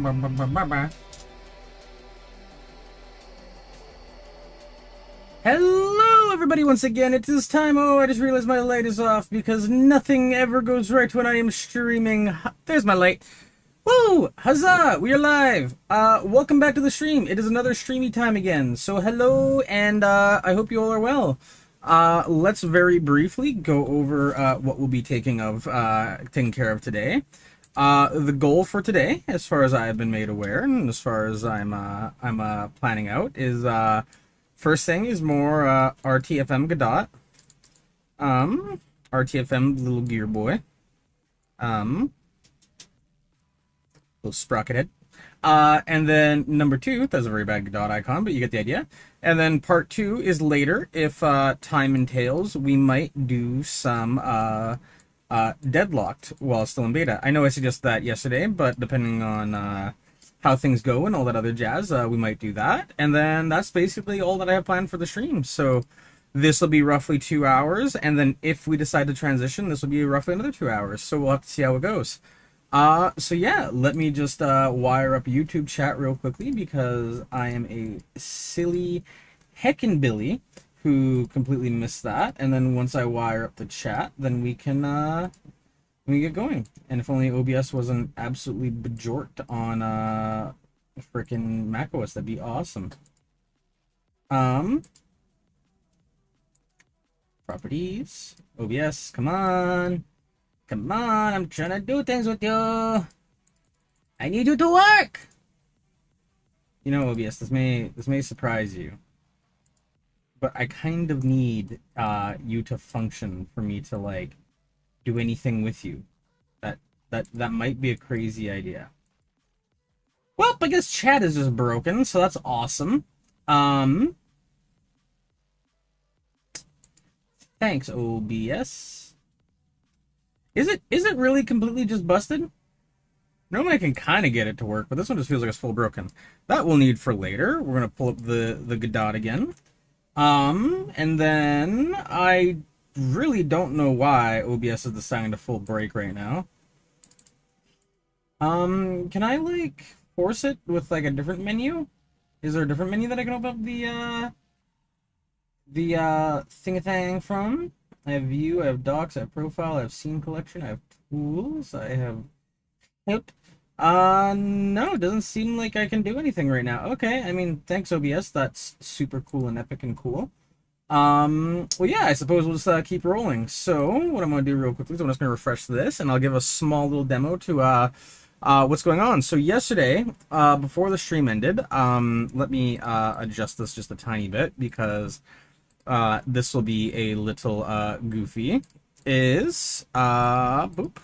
Ba, ba, ba, ba, ba. Hello, everybody, once again. It is time. Oh, I just realized my light is off because nothing ever goes right when I am streaming. There's my light. Woo! Huzzah! We are live! Welcome back to the stream. It is another streamy time again. So hello, and I hope you all are well. Let's very briefly go over what we'll be taking care of today. The goal for today, as far as I have been made aware, and as far as I'm planning out, is first thing is more RTFM godot. RTFM little gear boy. Little sprocket head. And then number 2, that's a very bad godot icon, but you get the idea. And then part 2 is later, if time entails, we might do some deadlocked while still in beta. I know I suggested that yesterday, but depending on how things go and all that other jazz, we might do that. And then that's basically all that I have planned for the stream. So this will be roughly 2 hours, and then if we decide to transition, this will be roughly another 2 hours. So we'll have to see how it goes. So yeah, let me just wire up YouTube chat real quickly because I am a silly heckin' Billy who completely missed that. And then once I wire up the chat, then we can get going. And if only OBS wasn't absolutely bejorked on frickin' macOS, that'd be awesome. Properties, OBS, come on. Come on, I'm trying to do things with you. I need you to work. You know, OBS, this may surprise you, but I kind of need you to function for me to like do anything with you. That might be a crazy idea. Well, I guess chat is just broken, so that's awesome. Thanks, OBS. Is it really completely just busted? Normally I can kind of get it to work, but this one just feels like it's full broken. That we'll need for later. We're gonna pull up the godot again. And then I really don't know why OBS is deciding to full break right now. Can I like force it with like a different menu? Is there a different menu that I can open up the thing from? I have view, I have docs, I have profile, I have scene collection, I have tools, I have help. No, it doesn't seem like I can do anything right now. Okay, I mean, thanks OBS, that's super cool and epic and cool. Well, yeah, I suppose we'll just keep rolling. So, what I'm going to do real quickly is I'm just going to refresh this, and I'll give a small little demo to what's going on. So yesterday, before the stream ended, let me adjust this just a tiny bit, because this will be a little goofy. Boop.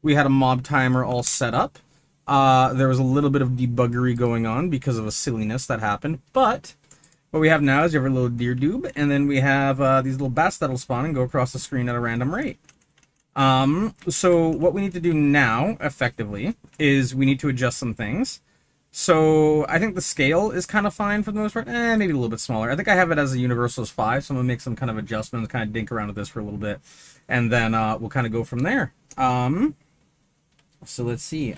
We had a mob timer all set up. There was a little bit of debuggery going on because of a silliness that happened, but what we have now is you have a little deer doob, and then we have these little bats that'll spawn and go across the screen at a random rate. So what we need to do now, effectively, is we need to adjust some things. So I think the scale is kind of fine for the most part. Maybe a little bit smaller. I think I have it as a universal as 5, so I'm going to make some kind of adjustments, kind of dink around with this for a little bit, and then we'll kind of go from there. So let's see.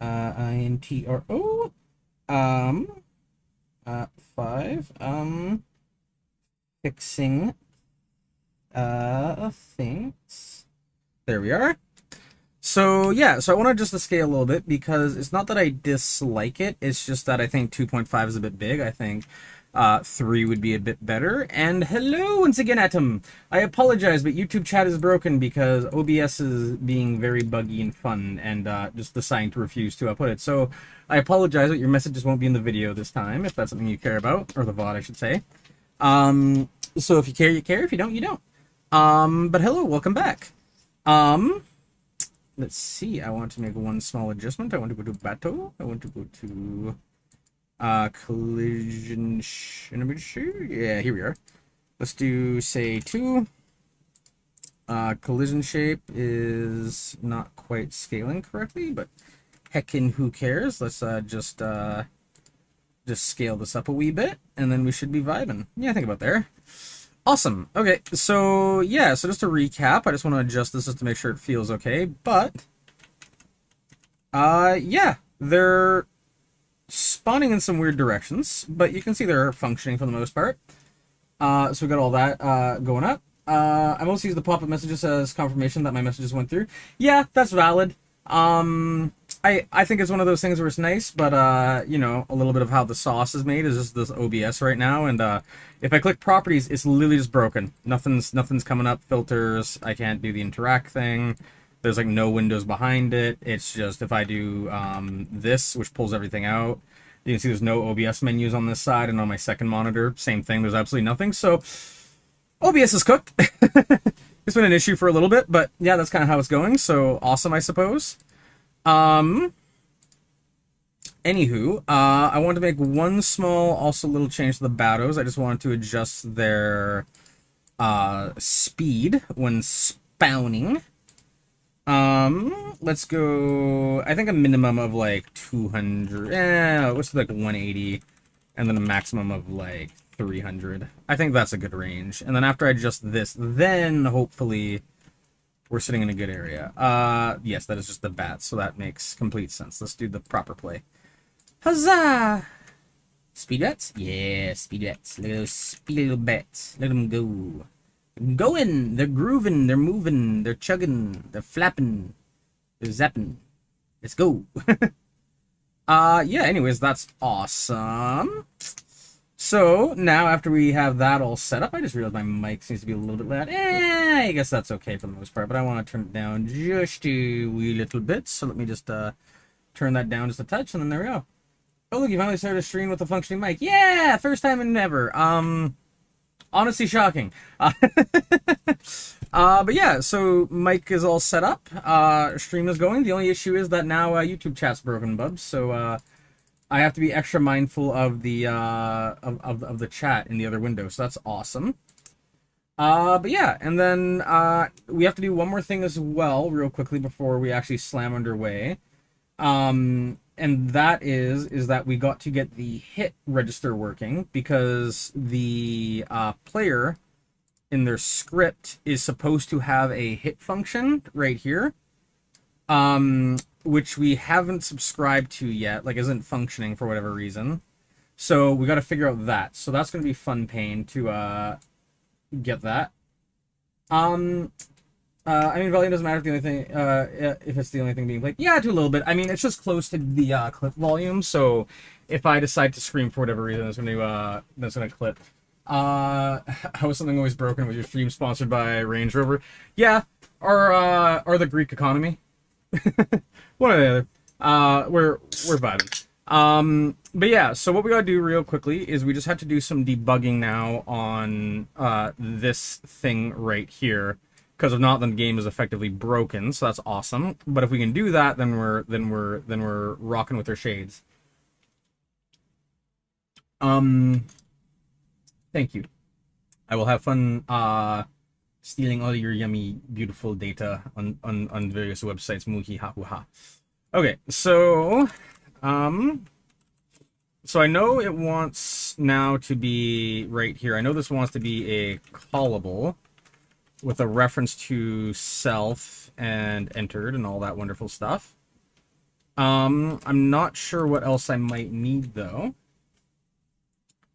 INTRO 5 fixing things. There we are. So yeah, so I want to adjust the scale a little bit because it's not that I dislike it, it's just that I think 2.5 is a bit big. I think 3 would be a bit better. And hello once again, Atom. I apologize, but YouTube chat is broken because OBS is being very buggy and fun and just deciding to refuse to output it. So I apologize, but your messages won't be in the video this time, if that's something you care about, or the VOD, I should say. So if you care, you care. If you don't, you don't. But hello, welcome back. Let's see, I want to make one small adjustment. I want to go to Bateau. I want to go to collision. Yeah, here we are. Let's do, say, 2. Collision shape is not quite scaling correctly, but heckin' who cares? Let's just scale this up a wee bit, and then we should be vibing. Yeah, I think about there. Awesome. Okay, so yeah, so just to recap, I just want to adjust this just to make sure it feels okay, but Yeah, they're spawning in some weird directions, but you can see they're functioning for the most part. So we got all that going up. I mostly use the pop-up messages as confirmation that my messages went through. Yeah, that's valid. I think it's one of those things where it's nice, but you know, a little bit of how the sauce is made is just this OBS right now, and if I click properties, it's literally just broken. Nothing's coming up. Filters. I can't do the interact thing. There's like no windows behind it. It's just if I do this, which pulls everything out, you can see there's no OBS menus on this side, and on my second monitor, same thing. There's absolutely nothing. So OBS is cooked. It's been an issue for a little bit, but yeah, that's kind of how it's going. So awesome, I suppose. Anywho, I wanted to make one small, also little change to the Batos. I just wanted to adjust their speed when spawning. Let's go, I think a minimum of like 200, what's like 180, and then a maximum of like 300. I think that's a good range. And then after I adjust this, then hopefully we're sitting in a good area. Yes, that is just the bats, so that makes complete sense. Let's do the proper play. Huzzah! Speed bats? Yeah, speed bats. Look at those speedy little bats. Let them go. They're going, they're grooving, they're moving, they're chugging, they're flapping, they're zapping. Let's go. Yeah, anyways, that's awesome. So, now after we have that all set up, I just realized my mic seems to be a little bit loud. I guess that's okay for the most part, but I want to turn it down just a wee little bit. So let me just turn that down just a touch, and then there we go. Oh, look, you finally started a stream with a functioning mic. Yeah, first time in ever. Honestly shocking. But yeah, so mic is all set up. Stream is going. The only issue is that now YouTube chat's broken, bubs. So I have to be extra mindful of the of the chat in the other window. So that's awesome. But yeah, and then we have to do one more thing as well, real quickly, before we actually slam underway. And that is that we got to get the hit register working, because the player in their script is supposed to have a hit function right here, which we haven't subscribed to yet, like isn't functioning for whatever reason. So we got to figure out that. So that's going to be fun pain to get that. I mean, volume doesn't matter if the only thing, if it's the only thing being played. Yeah, I do a little bit. I mean, it's just close to the clip volume, so if I decide to scream for whatever reason, it's going to clip. How is something always broken with your stream sponsored by Range Rover? Yeah, or the Greek economy. One or the other. We're vibing. But yeah, so what we gotta do real quickly is we just have to do some debugging now on this thing right here. Because if not, then the game is effectively broken, so that's awesome. But if we can do that, then we're rocking with our shades. Thank you. I will have fun stealing all your yummy, beautiful data on various websites. Muhi ha hu ha. Okay, so so I know it wants now to be right here. I know this wants to be a callable with a reference to self and entered and all that wonderful stuff. I'm not sure what else I might need though.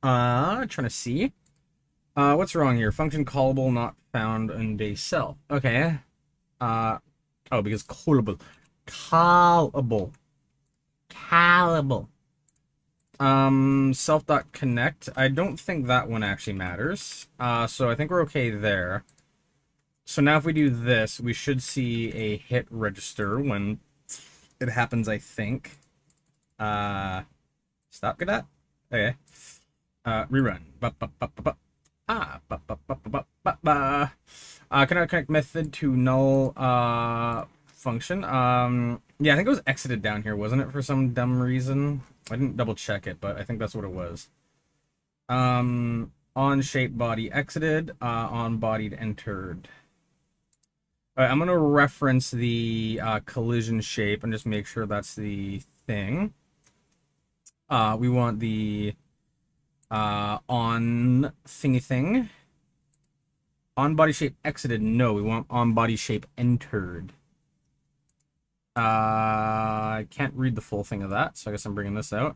Trying to see. What's wrong here? Function callable not found in base self. Okay. Oh, because callable. Callable. Self.connect. I don't think that one actually matters. So I think we're okay there. So now if we do this, we should see a hit register when it happens, I think. Stop godot? Okay. Rerun. Cannot connect method to null function. Yeah, I think it was exited down here, wasn't it, for some dumb reason? I didn't double check it, but I think that's what it was. On shape body exited, on bodied entered. Alright, I'm gonna reference the collision shape and just make sure that's the thing. We want the on thingy thing. On body shape exited, no, we want on body shape entered. I can't read the full thing of that, so I guess I'm bringing this out.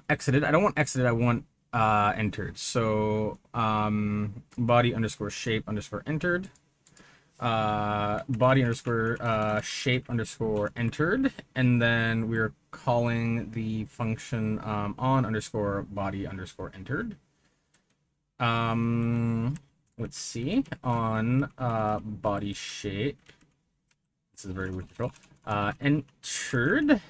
Exited. I don't want exited, I want entered. So body underscore shape underscore entered. Body underscore shape underscore entered, and then we're calling the function on underscore body underscore entered. Let's see, on body shape. This is a very weird control. Entered.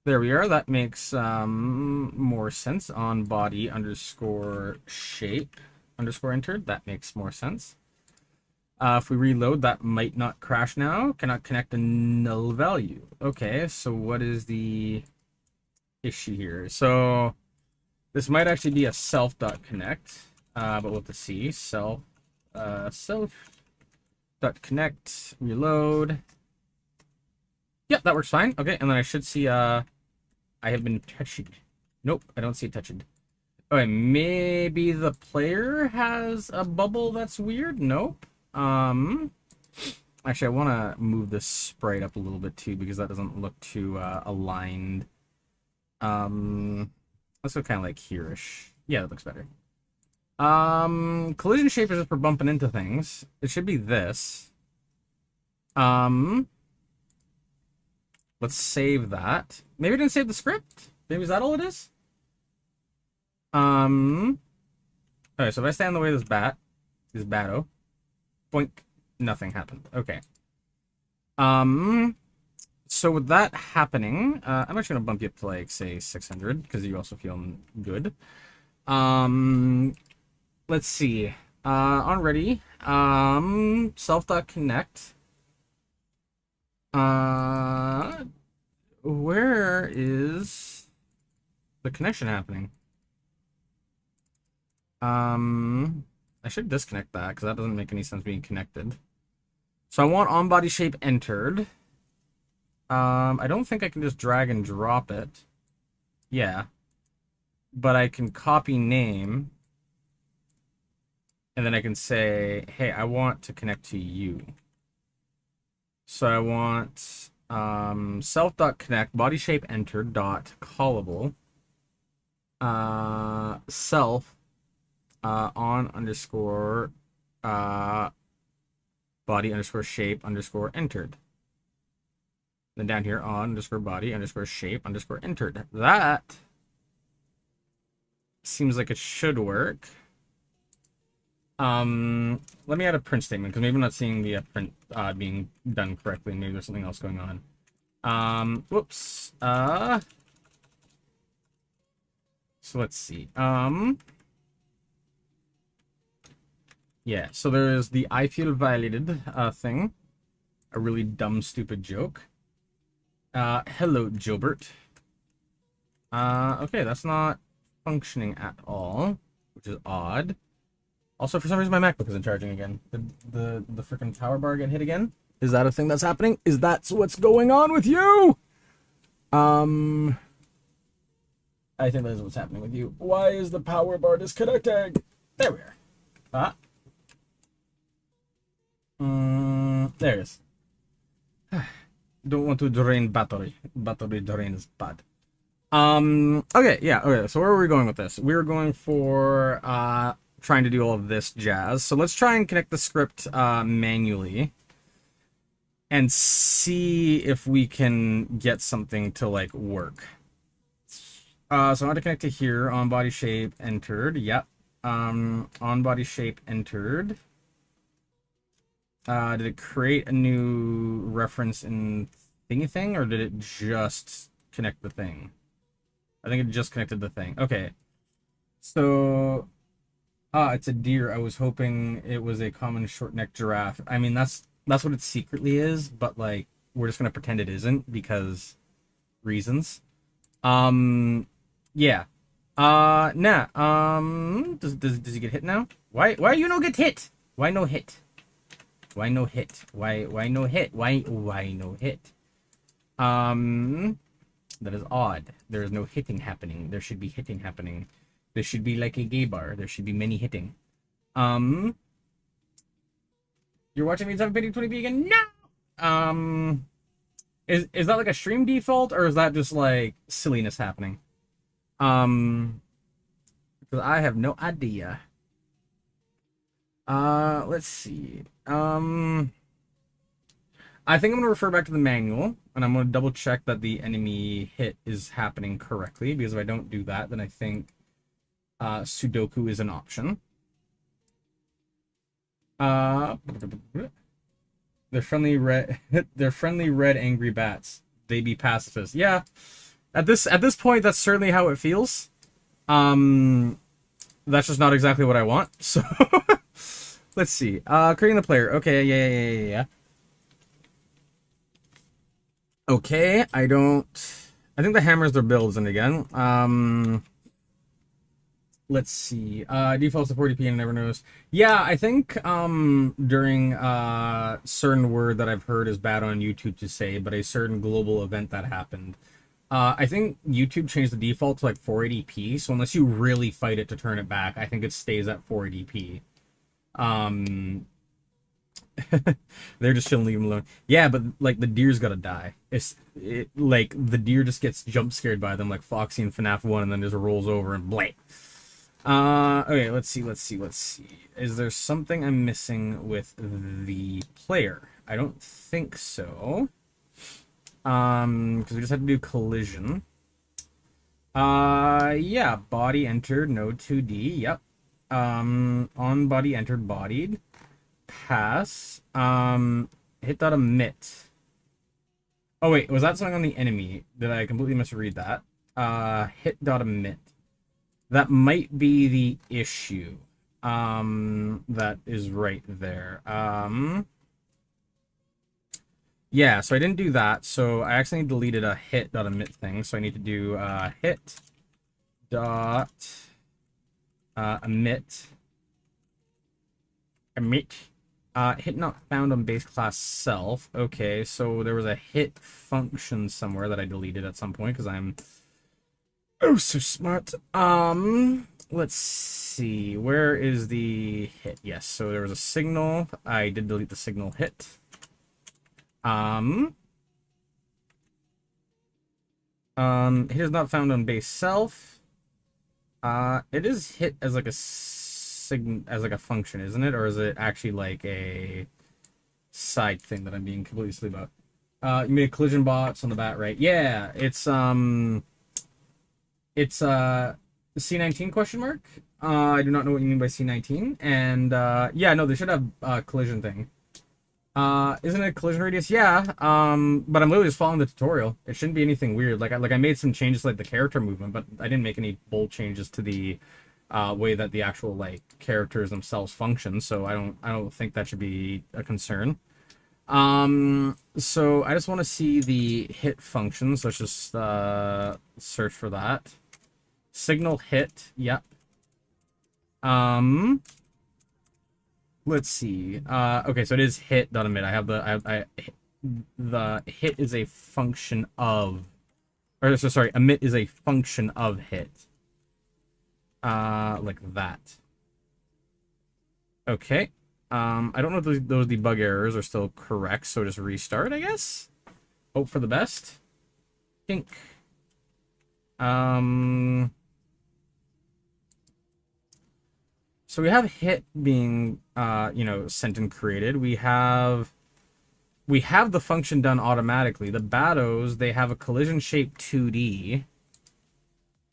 There we are. That makes more sense. On body underscore shape underscore entered. That makes more sense. If we reload, that might not crash now. Cannot connect a null value. Okay, so what is the issue here? So this might actually be a self.connect, but we'll have to see. Self.connect, reload. Yep, that works fine. Okay, and then I should see, I have been touched. Nope, I don't see it touched. Okay, maybe the player has a bubble that's weird? Nope. Actually, I want to move this sprite up a little bit too, because that doesn't look too aligned. Let's go kind of like here-ish. Yeah, that looks better. Collision shape is just for bumping into things. It should be this. Let's save that. Maybe it didn't save the script? Maybe is that all it is? Okay, so if I stand in the way of this batto, boink, nothing happened. Okay. So with that happening, I'm actually gonna bump you up to like say 600 because you also feel good. Let's see. On ready. Self.connect. Where is the connection happening? I should disconnect that because that doesn't make any sense being connected. So I want on body shape entered. I don't think I can just drag and drop it. Yeah. But I can copy name. And then I can say, hey, I want to connect to you. So I want self.connect, body shape entered, dot callable, self on underscore body underscore shape underscore entered. Then down here on underscore body underscore shape underscore entered. That seems like it should work. Let me add a print statement because maybe I'm not seeing the print being done correctly. Maybe there's something else going on. Whoops. So let's see. Yeah, so there's the I feel violated thing. A really dumb, stupid joke. Hello, Gilbert. Okay, that's not functioning at all, which is odd. Also, for some reason, my MacBook isn't charging again. The freaking power bar get hit again? Is that a thing that's happening? Is that what's going on with you? I think that is what's happening with you. Why is the power bar disconnecting? There we are. There it is. Don't want to drain battery. Battery drain is bad. Okay, yeah, okay, so where are we going with this? We're going for, trying to do all of this jazz. So let's try and connect the script, manually. And see if we can get something to, like, work. So I want to connect to here, on body shape, entered, yep. On body shape, entered. Did it create a new reference in thingy thing, or did it just connect the thing? I think it just connected the thing. Okay. So, it's a deer. I was hoping it was a common short-necked giraffe. I mean, that's what it secretly is, but, like, we're just gonna pretend it isn't, because reasons. Yeah. Nah, does he get hit now? Why you no get hit? Why no hit? Why no hit? Why no hit? Why no hit? That is odd. There is no hitting happening. There should be hitting happening. There should be like a gay bar. There should be many hitting. You're watching me talk Video 20p again? No! Is that like a stream default, or is that just like silliness happening? Because I have no idea. Let's see. I think I'm gonna refer back to the manual, and I'm gonna double check that the enemy hit is happening correctly, because if I don't do that, then I think Sudoku is an option. They're friendly red. They're friendly red angry bats. They be pacifists. Yeah, at this point, that's certainly how it feels. That's just not exactly what I want. So let's see. Creating the player. Okay, yeah. Okay, I think the hammer's their builds in again. Let's see. Defaults to 40p and never knows. Yeah, I think during certain word that I've heard is bad on YouTube to say, but a certain global event that happened. I think YouTube changed the default to like 480p, so unless you really fight it to turn it back, I think it stays at 480p. They're just chilling, leave them alone. Yeah, but like the deer's gotta die. Like the deer just gets jump scared by them, like Foxy in FNAF 1, and then just rolls over and blank. Okay, let's see. Is there something I'm missing with the player? I don't think so. Because we just had to do collision. Yeah, body entered, no 2D, yep. On body entered, bodied. Pass. Hit dot emit. Oh wait, was that something on the enemy? Did I completely misread that? Hit dot emit. That might be the issue. That is right there. Yeah, so I didn't do that, so I accidentally deleted a hit dot emit thing, so I need to do hit dot emit hit not found on base class self. Okay, so there was a hit function somewhere that I deleted at some point because I'm oh so smart. Let's see, where is the hit? Yes, so there was a signal. I did delete the signal hit. Hit is not found on base self. It is hit as like a function, isn't it? Or is it actually like a side thing that I'm being completely silly about? You made collision bots on the bat, right? Yeah, it's C19 question mark. I do not know what you mean by C19. And yeah, no, they should have a collision thing. Isn't it a collision radius? Yeah. But I'm literally just following the tutorial. It shouldn't be anything weird. Like I made some changes like the character movement, but I didn't make any bold changes to the way that the actual like characters themselves function. So I don't think that should be a concern. So I just want to see the hit function. So let's just search for that. Signal hit. Yep. Let's see. Okay, so it is hit.emit. I have the hit is a function of, or so sorry, emit is a function of hit. Like that. Okay. I don't know if those debug errors are still correct, so just restart, I guess. Hope for the best. Think. So we have hit being, sent and created. We have the function done automatically. The Batos, they have a collision shape 2D.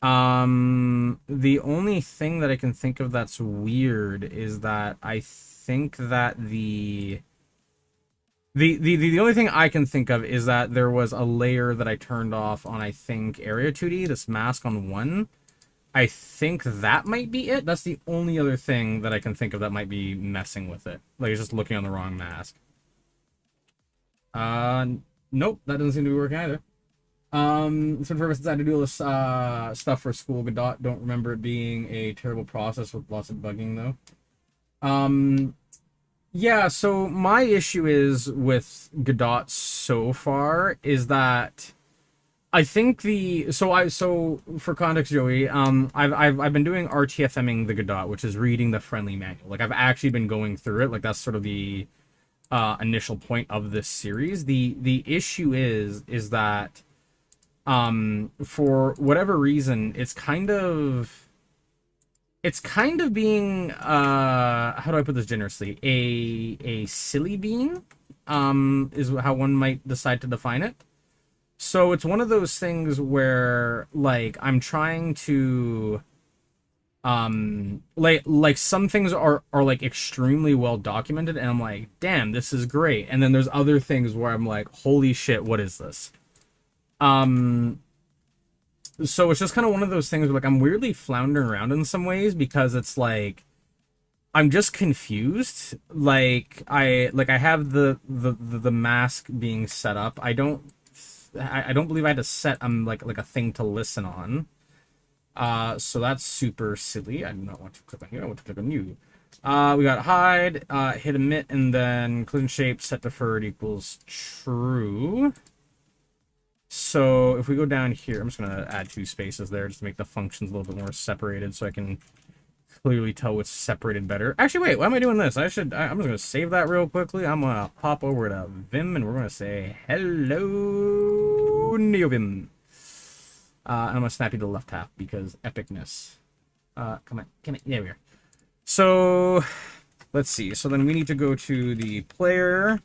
The only thing that I can think of that's weird is that I think that the only thing I can think of is that there was a layer that I turned off on, I think, Area 2D, this mask on 1. I think that might be it. That's the only other thing that I can think of that might be messing with it. Like, it's just looking on the wrong mask. Nope, that doesn't seem to be working either. So for instance, I had to do all this stuff for school. Godot, don't remember it being a terrible process with lots of bugging, though. Yeah, so my issue is with Godot so far is that I think so for context, Joey, I've been doing RTFMing the Godot, which is reading the friendly manual. Like I've actually been going through it. Like that's sort of the initial point of this series. The issue is that for whatever reason, it's kind of being how do I put this generously? A silly bean is how one might decide to define it. So it's one of those things where like I'm trying to like some things are like extremely well documented and I'm like, damn, this is great. And then there's other things where I'm like, holy shit, what is this? So it's just kind of one of those things where like I'm weirdly floundering around in some ways because it's like I'm just confused. Like I have the mask being set up. I don't believe I had to set like a thing to listen on. So that's super silly. I do not want to click on you. I want to click on you. We got hide, hit emit, and then collision shape set deferred equals true. So if we go down here, I'm just going to add 2 spaces there just to make the functions a little bit more separated so I can clearly tell what's separated better. Actually, wait, why am I doing this? I'm just going to save that real quickly. I'm going to pop over to Vim and we're going to say, hello, NeoVim. I'm going to snap you to the left half because epicness. Come on. There we are. So, let's see. So then we need to go to the player.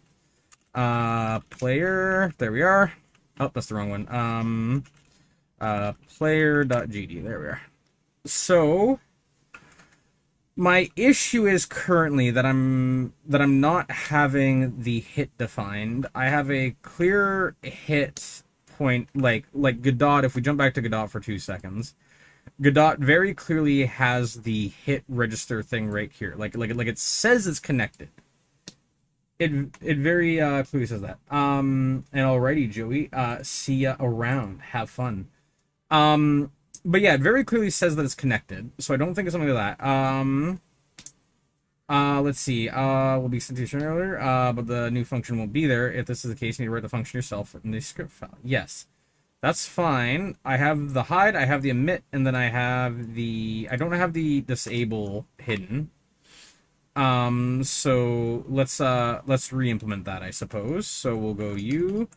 There we are. Oh, that's the wrong one. Player.gd. There we are. So, my issue is currently that I'm not having the hit defined. I have a clear hit point, like Godot. If we jump back to Godot for 2 seconds, Godot very clearly has the hit register thing right here. Like it says it's connected. It very clearly says that. And alrighty, Joey. See ya around. Have fun. But yeah, it very clearly says that it's connected. So I don't think it's something like that. Let's see. Will be sent to you earlier. But the new function won't be there. If this is the case, you need to write the function yourself in the script file. Yes. That's fine. I have the hide, I have the emit, and then I have the... I don't have the disable hidden. So let's re-implement that, I suppose. So we'll go you,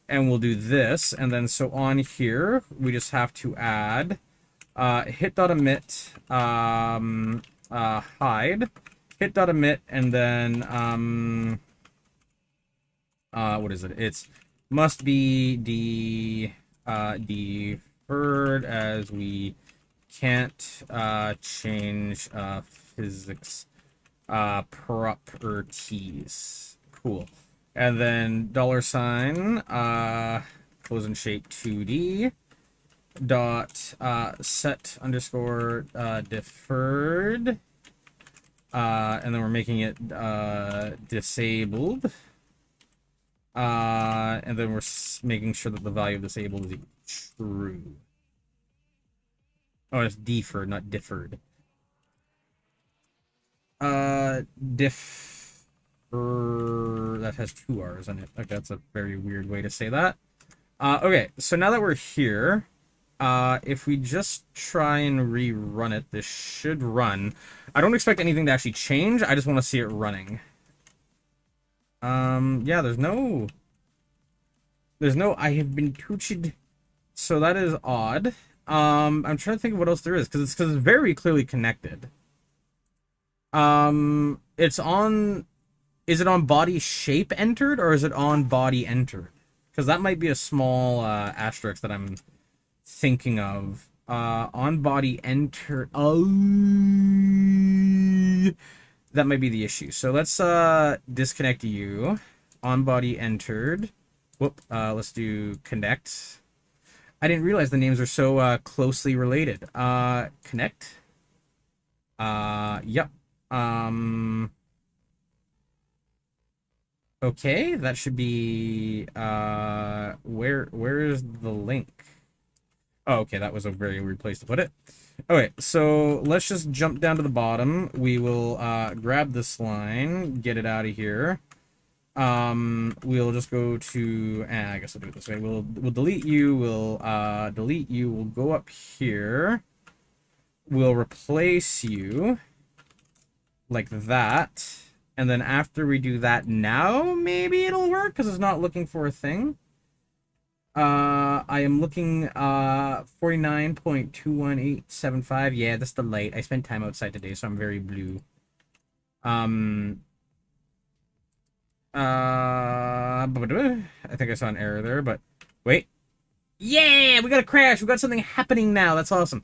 and we'll do this, and then so on here, we just have to add hit.emit, hide, hit.emit, and then, what is it? It's must be deferred as we can't change physics properties. Cool. And then $, closing shape 2D dot set underscore deferred, and then we're making it disabled. And then we're making sure that the value of disabled is true. Oh, it's deferred, not differed. That has 2 R's in it. Okay, that's a very weird way to say that. Okay, so now that we're here, if we just try and rerun it, this should run. I don't expect anything to actually change. I just want to see it running. Yeah, there's no, I have been touched. So that is odd. I'm trying to think of what else there is, because it's very clearly connected. It's on, is it on body shape entered, or is it on body entered? Because that might be a small, asterisk that I'm thinking of. On body entered, oh, that might be the issue. So let's disconnect you. On body entered. Whoop. Let's do connect. I didn't realize the names are so closely related. Connect. Yep. Okay, that should be where is the link? Oh, okay, that was a very weird place to put it. Okay, so let's just jump down to the bottom. We will grab this line, get it out of here. We'll just go to, I guess I'll do it this way. We'll delete you, we'll delete you, we'll go up here. We'll replace you like that. And then after we do that now, maybe it'll work, because it's not looking for a thing. I am looking 49.21875. Yeah, that's the light. I spent time outside today, so I'm very blue. I think I saw an error there, but wait. Yeah, we got a crash. We got something happening now. That's awesome.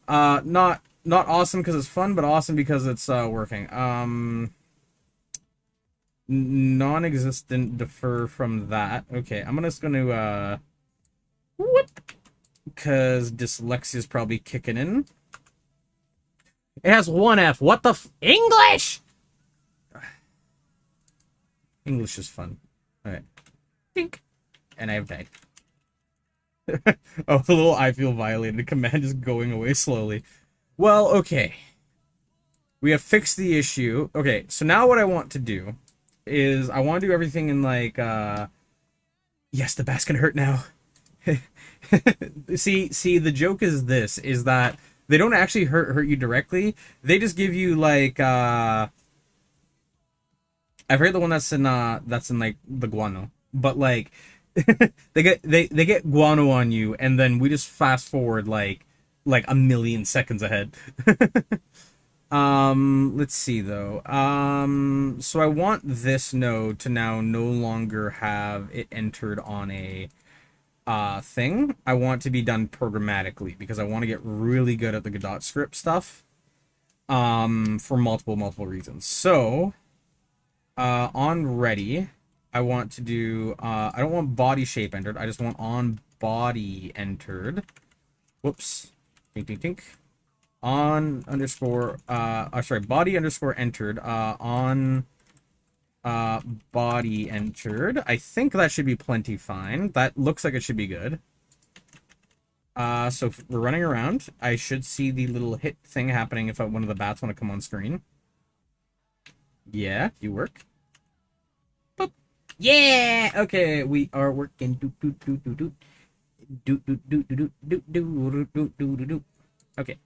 Not awesome because it's fun, but awesome because it's working. Non-existent defer from that. Okay, I'm just gonna whoop, because dyslexia is probably kicking in. It has one F. What the English? English is fun. Alright. Think. And I have died. Oh, the little I feel violated command is going away slowly. Well, okay. We have fixed the issue. Okay, so now what I want to do is I want to do everything in like, yes, the bass can hurt now. See, the joke is this, is that they don't actually hurt you directly. They just give you like, I've heard the one that's in like the guano, but like they get guano on you, and then we just fast forward like a million seconds ahead. Let's see though. So I want this node to now no longer have it entered on a thing. I want to be done programmatically because I want to get really good at the Godot script stuff. For multiple reasons. So on ready, I want to do I don't want body shape entered, I just want on body entered. Whoops. Tink tink tink. On underscore sorry, body underscore entered on body entered. I think that should be plenty fine. That looks like it should be good. So if we're running around, I should see the little hit thing happening if one of the bats want to come on screen. Yeah, you work. Boop. Yeah! Okay, we are working. Okay.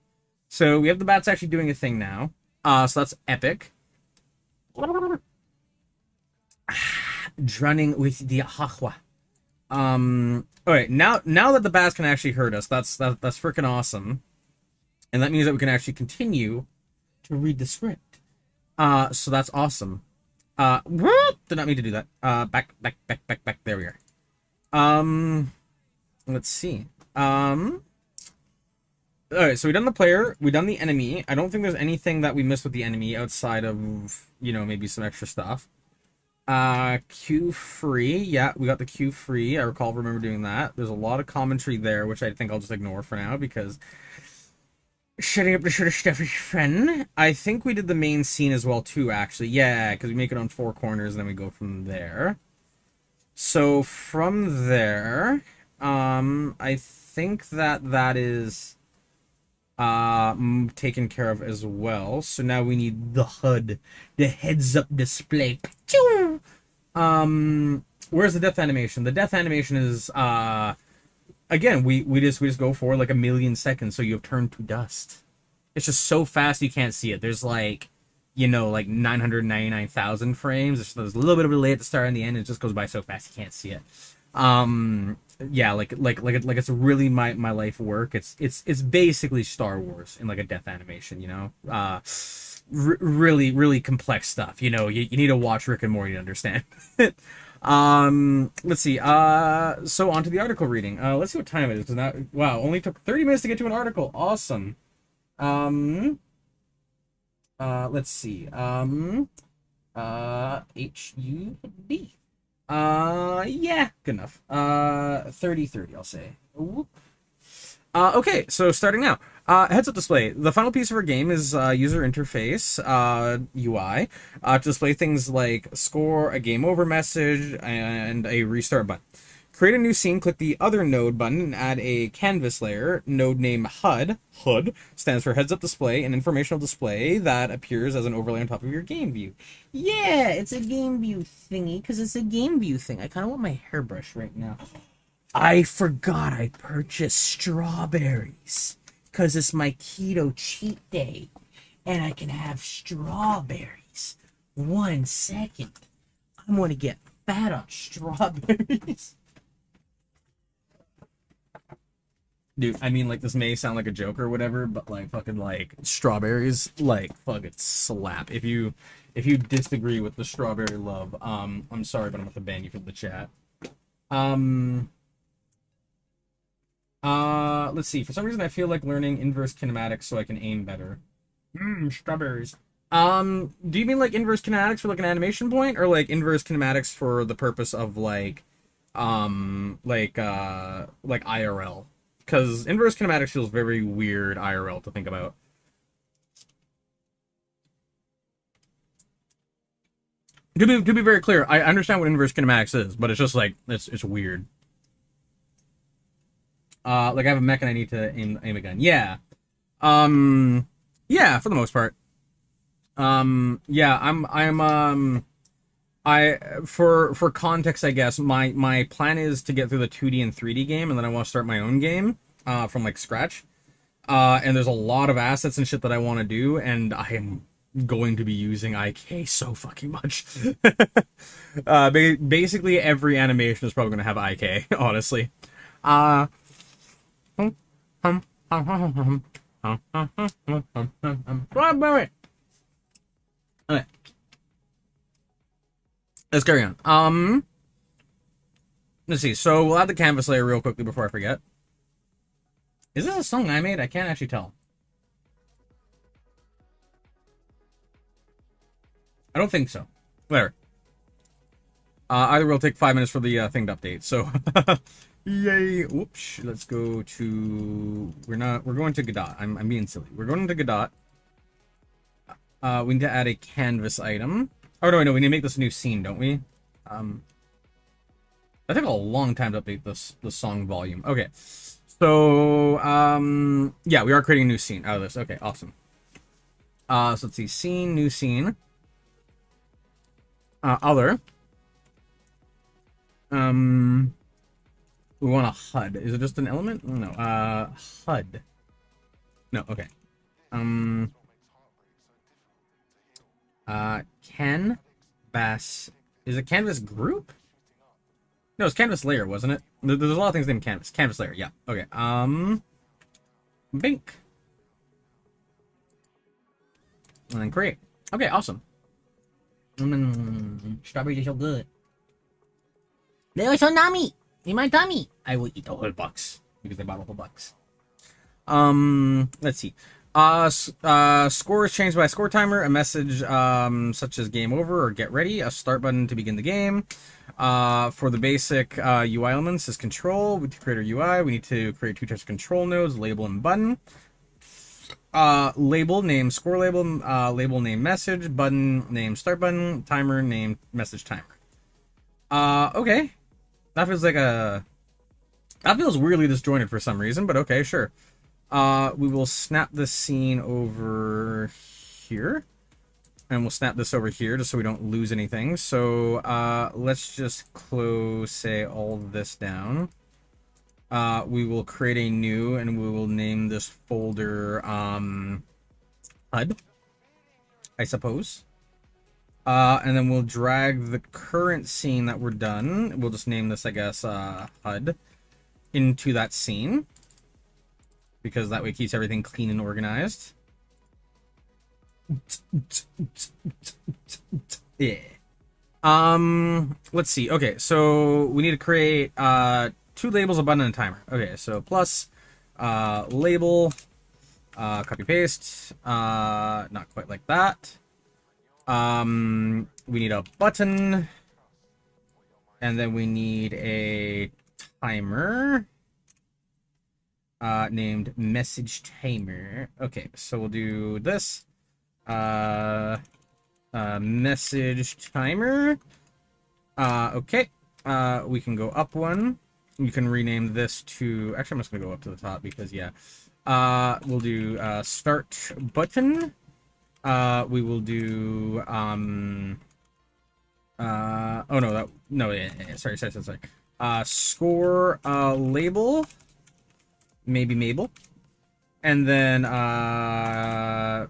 So we have the bats actually doing a thing now. So that's epic. Drowning with the Ahahwa. Alright, now that the bats can actually hurt us, that's freaking awesome. And that means that we can actually continue to read the script. So that's awesome. Did not mean to do that. Back. There we are. Let's see. Alright, so we've done the player, we've done the enemy. I don't think there's anything that we missed with the enemy outside of, you know, maybe some extra stuff. Q free. Yeah, we got the Q free. I remember doing that. There's a lot of commentary there, which I think I'll just ignore for now because shutting up the sort of stuff is fun. I think we did the main scene as well too, actually. Yeah, because we make it on 4 corners and then we go from there. So from there, I think that is taken care of as well. So now we need the HUD, the heads-up display. Where's the death animation? The death animation is again, we just go for like a million seconds, so you have turned to dust. It's just so fast you can't see it. There's like, you know, like 999,000 frames. There's a little bit of a delay at the start and the end. It just goes by so fast you can't see it. Yeah, like it's really my life work. It's basically Star Wars in like a death animation, you know. Really complex stuff. You know, you need to watch Rick and Morty to understand. Let's see. So on to the article reading. Let's see what time it is. Cause now, wow, only took 30 minutes to get to an article. Awesome. Let's see. HUD. Yeah, good enough. 30, I'll say. Whoop. Okay, so starting now. Heads-up display. The final piece of our game is user interface, UI, to display things like score, a game over message, and a restart button. Create a new scene, click the other node button, and add a canvas layer. Node name HUD. HUD stands for heads-up display, an informational display that appears as an overlay on top of your game view. Yeah, it's a game view thingy, because it's a game view thing. I kind of want my hairbrush right now. I forgot I purchased strawberries, because it's my keto cheat day, and I can have strawberries 1 second. I'm gonna get fat on strawberries. Dude, I mean, like, this may sound like a joke or whatever, but, like, fucking, like, strawberries, like, fucking slap. If you disagree with the strawberry love, I'm sorry, but I'm gonna have to ban you from the chat. Let's see. For some reason, I feel like learning inverse kinematics so I can aim better. Strawberries. Do you mean, like, inverse kinematics for, like, an animation point, or, like, inverse kinematics for the purpose of, like IRL? Because inverse kinematics feels very weird IRL to think about. To be very clear, I understand what inverse kinematics is, but it's just like it's weird. Like I have a mech and I need to aim a gun. Yeah. Yeah, for the most part. Yeah, for context, I guess, my plan is to get through the 2D and 3D game, and then I want to start my own game, from, like, scratch. And there's a lot of assets and shit that I want to do, and I am going to be using IK so fucking much. Basically, every animation is probably going to have IK, honestly. Okay. Let's carry on. Let's see. So we'll add the canvas layer real quickly before I forget. Is this a song I made? I can't actually tell. I don't think so. Whatever. Either we'll take 5 minutes for the thing to update. So, yay! Whoops. Let's go to. We're going to Godot. I'm being silly. We're going to Godot. We need to add a canvas item. Oh no, we need to make this a new scene, don't we? That took a long time to update the song volume. Okay. So, yeah, we are creating a new scene out of this. Okay, awesome. So let's see. Scene, new scene. Other. We want a HUD. Is it just an element? No. HUD. No, okay. Canvas. Is it canvas group? No, it's canvas layer, wasn't it? There's a lot of things named canvas. Canvas layer, yeah. Okay. Bink. And then create. Okay, awesome. Strawberries are so good. They are so nummy in my tummy. I will eat the whole box because they bought a whole box. Let's see. Score is changed by a score timer, a message such as game over or get ready, a start button to begin the game. For the basic UI elements is control. To create our UI, we need to create 2 types of control nodes, label and button. Label, name score label, label name message, button name start button, timer name message timer. Okay. That feels like that feels weirdly disjointed for some reason, but okay, sure. We will snap this scene over here. And we'll snap this over here just so we don't lose anything. So, let's just close, say, all this down. We will create a new, and we will name this folder, HUD, I suppose. And then we'll drag the current scene that we're done. We'll just name this, I guess, HUD, into that scene. Because that way it keeps everything clean and organized. Yeah. Let's see. Okay, so we need to create 2 labels, a button, and a timer. Okay, so plus label, copy paste, not quite like that. We need a button, and then we need a timer named message timer. Okay, so we'll do this. Message timer. Okay. We can go up 1. You can rename this to... Actually, I'm just going to go up to the top because, yeah. We'll do start button. We will do... Oh, no, that... No, yeah, sorry. Score label. Maybe Mabel. And then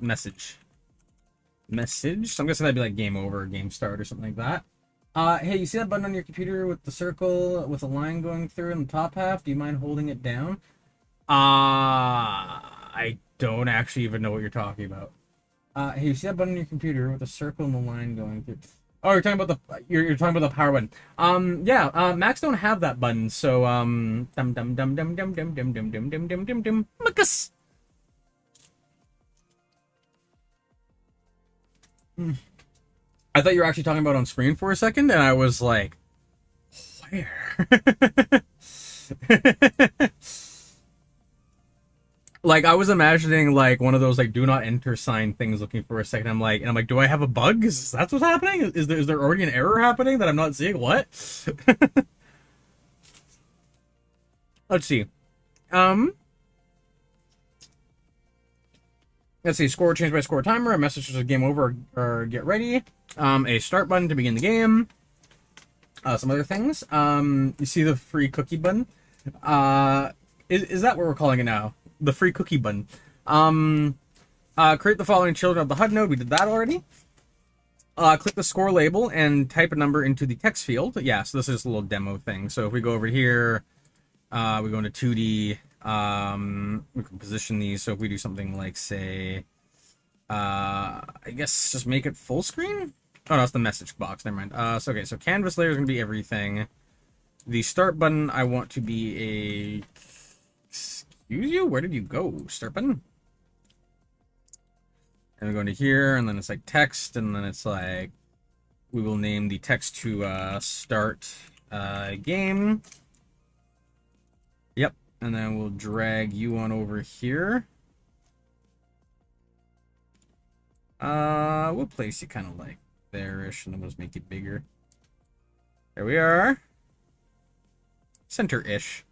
message. Message. So I'm guessing that'd be like game over, game start, or something like that. Hey, you see that button on your computer with the circle with a line going through in the top half? Do you mind holding it down? I don't actually even know what you're talking about. Hey, you see that button on your computer with a circle and the line going through? Oh, you're talking about the you're talking about the power button. Yeah. Macs don't have that button, so dum dum dum dum dum dum dum dum dum dum dum dum dum. Muckus. I thought you were actually talking about on screen for a second, and I was like, where? Like, I was imagining like one of those like do not enter sign things looking for a second. I'm like, do I have a bug? Is that what's happening? Is there already an error happening that I'm not seeing? What? Let's see. Um let's see, score changed by score timer, a message says game over or get ready. A start button to begin the game. Some other things. You see the free cookie button? Is that what we're calling it now? The free cookie button. Create the following children of the HUD node. We did that already. Click the score label and type a number into the text field. Yeah, so this is a little demo thing. So if we go over here, we go into 2D. We can position these. So if we do something like, say, I guess just make it full screen. Oh no, it's the message box. Never mind. Okay, so canvas layer is gonna be everything. The start button I want to be a. Excuse you? Where did you go, start button? And we go into here, and then it's like text, and then it's like we will name the text to start game. Yep, and then we'll drag you on over here. We'll place you kind of like there-ish, and then we'll just make it bigger. There we are. Center-ish.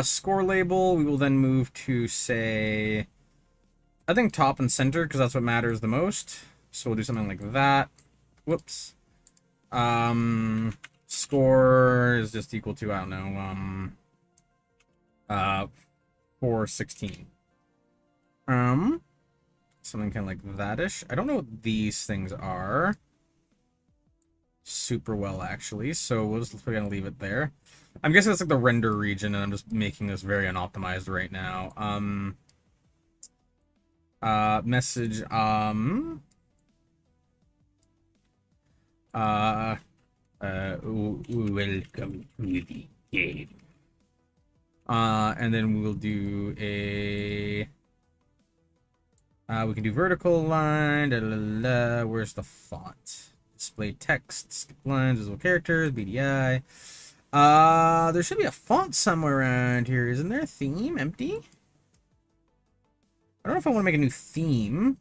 Score label, we will then move to, say, I think top and center, because that's what matters the most. So we'll do something like that. Whoops. Score is just equal to, I don't know, 416. Something kind of like that-ish. I don't know what these things are super well, actually, so we're gonna leave it there. I'm guessing that's like the render region, and I'm just making this very unoptimized right now. Message, welcome to the game. And then we'll do a, we can do vertical line, where's the font? Display text, skip lines, visible characters, BDI. There should be a font somewhere around here. Isn't there a theme? Empty? I don't know if I want to make a new theme.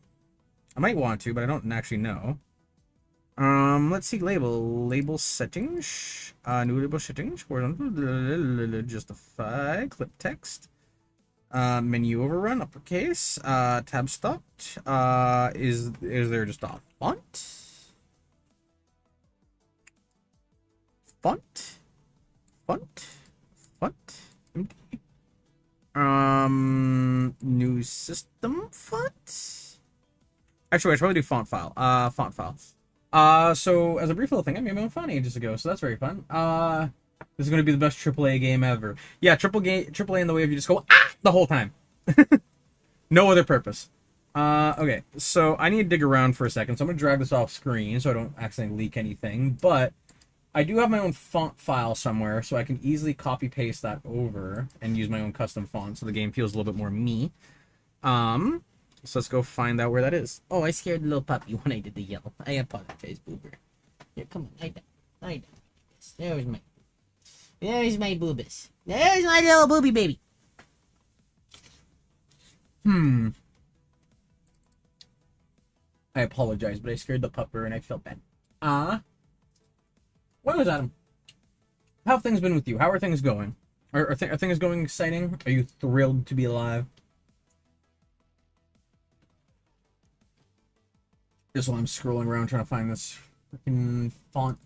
I might want to, but I don't actually know. Let's see, label settings. New label settings. Horizontal, justify, clip text. Menu overrun, uppercase. Tab stopped. Is there just a font? Font. Empty. New system font. Actually, I should probably do font file. So as a brief little thing, I made my own font ages ago, so that's very fun. This is going to be the best AAA game ever. Yeah, AAA in the way of you just go the whole time. No other purpose. Okay, so I need to dig around for a second, so I'm going to drag this off screen so I don't accidentally leak anything, but I do have my own font file somewhere, so I can easily copy-paste that over and use my own custom font, so the game feels a little bit more me. So let's go find out where that is. Oh, I scared the little puppy when I did the yell. I apologize, Boober. Here, come on, lie down. There's my boobus. There's my little booby baby. I apologize, but I scared the pupper and I felt bad. What was Adam? How have things been with you? How are things going? Are things going exciting? Are you thrilled to be alive? Just while I'm scrolling around trying to find this freaking font.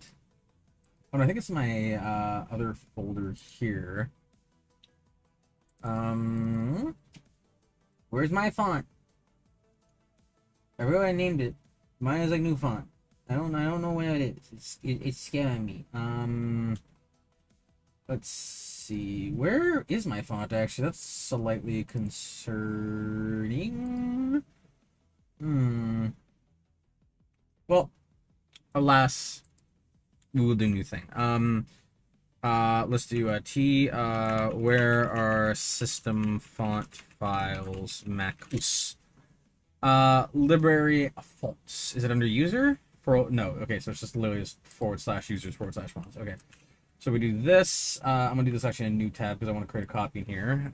Oh, no, I think it's my other folder here. Where's my font? I really named it. Mine is like new font. I don't know where it is. It's scaring me. Let's see. Where is my font actually? That's slightly concerning. Hmm. Well, alas, we will do new thing. Let's do a T. Where are system font files? Macus. Library fonts. Is it under user? No. Okay, so it's just literally just /users/fonts. Okay. So we do this. I'm gonna do this actually in a new tab because I want to create a copy in here.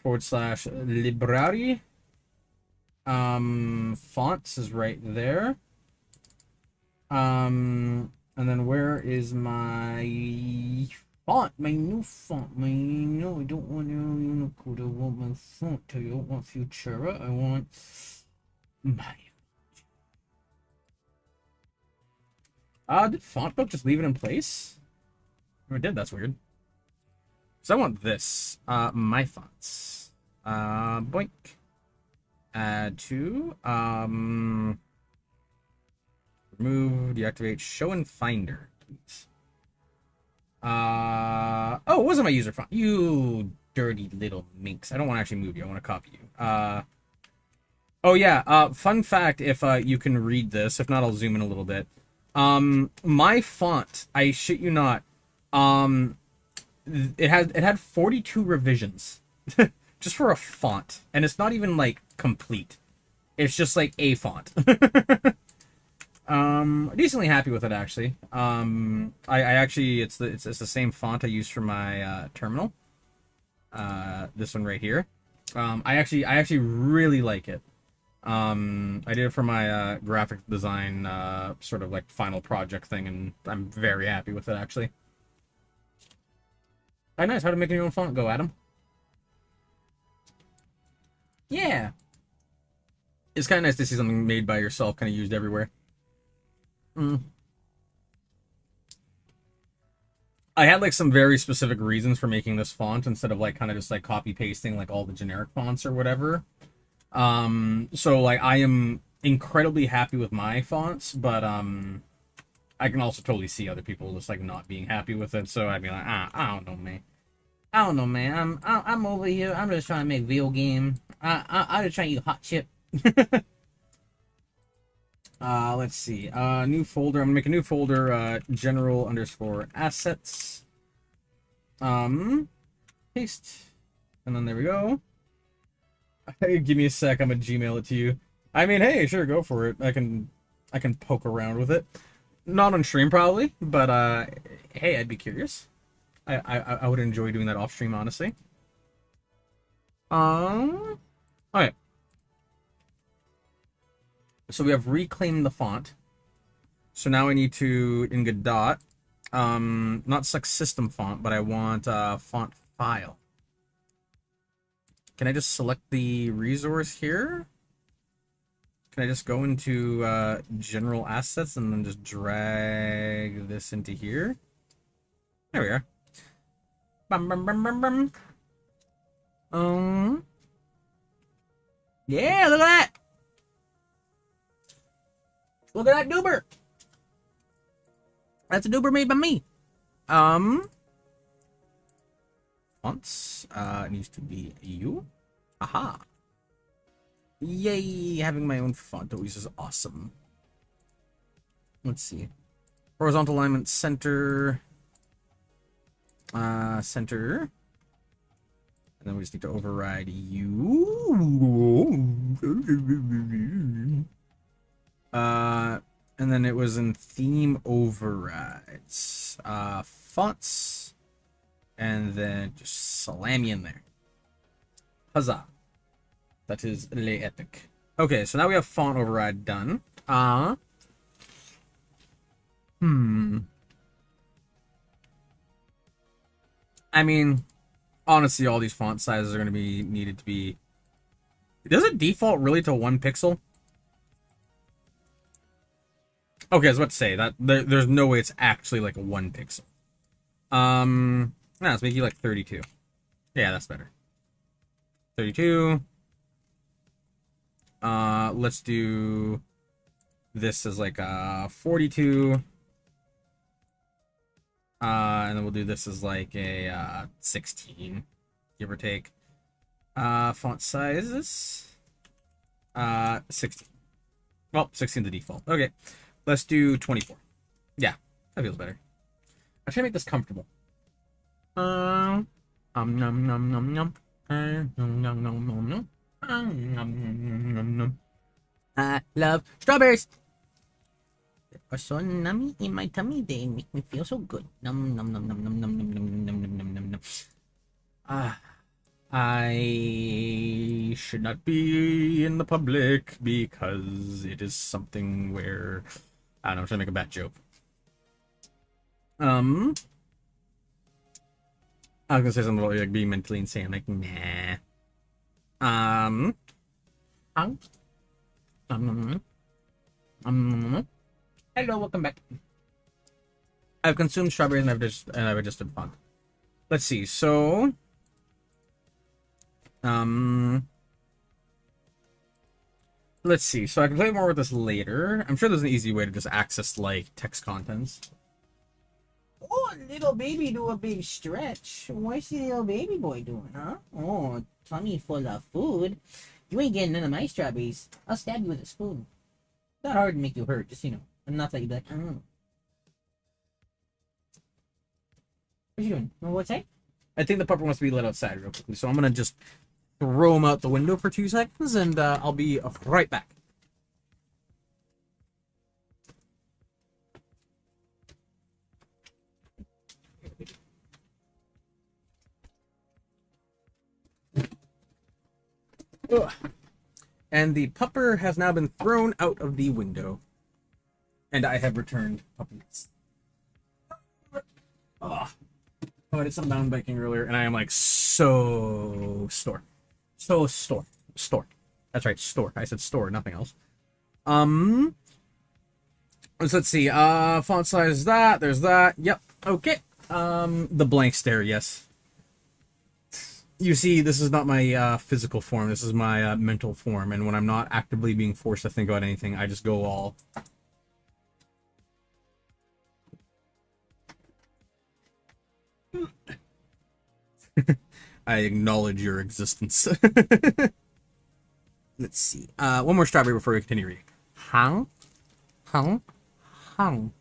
/library. Fonts is right there. And then where is my font? My new font. No, I don't want Unicode. I want my font. I don't want Futura. I want my. Did font book just leave it in place? If it did, that's weird. So I want this. My fonts. Boink. Add to. Remove, deactivate, show in Finder, please. Oh, it wasn't my user font. You dirty little minx. I don't want to actually move you. I want to copy you. Oh yeah. Fun fact, if you can read this. If not, I'll zoom in a little bit. My font, I shit you not. It had 42 revisions, just for a font, and it's not even like complete. It's just like a font. Decently happy with it actually. I actually it's the same font I use for my terminal. This one right here. I actually really like it. I did it for my graphic design sort of like final project thing, and I'm very happy with it actually. Oh, nice. How to make your own font go, Adam? Yeah. It's kind of nice to see something made by yourself, kind of used everywhere. I had like some very specific reasons for making this font instead of like kind of just like copy pasting like all the generic fonts or whatever. So like I am incredibly happy with my fonts, but I can also totally see other people just like not being happy with it. So I'd be like, I don't know, man. I don't know, man. I'm over here. I'm just trying to make video game. I'm just trying to use hot chip. Let's see. New folder. I'm gonna make a new folder. General _ assets. Paste, and then there we go. Hey, give me a sec. I'm gonna Gmail it to you. I mean, hey, sure, go for it. I can poke around with it. Not on stream probably, but hey, I'd be curious. I would enjoy doing that off stream, honestly. Okay. So we have reclaimed the font. So now I need to, in Godot, not select system font, but I want font file. Can I just select the resource here? Can I just go into general assets and then just drag this into here? There we are. Bum, bum, bum, bum, bum. Yeah, look at that. Look at that doober. That's a doober made by me. Fonts needs to be you. Aha. Yay, having my own font always is awesome. Let's see. Horizontal alignment center. Center. And then we just need to override you. And then it was in theme overrides. Fonts. And then just slam you in there. Huzzah. That is le epic. Okay, so now we have font override done. I mean, honestly, all these font sizes are going to be needed to be... Does it default really to 1 pixel? Okay, I was about to say that there's no way it's actually like a 1 pixel. No, let's make you like 32. Yeah, that's better. 32. Let's do This is like 42. And then we'll do this as like a 16, give or take. Font sizes. 16. Well, 16 the default. Okay, let's do 24. Yeah, that feels better. I try to make this comfortable. Nom nom nom nom nom. Nom nom nom nom nom. Nom nom nom nom. I love strawberries. They are so nummy in my tummy. They make me feel so good. Nom nom nom nom nom nom nom nom nom nom nom nom nom. I should not be in the public because it is something where I don't know. I'm trying to make a bad joke. I was gonna say something about like being mentally insane. I'm like, nah. Hello, welcome back. I've consumed strawberries and I've adjusted font. Let's see. So, let's see. So I can play more with this later. I'm sure there's an easy way to just access like text contents. Oh, little baby do a big stretch. What's the little baby boy doing, huh? Oh, tummy full of food. You ain't getting none of my strawberries. I'll stab you with a spoon. Not hard to make you hurt, just, you know. Enough that you'd be like, oh. What you doing? What's that? I think the pupper wants to be let outside real quickly, so I'm gonna just throw him out the window for 2 seconds, and I'll be right back. Ugh. And the pupper has now been thrown out of the window. And I have returned puppies. Oh, I did some mountain biking earlier, and I am like so store. Store. That's right, store. I said store, nothing else. Let's see. Font size is that. There's that. Yep. Okay. The blank stare, yes. You see, this is not my physical form. This is my mental form, and when I'm not actively being forced to think about anything, I just go all. I acknowledge your existence. Let's see. One more strawberry before we continue reading. Hung. Nom.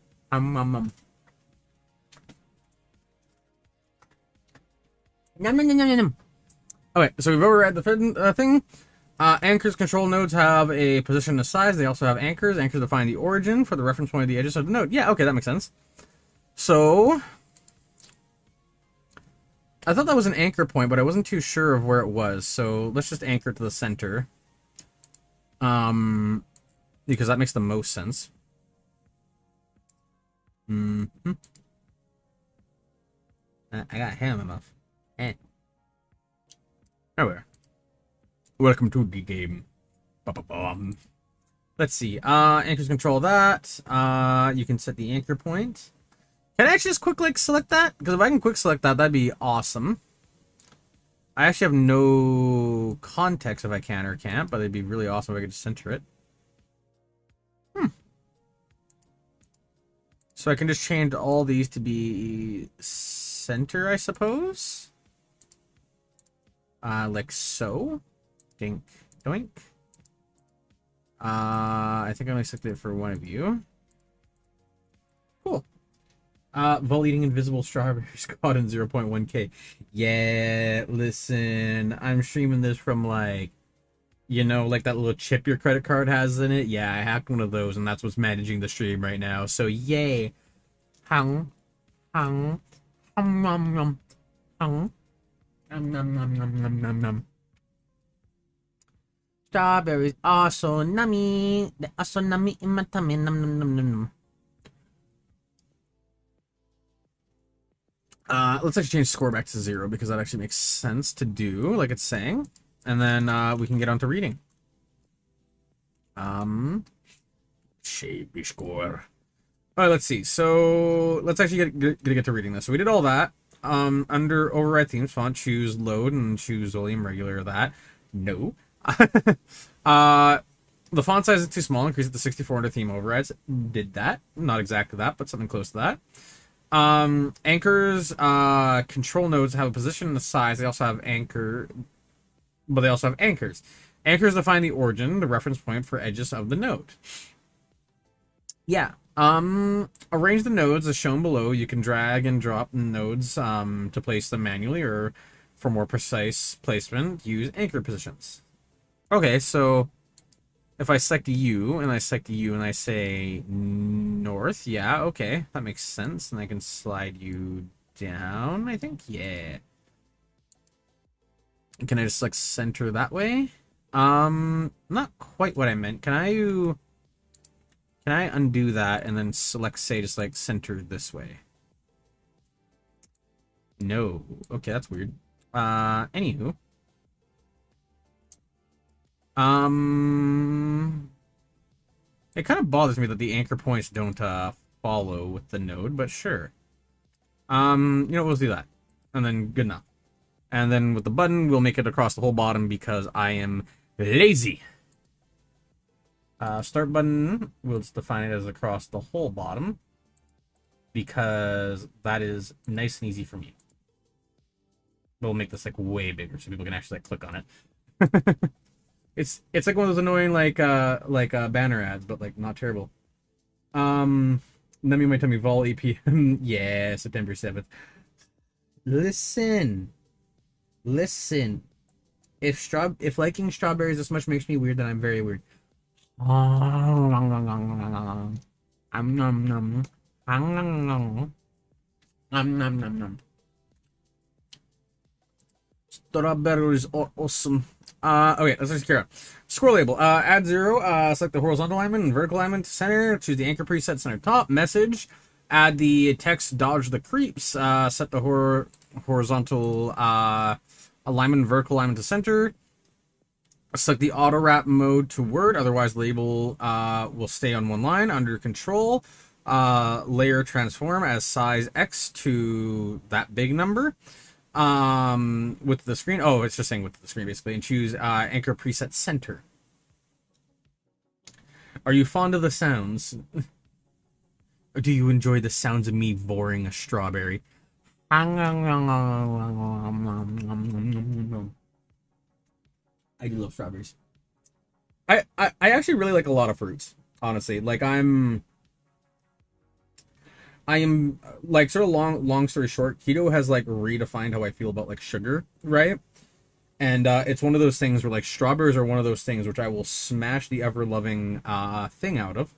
Okay, so we've overread the thing. Anchors control nodes have a position and a size. They also have anchors. Anchors define the origin for the reference point of the edges of the node. Yeah, okay, that makes sense. So, I thought that was an anchor point, but I wasn't too sure of where it was. So let's just anchor to the center. Because that makes the most sense. I got ham enough. Eh. Oh, well. Welcome to the game. Let's see. Anchors control that. You can set the anchor point. Can I actually just quick select that? Because if I can quick select that, that'd be awesome. I actually have no context if I can or can't, but it'd be really awesome if I could just center it. So I can just change all these to be center, I suppose. Like so. Dink, doink. I think I only selected it for one of you. Cool. Vol eating invisible strawberries caught in 0.1k. Yeah, listen, I'm streaming this from like, you know, like that little chip your credit card has in it. Yeah, I hacked one of those, and that's what's managing the stream right now. So yay. Hung. Strawberries are so nummy. They are so nummy in my tummy. Nom. Let's actually change score back to 0 because that actually makes sense to do, like it's saying. And then we can get on to reading. Shapey score. Alright, let's see. So let's actually get to reading this. So we did all that. Under override themes font, choose load and choose volume regular that. No. The font size is too small. Increase it to 64 under theme overrides. Did that. Not exactly that, but something close to that. Anchors, control nodes have a position and a size. They also have anchor, but they also have anchors. Anchors define the origin, the reference point for edges of the node. Yeah. Arrange the nodes as shown below. You can drag and drop nodes to place them manually, or for more precise placement, use anchor positions. Okay, so if I select U and I select U and I say north, yeah, okay, that makes sense. And I can slide you down, I think, yeah. Can I just select center that way? Not quite what I meant. Can I undo that and then select, say, just like center this way? No. Okay, that's weird. Anywho. It kind of bothers me that the anchor points don't follow with the node, but sure. You know, we'll do that. And then good enough. And then with the button, we'll make it across the whole bottom because I am lazy. Start button, we'll just define it as across the whole bottom because that is nice and easy for me. We'll make this like way bigger so people can actually like click on it. It's like one of those annoying like banner ads, but like not terrible. Let me might tell me vol EPM. Yeah, September 7th. Listen. If liking strawberries this much makes me weird, then I'm very weird. Strawberries are awesome. Okay, let's just carry on. Scroll label. Add 0. Select the horizontal alignment and vertical alignment to center. Choose the anchor preset center top. Message. Add the text dodge the creeps. Set the horizontal alignment and vertical alignment to center. Select the auto wrap mode to word. Otherwise, label will stay on one line. Under control, layer transform as size X to that big number. With the screen, oh, it's just saying with the screen basically, and choose anchor preset center. Are you fond of the sounds? Or do you enjoy the sounds of me voring a strawberry? I do love strawberries. I actually really like a lot of fruits, honestly. Like I am like, sort of long story short, keto has like redefined how I feel about like sugar, right? And it's one of those things where like strawberries are one of those things which I will smash the ever loving thing out of.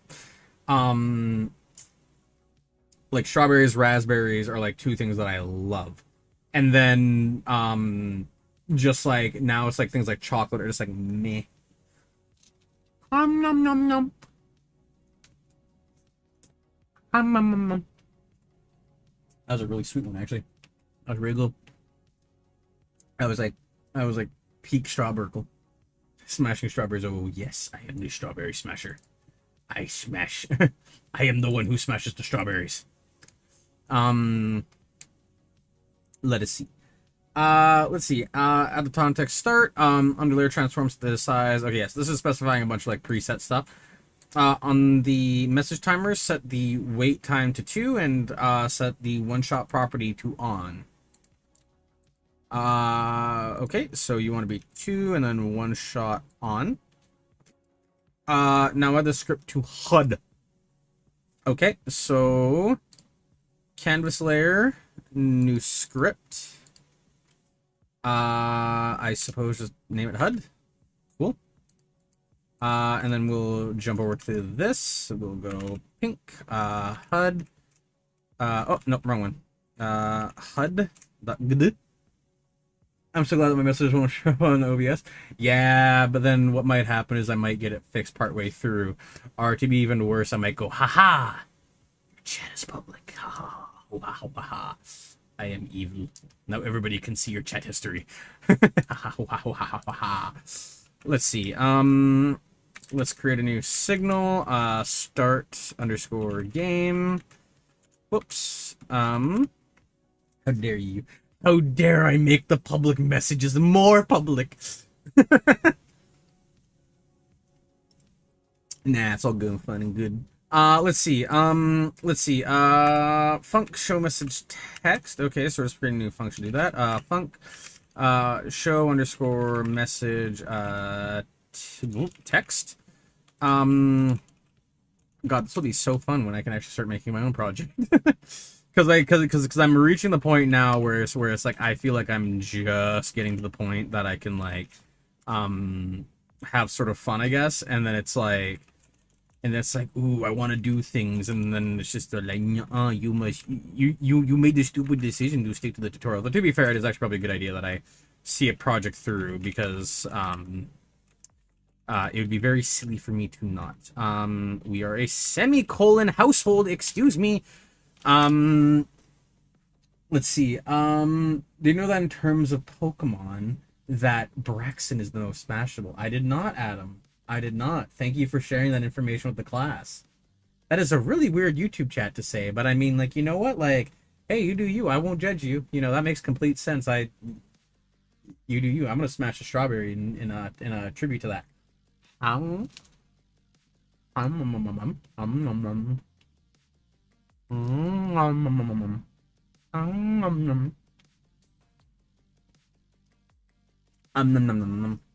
Like strawberries, raspberries are like two things that I love. And then just like now it's like things like chocolate are just like meh. Nom nom nom. That was a really sweet one, actually. That was really good. I was like peak strawberkle. Smashing strawberries. Oh yes, I am the strawberry smasher. I smash. I am the one who smashes the strawberries. Let us see. Let's see. Add the context start. Under layer transforms to the size. Okay, yes, this is specifying a bunch of like preset stuff. On the message timer, set the wait time to 2 and set the one-shot property to on. Okay, so you want to be 2 and then one-shot on. Now add the script to HUD. Okay, so canvas layer, new script. I suppose just name it HUD. Cool. And then we'll jump over to this. We'll go pink, HUD. Oh, no, wrong one. HUD.gd. I'm so glad that my message won't show on OBS. Yeah, but then what might happen is I might get it fixed partway through. Or to be even worse, I might go, haha, your chat is public. Haha, ha ha. I am evil. Now everybody can see your chat history. Let's see. Let's create a new signal. Start _ game. Whoops. How dare you? How dare I make the public messages more public? Nah, it's all good and fun and good. Let's see. Func show message text. Okay, so we're just creating a new function to do that. Func show underscore message text. God, this will be so fun when I can actually start making my own project. Because I'm reaching the point now where it's like I feel like I'm just getting to the point that I can like have sort of fun, I guess, and then it's like ooh, I want to do things, and then it's just like you must you made the stupid decision to stick to the tutorial. But to be fair, it is actually probably a good idea that I see a project through, because it would be very silly for me to not. We are a semicolon household, excuse me. Let's see. Do you know that in terms of Pokemon, that Braxton is the most smashable? I did not, Adam. I did not. Thank you for sharing that information with the class. That is a really weird YouTube chat to say, but I mean, like, you know what? Like, hey, you do you. I won't judge you. You know, that makes complete sense. You do you. I'm gonna smash a strawberry in a tribute to that. Um, um, um,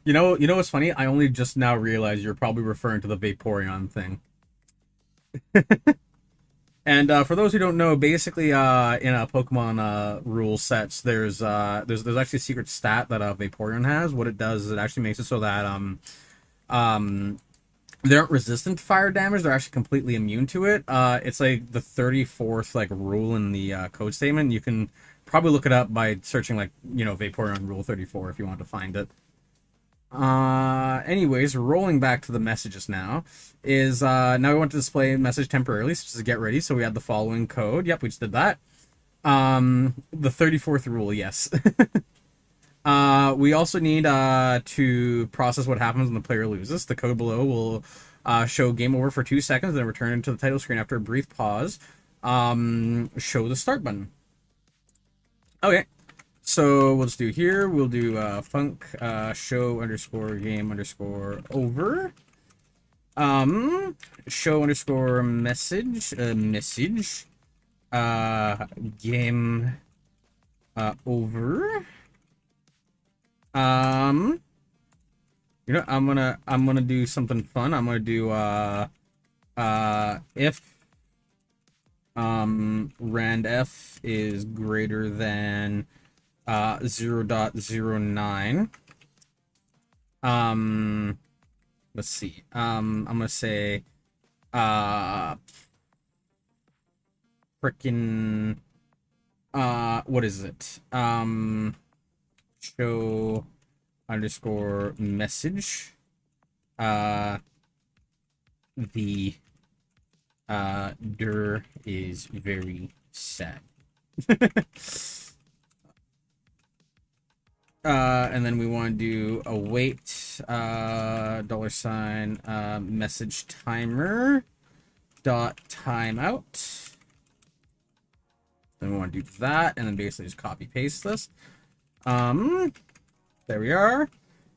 you know what's funny? I only just now realized you're probably referring to the Vaporeon thing. And for those who don't know, basically, in a Pokemon rule sets, there's actually a secret stat that Vaporeon has. What it does is it actually makes it so that they aren't resistant to fire damage. They're actually completely immune to it. It's like the 34th like rule in the code statement. You can probably look it up by searching like Vaporeon rule 34 if you want to find it. Anyways, rolling back to the messages now is now we want to display message temporarily, so get ready. So we had the following code. Yep, we just did that. The 34th rule, yes. We also need to process what happens when the player loses. The code below will show game over for 2 seconds, then return to the title screen after a brief pause. Show the start button. Okay. So we'll just do here, we'll do func show underscore game underscore over. Show underscore message game over. I'm gonna do something fun. I'm gonna do if randf is greater than 0.09. Let's see. I'm gonna say frickin' what is it? Show underscore message the dir is very sad. And then we want to do await $ message timer dot timeout. Then we want to do that, and then basically just copy paste this. There we are.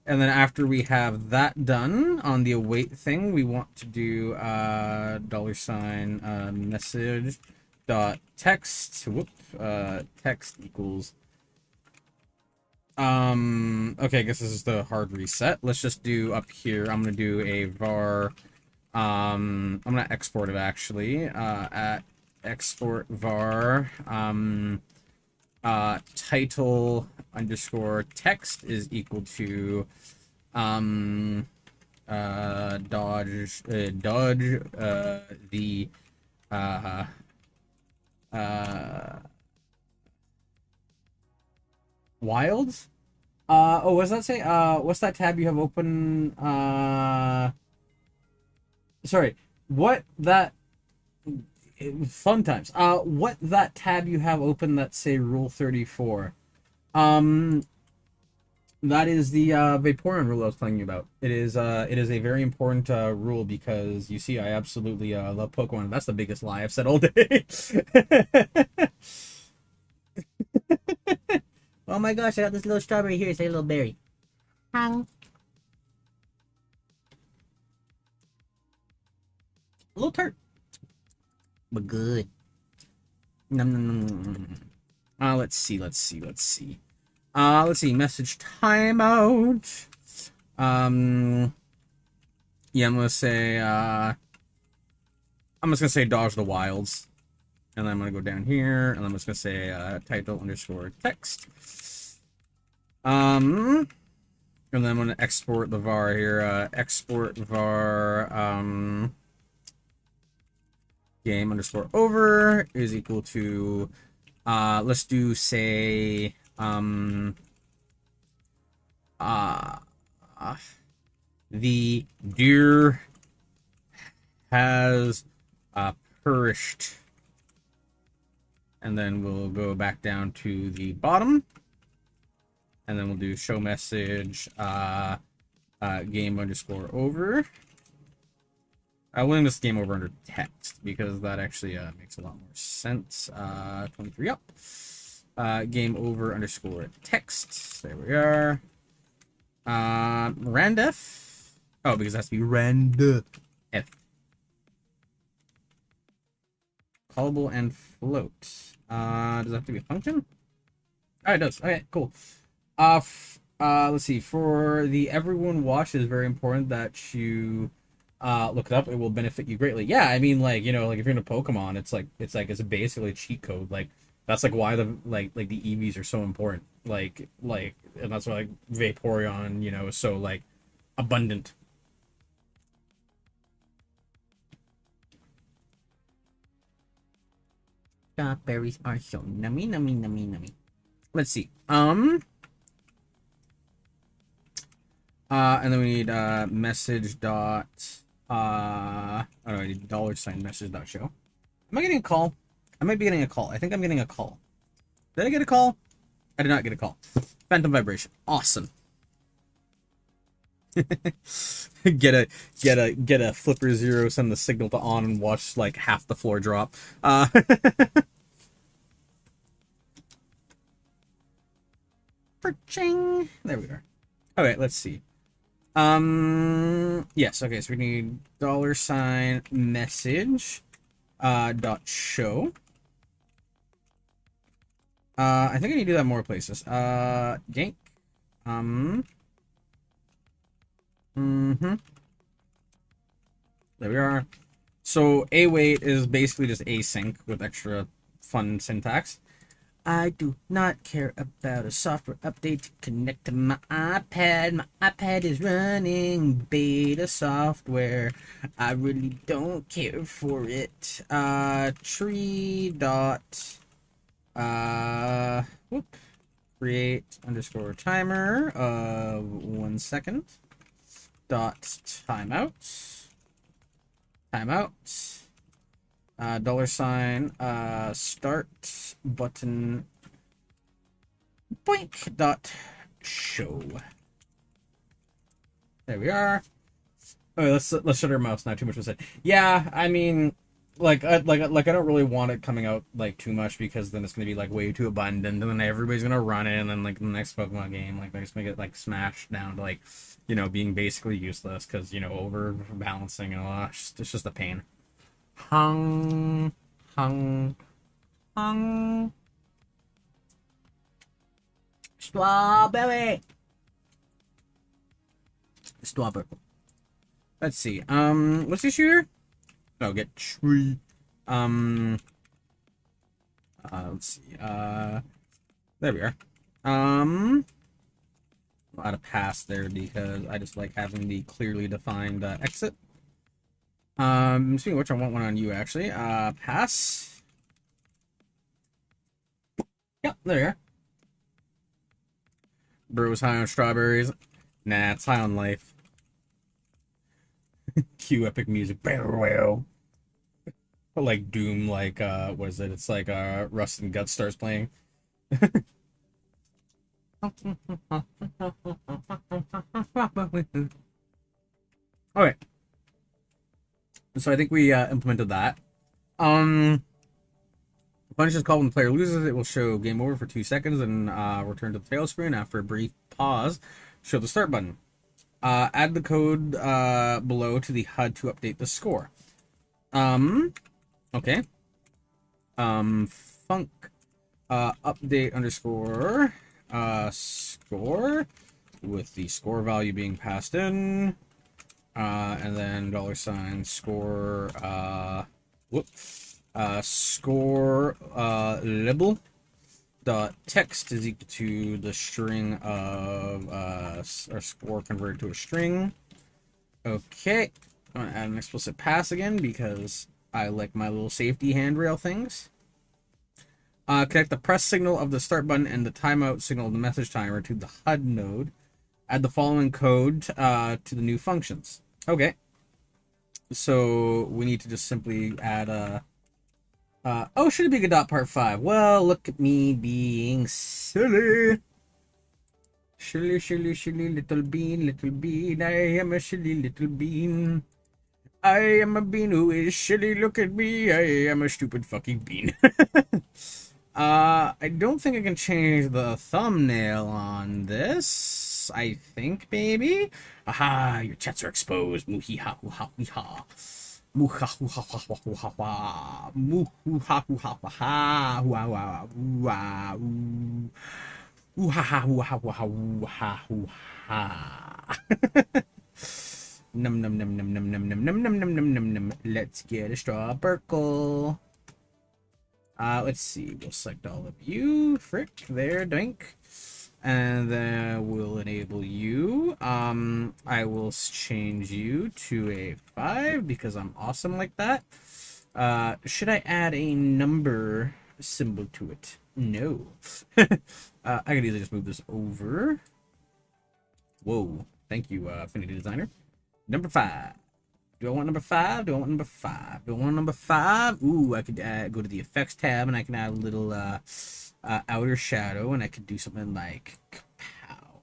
And then after we have that done on the await thing, we want to do $ message dot text. Whoop. Text equals. Okay, I guess this is the hard reset. Let's just do up here. I'm gonna do a var. I'm gonna export it actually. At export var. Title underscore text is equal to dodge the wilds. Oh, what does that say? What's that tab you have open? Sorry, what that fun times. What that tab you have open that say rule 34? That is the Vaporeon rule I was telling you about. It is a very important rule because you see I absolutely love Pokemon. That's the biggest lie I've said all day. Oh my gosh, I got this little strawberry here. Say little berry. A little tart, but good. Nom, nom, nom, nom, nom. Let's see. Let's see. Message timeout. Yeah, I'm gonna say. I'm just gonna say dodge the wilds, and then I'm gonna go down here, and I'm just gonna say title underscore text. And then I'm gonna export the var here. Export var game underscore over is equal to let's do say the deer has perished, and then we'll go back down to the bottom, and then we'll do show message game underscore over. We'll name this game over under text because that actually makes a lot more sense. 23 up. Game over underscore text. There we are. Randef. Oh, because it has to be randef. Callable and float. Does that have to be a function? Oh, it does. Okay, cool. Let's see. For the everyone watch, it is very important that you look it up. It will benefit you greatly. Yeah, I mean, like, you know, like if you're into Pokemon, it's basically a cheat code. Like that's like why the like the EVs are so important. Like and that's why like Vaporeon, you know, is so like abundant. Strawberries are so nummy, nummy, nummy, nummy. Let's see. And then we need message dot I need $ message dot show. Am I getting a call? I might be getting a call. I think I'm getting a call. Did I get a call? I did not get a call. Phantom vibration. Awesome. get a flipper zero, send the signal to on, and watch like half the floor drop. Perching. There we are. Okay, let's see. Yes, okay, so we need $ message dot show. I think I need to do that more places. Yank. There we are. So await is basically just async with extra fun syntax. I do not care about a software update to connect to my iPad. My iPad is running beta software. I really don't care for it. Tree dot create underscore timer of 1 second dot timeout $ start button boink dot show. There we are. Okay, let's shut our mouse. Not too much was said. Yeah, I mean, like I don't really want it coming out like too much because then it's gonna be like way too abundant, and then everybody's gonna run it, and then like the next Pokemon game, like they're just gonna get like smashed down to like, you know, being basically useless because, you know, over balancing and all. It's just a pain. Hung. Strawberry. Let's see. What's the issue here? Oh, get tree. Let's see. There we are. I'll add a pass there because I just like having the clearly defined exit. Speaking of which, I want one on you actually. Pass. Yep, there you are. Bro's high on strawberries. Nah, it's high on life. Cue epic music. But like Doom, like what is it? It's like Rust and Guts starts playing. Okay. So I think we implemented that. Punish is called when the player loses. It will show game over for 2 seconds and return to the tail screen. After a brief pause, show the start button. Add the code below to the HUD to update the score. Okay. Func update underscore score with the score value being passed in. And then $ score score label dot text is equal to the string of our score converted to a string. Okay, I'm gonna add an explicit pass again because I like my little safety handrail things. Connect the press signal of the start button and the timeout signal of the message timer to the HUD node. Add the following code to the new functions. Okay. So we need to just simply add a... oh, should it be godot part 5? Well, look at me being silly. Silly, silly, silly little bean, little bean. I am a silly little bean. I am a bean who is silly. Look at me. I am a stupid fucking bean. I don't think I can change the thumbnail on this. I think, maybe? Aha, your chats are exposed. Moo-hee-ha, hoo-ha, hee-ha. Moo-ha-hoo-ha-hoo-ha-hoo-ha. Moo-hoo-ha-hoo-ha-hoo-ha. Ooh-ah-wah-wah. Ooh-ah-ooh. Ooh-ha-ha-hoo-ha-hoo-ha-hoo-ha. Num num num num num num num num num num num num num. Let's get a straw burkle. Let's see. We'll select all of you. Frick, there, doink. And then we'll enable you. I will change you to a 5 because I'm awesome like that. Should I add a number symbol to it? No. I could easily just move this over. Whoa. Thank you, Affinity Designer. Number 5. Do I want number 5? Do I want number 5? Do I want number 5? Ooh, I could go to the effects tab and I can add a little outer shadow and I could do something like kapow.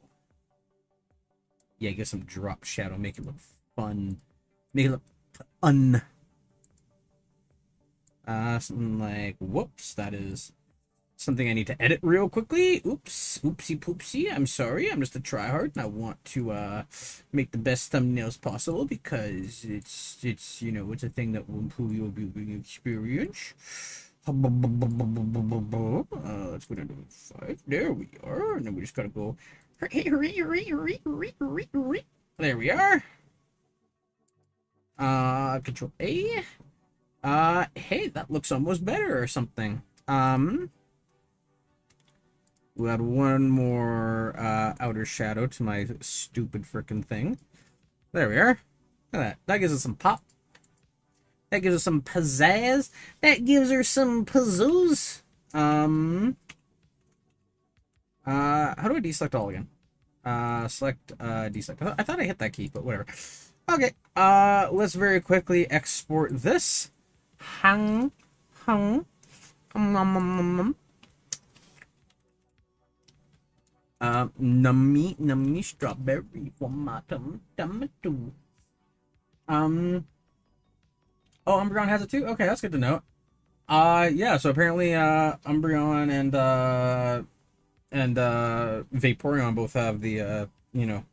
Yeah, get some drop shadow, make it look fun. Make it look fun. Something like, whoops, that is something I need to edit real quickly. Oops, oopsie poopsie. I'm sorry. I'm just a tryhard, and I want to make the best thumbnails possible because it's you know, it's a thing that will improve your viewing experience. Let's go down to 5. There we are, and then we just gotta go. There we are. Control A. Hey, that looks almost better or something. We'll add one more outer shadow to my stupid frickin' thing. There we are. Look at that. That gives us some pop. That gives us some pizzazz. That gives her some pizzazz. How do I deselect all again? Select, deselect. I thought I hit that key, but whatever. Okay, let's very quickly export this. Hung. Nummy strawberry for my tum too. Oh, Umbreon has it too? Okay, that's good to know. Yeah, so apparently, Umbreon and Vaporeon both have the, you know,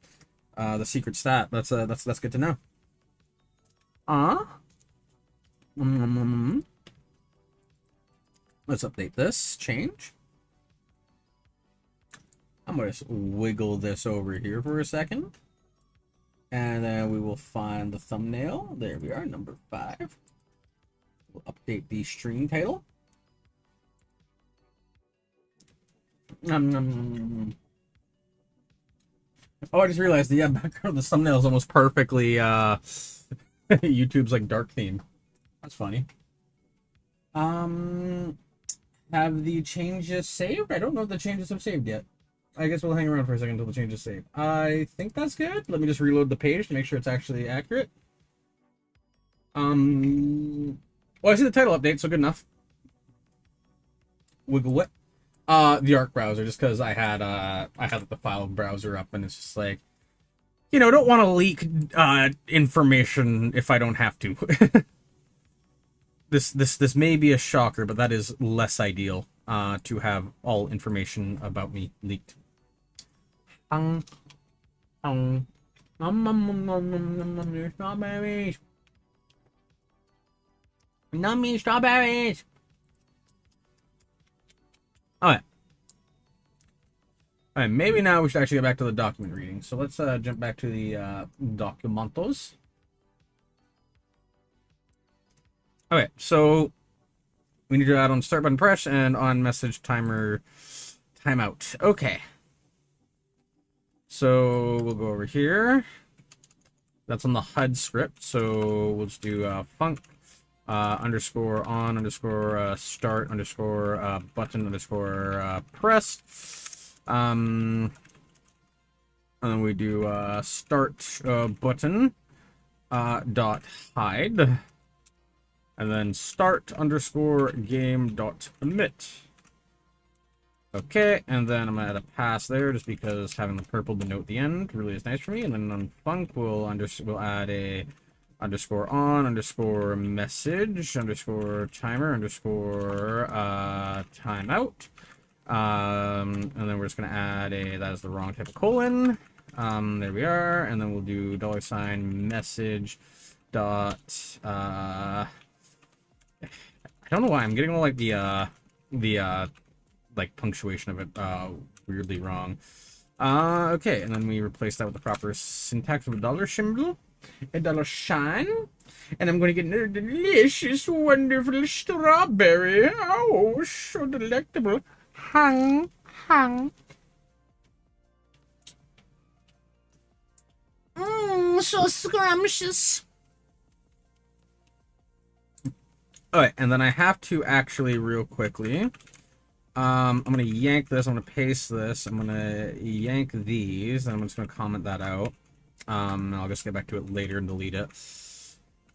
the secret stat. That's good to know. Let's update this. Change. I'm going to wiggle this over here for a second. And then we will find the thumbnail. There we are, number 5. We'll update the stream title. Oh, I just realized the background of the thumbnail is almost perfectly YouTube's like dark theme. That's funny. Have the changes saved? I don't know if the changes have saved yet. I guess we'll hang around for a second until the changes save. I think that's good. Let me just reload the page to make sure it's actually accurate. Well, I see the title update, so good enough. Wiggle what? The Arc browser, just because I had the file browser up, and it's just like, you know, don't want to leak information if I don't have to. This may be a shocker, but that is less ideal to have all information about me leaked. Strawberries. Nummy strawberries. Alright. Alright, maybe now we should actually get back to the document reading. So let's jump back to the documentos. Okay, so we need to add on start button press and on message timer timeout. Okay. So we'll go over here. That's on the HUD script. So we'll just do func underscore on underscore start underscore button underscore press. And then we do start button dot hide. And then start underscore game dot emit. Okay, and then I'm gonna add a pass there just because having the purple denote the end really is nice for me. And then on func we'll add a underscore on underscore message underscore timer underscore timeout. And then we're just gonna add a that is the wrong type of colon. There we are, and then we'll do $ message dot I don't know why I'm getting all like the like punctuation of it weirdly wrong. Okay, and then we replace that with the proper syntax of a $symbol, a $sign, and I'm going to get another delicious, wonderful strawberry. Oh, so delectable. Hung. So scrumptious. Alright, and then I have to actually real quickly I'm gonna yank this, I'm gonna paste this, I'm gonna yank these, and I'm just gonna comment that out. And I'll just get back to it later and delete it.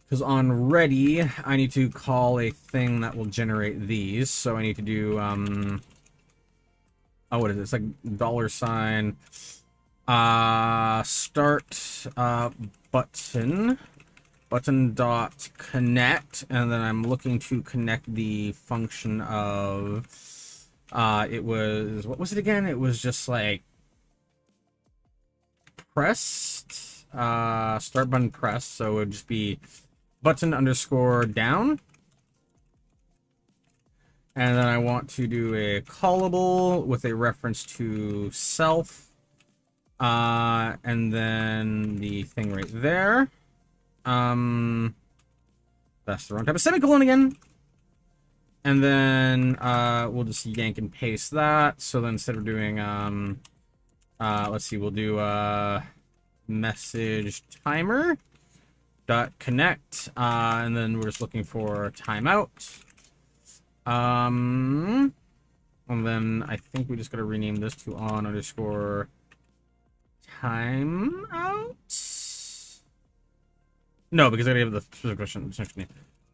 Because on ready, I need to call a thing that will generate these, so I need to do oh, what is it? It's like $sign start button dot connect, and then I'm looking to connect the function of it was, what was it again? It was just like pressed start button press, so it would just be button underscore down, and then I want to do a callable with a reference to self, and then the thing right there. That's the wrong type of semicolon again. And then we'll just yank and paste that. So then instead of doing let's see, we'll do message timer dot connect, and then we're just looking for timeout. And then I think we just gotta rename this to on underscore timeout. No, because I gotta give the specific question name.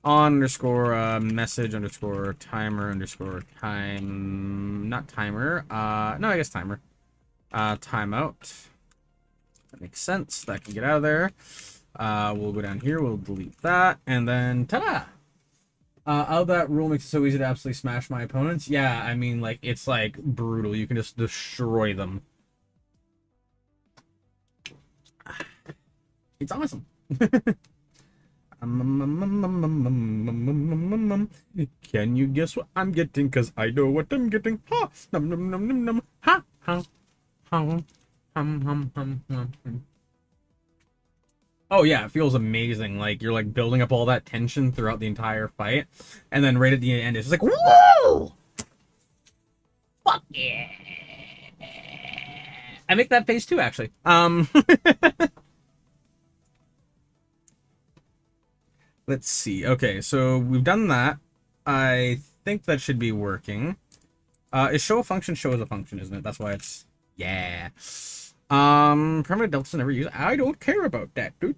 On underscore message underscore timer underscore time, not timer, no, I guess timer, timeout. That makes sense. That can get out of there. We'll go down here, we'll delete that, and then ta-da! How that rule makes it so easy to absolutely smash my opponents. Yeah, I mean, like, it's like brutal. You can just destroy them. It's awesome. Can you guess what I'm getting? Cause I know what I'm getting. Ha! Num num num num num. Ha! Hum hum hum hum hum hum. Oh yeah, it feels amazing. Like you're like building up all that tension throughout the entire fight, and then right at the end, it's just like woo! Fuck yeah! I make that face too, actually. Let's see. Okay, so we've done that. I think that should be working. Is show a function shows a function, isn't it? That's why it's yeah. Primitive deltas never use. I don't care about that. Do.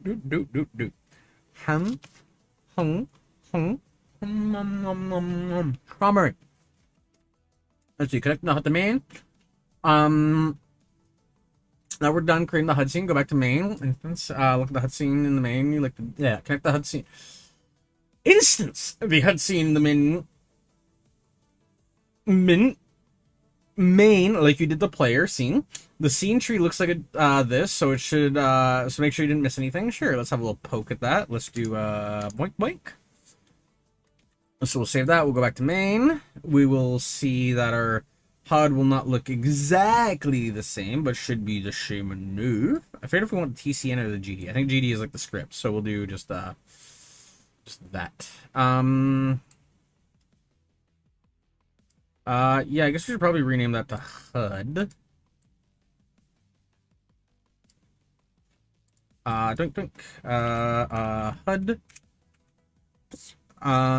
Hum. Primary. Let's see. Connect the main. Now we're done creating the HUD scene. Go back to main instance. Look at the HUD scene in the main. You like to, yeah, connect the HUD scene. Instance the HUD scene in the main, like you did the player scene. The scene tree looks like this, so it should so make sure you didn't miss anything. Sure, let's have a little poke at that. Let's do boink boink. So we'll save that. We'll go back to main. We will see that our HUD will not look exactly the same, but should be the same enough. I forget if we want the TCN or the GD. I think GD is like the script, so we'll do just that. Yeah, I guess we should probably rename that to HUD. Doink doink. HUD.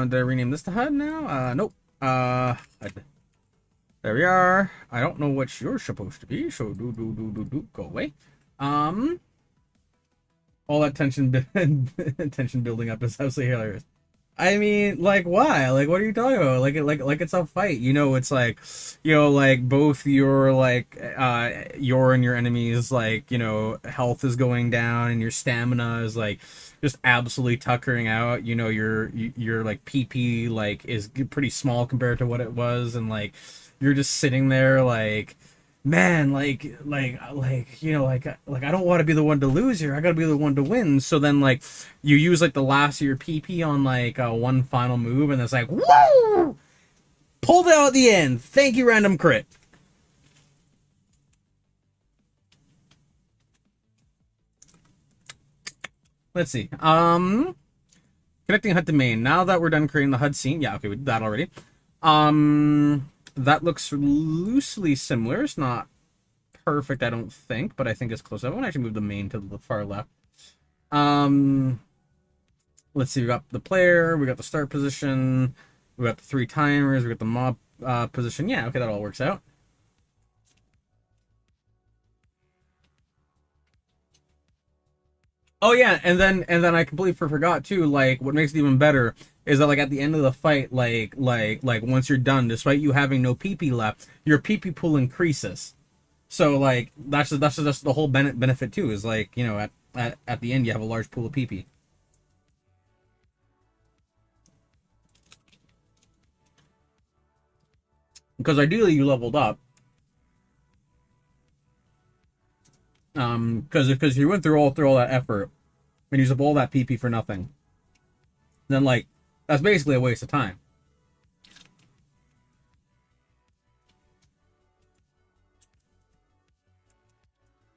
Did I rename this to HUD now? Nope. HUD. There we are. I don't know what you're supposed to be, so do go away. All that tension building up is absolutely hilarious. I mean, like, why? Like, what are you talking about? Like it's a fight. You know, it's like, you know, like both your your and your enemies, like, you know, health is going down and your stamina is like just absolutely tuckering out. You know, your like PP like is pretty small compared to what it was, and like you're just sitting there like, man, like you know, like I don't want to be the one to lose here. I gotta be the one to win. So then like you use like the last of your PP on like one final move, and it's like, woo, pulled out at the end. Thank you, random crit. Let's see. Connecting HUD to main. Now that we're done creating the HUD scene, yeah, okay, we did that already. That looks loosely similar. It's not perfect, I don't think, but I think it's close. I want to actually move the main to the far left. Let's see. We got the player. We got the start position. We got the 3 timers. We got the mob position. Yeah, okay, that all works out. Oh yeah, and then I completely forgot too. Like, what makes it even better is that like at the end of the fight, like once you're done, despite you having no PP left, your PP pool increases. So like that's just the whole benefit too. Is like, you know, at the end you have a large pool of PP. Because ideally you leveled up. Because you went through all that effort and used up all that PP for nothing, then like that's basically a waste of time.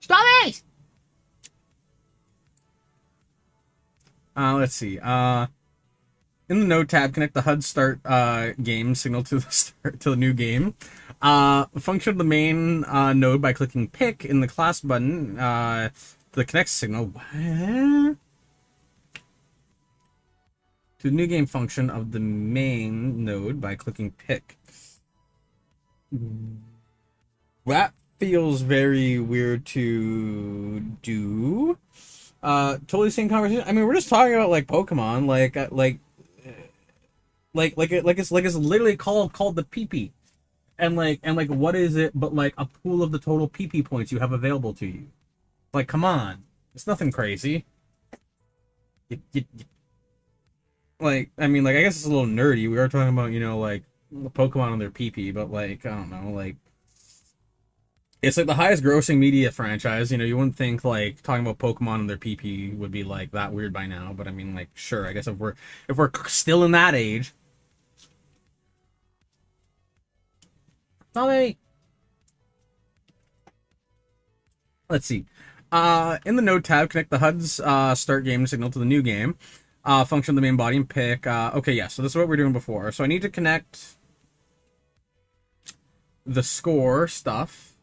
Stop it! Let's see. In the node tab, connect the HUD start game signal to the new game. Function of the main node by clicking pick in the class button to the connect signal. What? To the new game function of the main node by clicking pick. That feels very weird to do. Totally same conversation. I mean, we're just talking about like Pokemon, it's literally called the PP. And what is it but like a pool of the total PP points you have available to you? Like, come on, it's nothing crazy. Like, I mean, like, I guess it's a little nerdy. We are talking about, you know, like Pokemon and their PP, but like, I don't know, like, it's like the highest grossing media franchise. You know, you wouldn't think like talking about Pokemon and their PP would be like that weird by now, but I mean, like, sure, I guess if we're still in that age. Oh, baby. Let's see. In the node tab, connect the HUD's start game signal to the new game. Function of the main body and pick. Okay, yeah, so this is what we're doing before. So I need to connect the score stuff.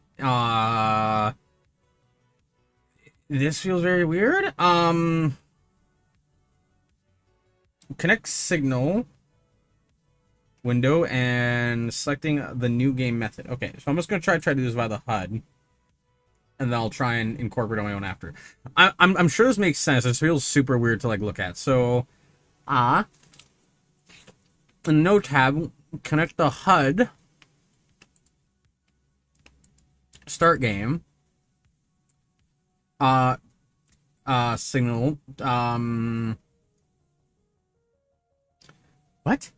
This feels very weird. Connect signal window and selecting the new game method. Okay, so I'm just gonna try to do this by the HUD, and then I'll try and incorporate on my own after. I'm sure this makes sense. It just feels super weird to like look at. So, in the node tab, connect the HUD start game signal. What?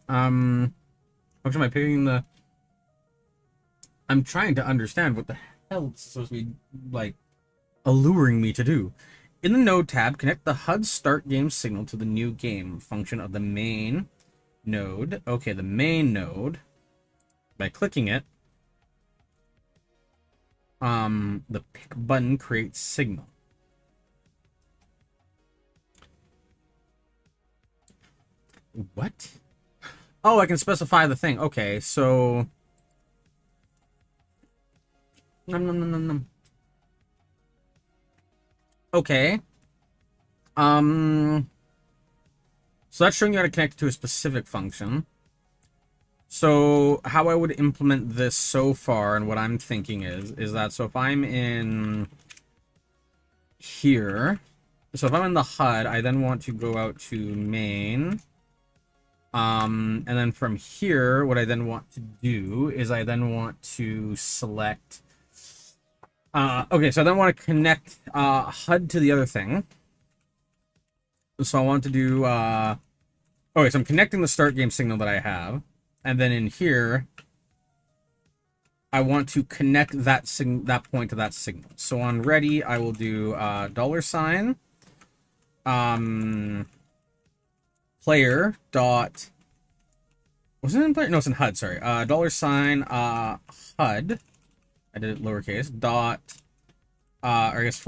What am I picking the? I'm trying to understand what the hell it's supposed to be like alluring me to do. In the node tab, connect the HUD start game signal to the new game function of the main node. Okay, the main node. By clicking it, the pick button creates signal. What? Oh, I can specify the thing. Okay, so... Okay. So that's showing you how to connect it to a specific function. So how I would implement this so far, and what I'm thinking is that, so if I'm in here, so if I'm in the HUD, I then want to go out to main. And then from here, what I then want to do is I then want to select... okay, so I then want to connect HUD to the other thing. So I want to do... okay, so I'm connecting the start game signal that I have. And then in here, I want to connect that point to that signal. So on ready, I will do $, player dot, was it in player? No, it's in HUD, sorry. $, HUD. I did it lowercase. Dot, or I guess /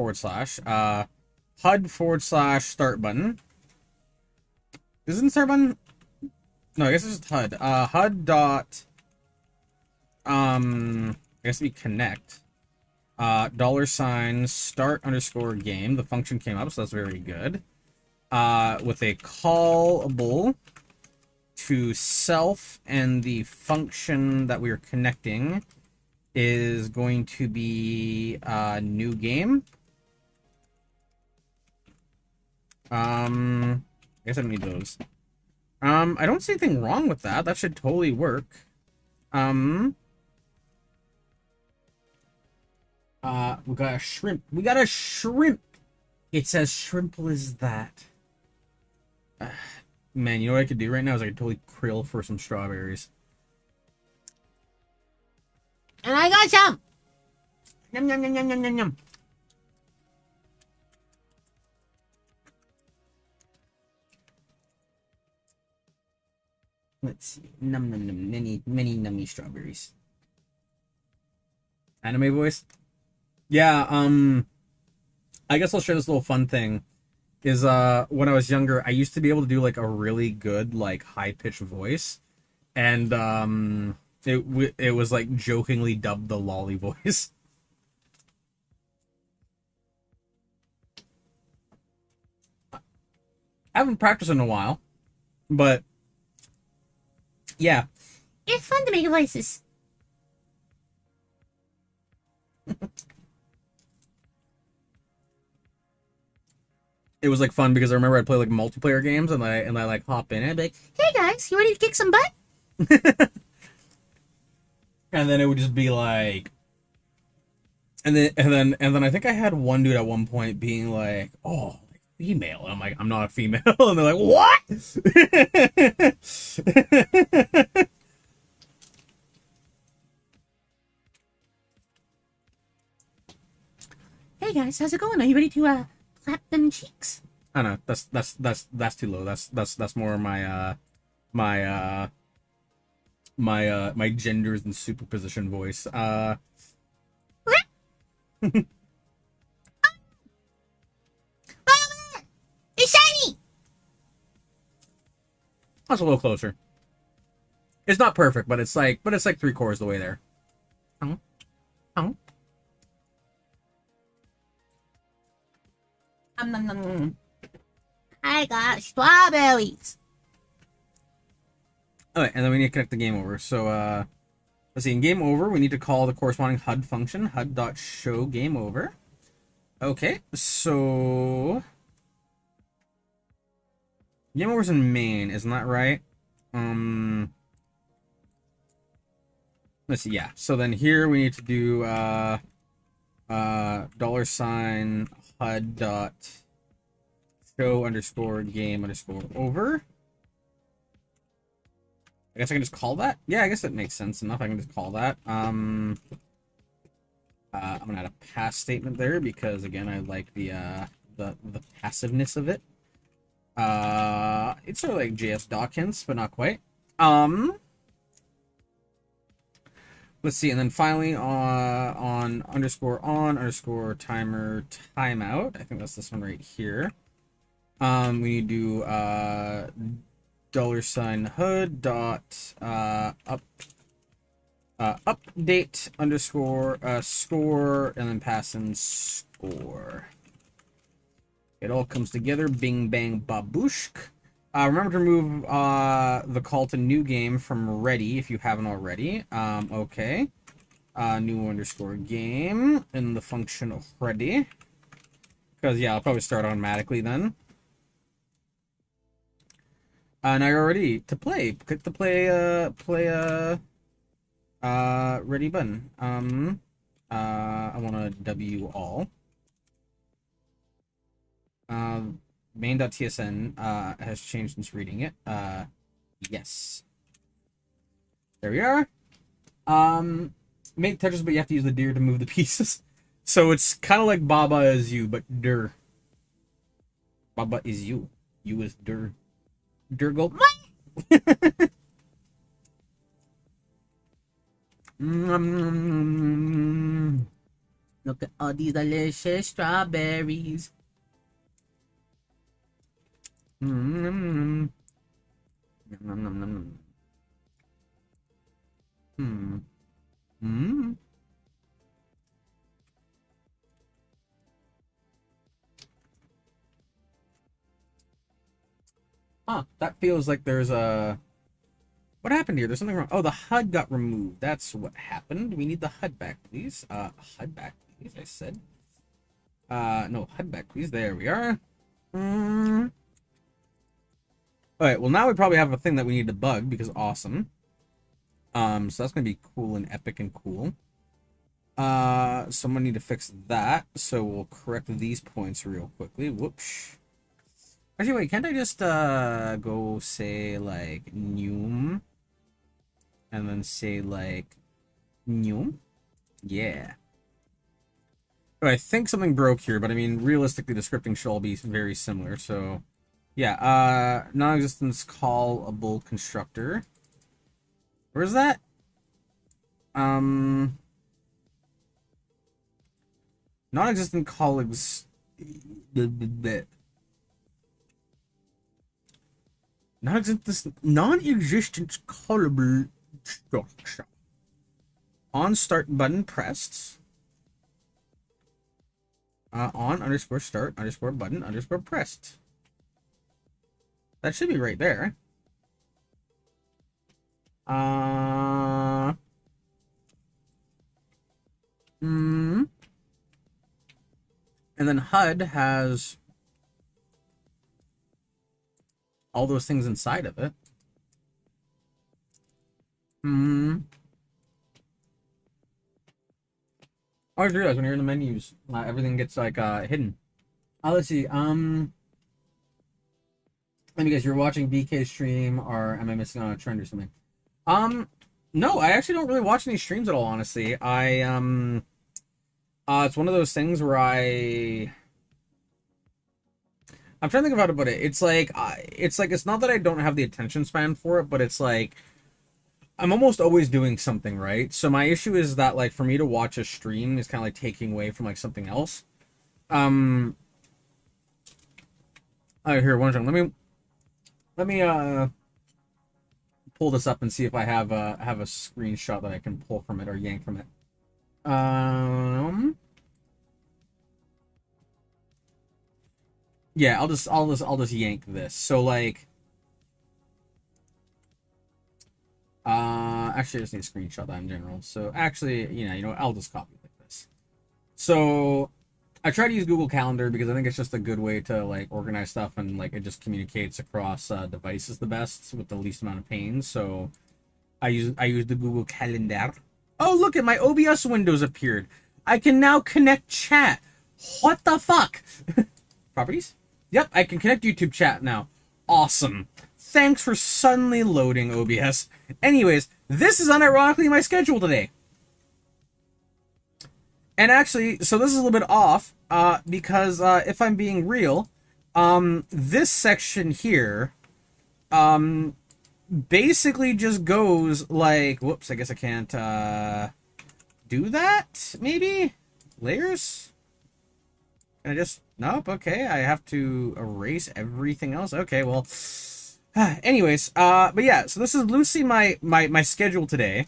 HUD / start button. Isn't start button? No, I guess it's just HUD. HUD dot, I guess we connect. $, start _ game. The function came up, so that's very good. With a callable to self, and the function that we are connecting is going to be new game. I guess I don't need those. I don't see anything wrong with that. That should totally work. We got a shrimp. We got a shrimp. It's as shrimple as that. Man, you know what I could do right now is I could totally krill for some strawberries. And I got some. Yum, yum, yum, yum, yum, yum, yum. Let's see. Num, num, num. Many nummy strawberries. Anime voice? Yeah, I guess I'll share this little fun thing. Is, when I was younger, I used to be able to do, like, a really good, like, high-pitched voice. And, it was, like, jokingly dubbed the lolly voice. I haven't practiced in a while, but, yeah. It's fun to make voices. It was, like, fun because I remember I'd play, like, multiplayer games, and I like, hop in, and I'd be like, Hey guys, you ready to kick some butt? and then it would just be, like... And then I think I had one dude at one point being like, oh, female. And I'm like, I'm not a female. And they're like, what? Hey guys, how's it going? Are you ready to clap them cheeks? I don't know. That's too low. That's more my my genders and superposition voice. It's shiny! That's a little closer. It's not perfect, but it's like 3/4 the way there. Oh. Oh. I got strawberries. Okay, and then we need to connect the game over. So, let's see. In game over, we need to call the corresponding HUD function, HUD.show game over. Okay, so game over's in main, isn't that right? Let's see. Yeah. So then here we need to do $, HUD dot show _ game _ over. I guess I can just call that. Yeah, I guess that makes sense enough. I can just call that. I'm gonna add a pass statement there because again I like the the passiveness of it. It's sort of like JS doc hints, but not quite. Let's see, and then finally on underscore timer timeout. I think that's this one right here. We do $hood dot update underscore score, and then pass in score. It all comes together. Bing bang babooshk. Remember to remove the call to new game from ready if you haven't already. Okay. New underscore game in the function of ready. Because, yeah, I'll probably start automatically then. Now you're ready to play. Click the play ready button. I want to W all. Main.tsn has changed since reading it. Yes. There we are. Make touches, but you have to use the deer to move the pieces. So it's kind of like Baba is you, but der. Baba is you. You is der. Der go. Look at all these delicious strawberries. Huh, that feels like there's a... What happened here? There's something wrong. Oh, the HUD got removed. That's what happened. We need the HUD back, please. HUD back, please, I said. No, HUD back, please. There we are. Alright, well, now we probably have a thing that we need to bug, because awesome. So that's going to be cool and epic and cool. Someone need to fix that, so we'll correct these points real quickly. Whoops. Actually, wait, can't I just, go say, like, Noom? And then say, like, Noom? Yeah. Oh, I think something broke here, but I mean, realistically, the scripting should all be very similar, so... Yeah, non-existence callable constructor. Where's that? Non-existent colleagues... Non-existent callable structure. On start button pressed. On underscore start underscore button underscore pressed. That should be right there. And then HUD has all those things inside of it. I just realized when you're in the menus, everything gets like hidden. Let's see. Let me guess, you're watching BK stream, or am I missing on a trend or something? No, I actually don't really watch any streams at all, honestly. It's one of those things where I'm trying to think about it. It's like it's not that I don't have the attention span for it, but it's like I'm almost always doing something, right? So my issue is that, like, for me to watch a stream is kind of like taking away from like something else. All right, here, one second. Let me pull this up and see if I have a screenshot that I can pull from it or yank from it. Yeah, I'll just yank this. So like, actually, I just need a screenshot that in general. So actually, you know, I'll just copy like this. So I try to use Google Calendar because I think it's just a good way to like organize stuff, and like it just communicates across devices the best with the least amount of pain. So I use the Google Calendar. Oh, look at my OBS windows appeared. I can now connect chat. What the fuck? Properties? Yep, I can connect YouTube chat now. Awesome. Thanks for suddenly loading, OBS. Anyways, this is unironically my schedule today. And actually, so this is a little bit off, because if I'm being real, this section here, um, basically just goes like, whoops, I guess I can't do that. Maybe layers. Can I just nope? Okay, I have to erase everything else. Okay, well, anyways, but yeah, so this is loosely my schedule today.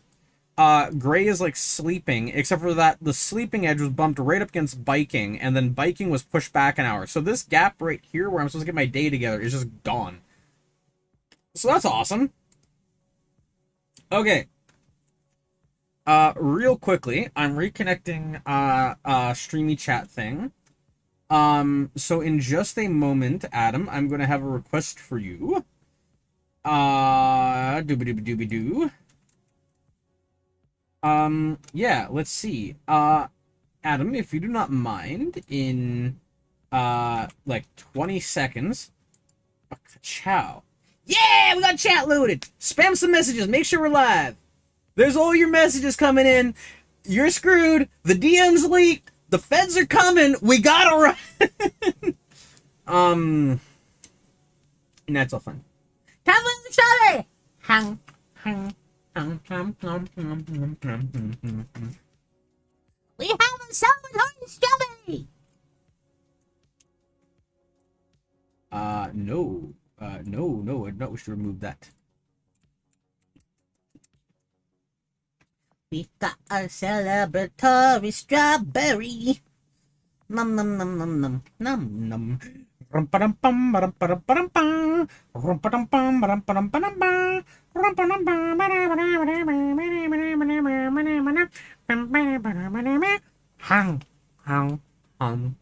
Gray is like sleeping, except for that the sleeping edge was bumped right up against biking, and then biking was pushed back an hour. So this gap right here where I'm supposed to get my day together is just gone. So that's awesome. Okay. Real quickly, I'm reconnecting streamy chat thing. So in just a moment, Adam, I'm gonna have a request for you. Doobie doobie doobie doo. Yeah, let's see. Adam, if you do not mind, in like 20 seconds. Ciao. Yeah, we got chat loaded. Spam some messages. Make sure we're live. There's all your messages coming in. You're screwed. The DM's leaked. The feds are coming. We gotta run. And that's all fun. Come on, Charlie. Hang. We have a celebratory strawberry. No. No, I do not wish to remove that. We've got a celebratory strawberry. Num num num num num num num. Hang, hang, hang.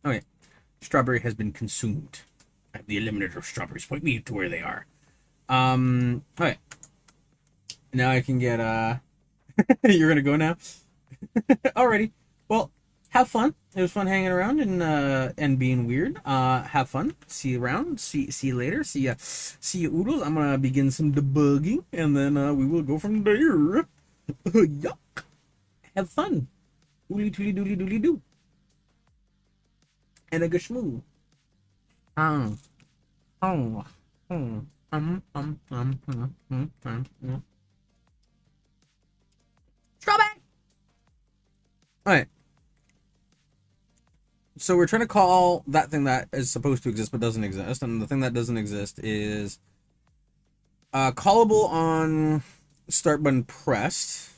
Okay, strawberry has been consumed. I have the eliminator of strawberries. Point me to where they are. Okay. Now I can get, you're gonna go now? Alrighty. Well, have fun. It was fun hanging around and being weird. Have fun. See you around. See you later. See you oodles. I'm gonna begin some debugging, and then we will go from there. Yuck. Have fun. Oodly toodly doodly doodly doo. And a gashmoo. Oh. Oh. Oh. Strawberry. Alright. So we're trying to call that thing that is supposed to exist but doesn't exist, and the thing that doesn't exist is callable on start button pressed.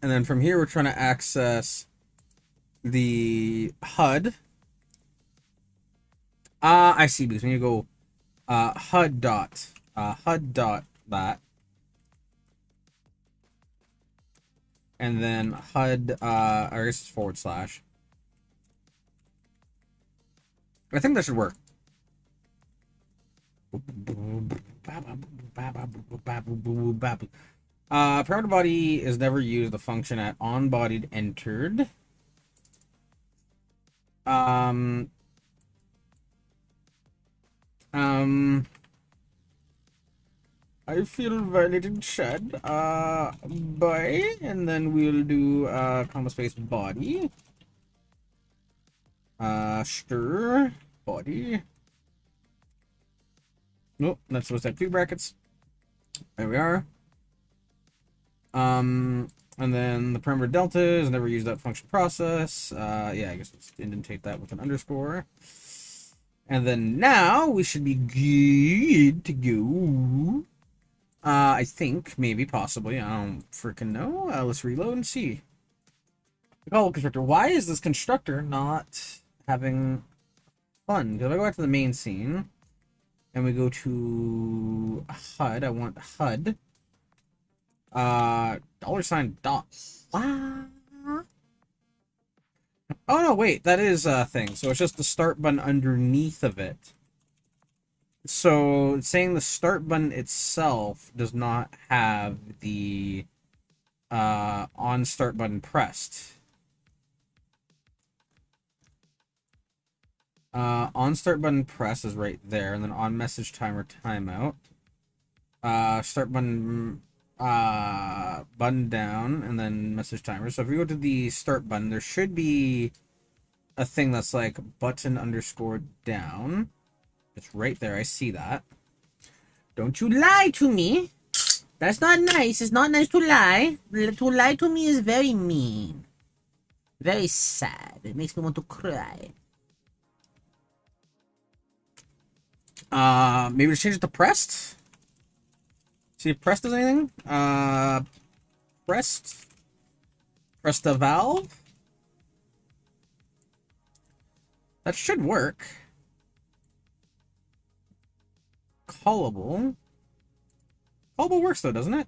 And then from here we're trying to access the HUD. I see, because when you go HUD dot that, and then HUD I guess it's forward slash. I think that should work. Parameter body is never used. The function at onBodied entered. I feel violated shed. By, and then we'll do comma space body. Stir body. Nope, that's supposed to have two brackets. There we are. And then the parameter delta is never used that function process. Yeah, I guess let's indentate that with an underscore. And then now we should be good to go. I think, maybe, possibly. I don't freaking know. Let's reload and see. Call constructor. Why is this constructor not having fun? Because if I go back to the main scene and we go to HUD, I want HUD. $sign dot. Wow. Oh no, wait, that is a thing. So it's just the start button underneath of it. So it's saying the start button itself does not have the on start button pressed. On start button press is right there, and then on message timer timeout. Start button, button down, and then message timer. So if we go to the start button, there should be a thing that's like button underscore down. It's right there. I see that. Don't you lie to me. That's not nice. It's not nice to lie. To lie to me is very mean. Very sad. It makes me want to cry. Maybe just change it to pressed. See if pressed does anything. Pressed. Press the valve. That should work. Callable. Callable works though, doesn't it?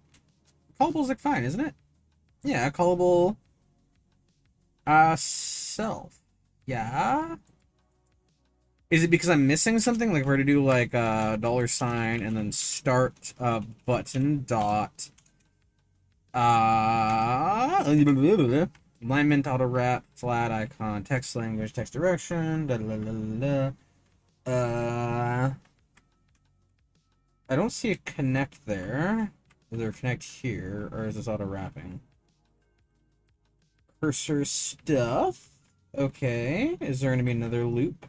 Callable's like fine, isn't it? Yeah, callable. Self. Yeah. Is it because I'm missing something? Like, if we're to do like $sign and then start button dot alignment auto wrap flat icon text language text direction I don't see a connect there. Is there a connect here, or is this auto wrapping? Cursor stuff. Okay. Is there going to be another loop?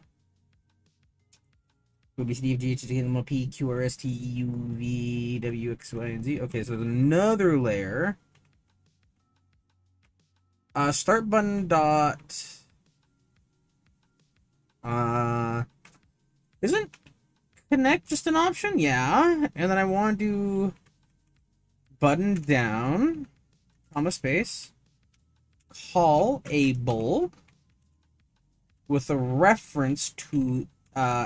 A, B, C, D, F, G, H, I, J, K, L, M, N, O, P, Q, R, S, T, U, V, W, X, Y, and Z. Okay, so there's another layer. Start button dot. Isn't connect just an option? Yeah. And then I want to do button down, comma space, callable with a reference to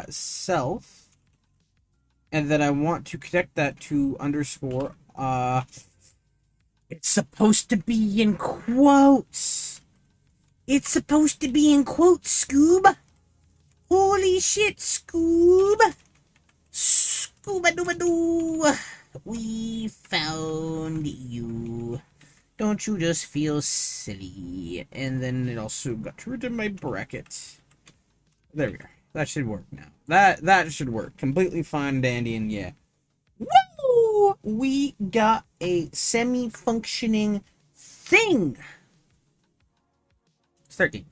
self, and then I want to connect that to underscore. It's supposed to be in quotes. It's supposed to be in quotes, Scoob. Holy shit, Scoob. Scooba-dooba-doo. We found you. Don't you just feel silly? And then it also got rid of my bracket. There we go. That should work now. That should work. Completely fine, dandy, and yeah. Woo! We got a semi-functioning thing. Start game.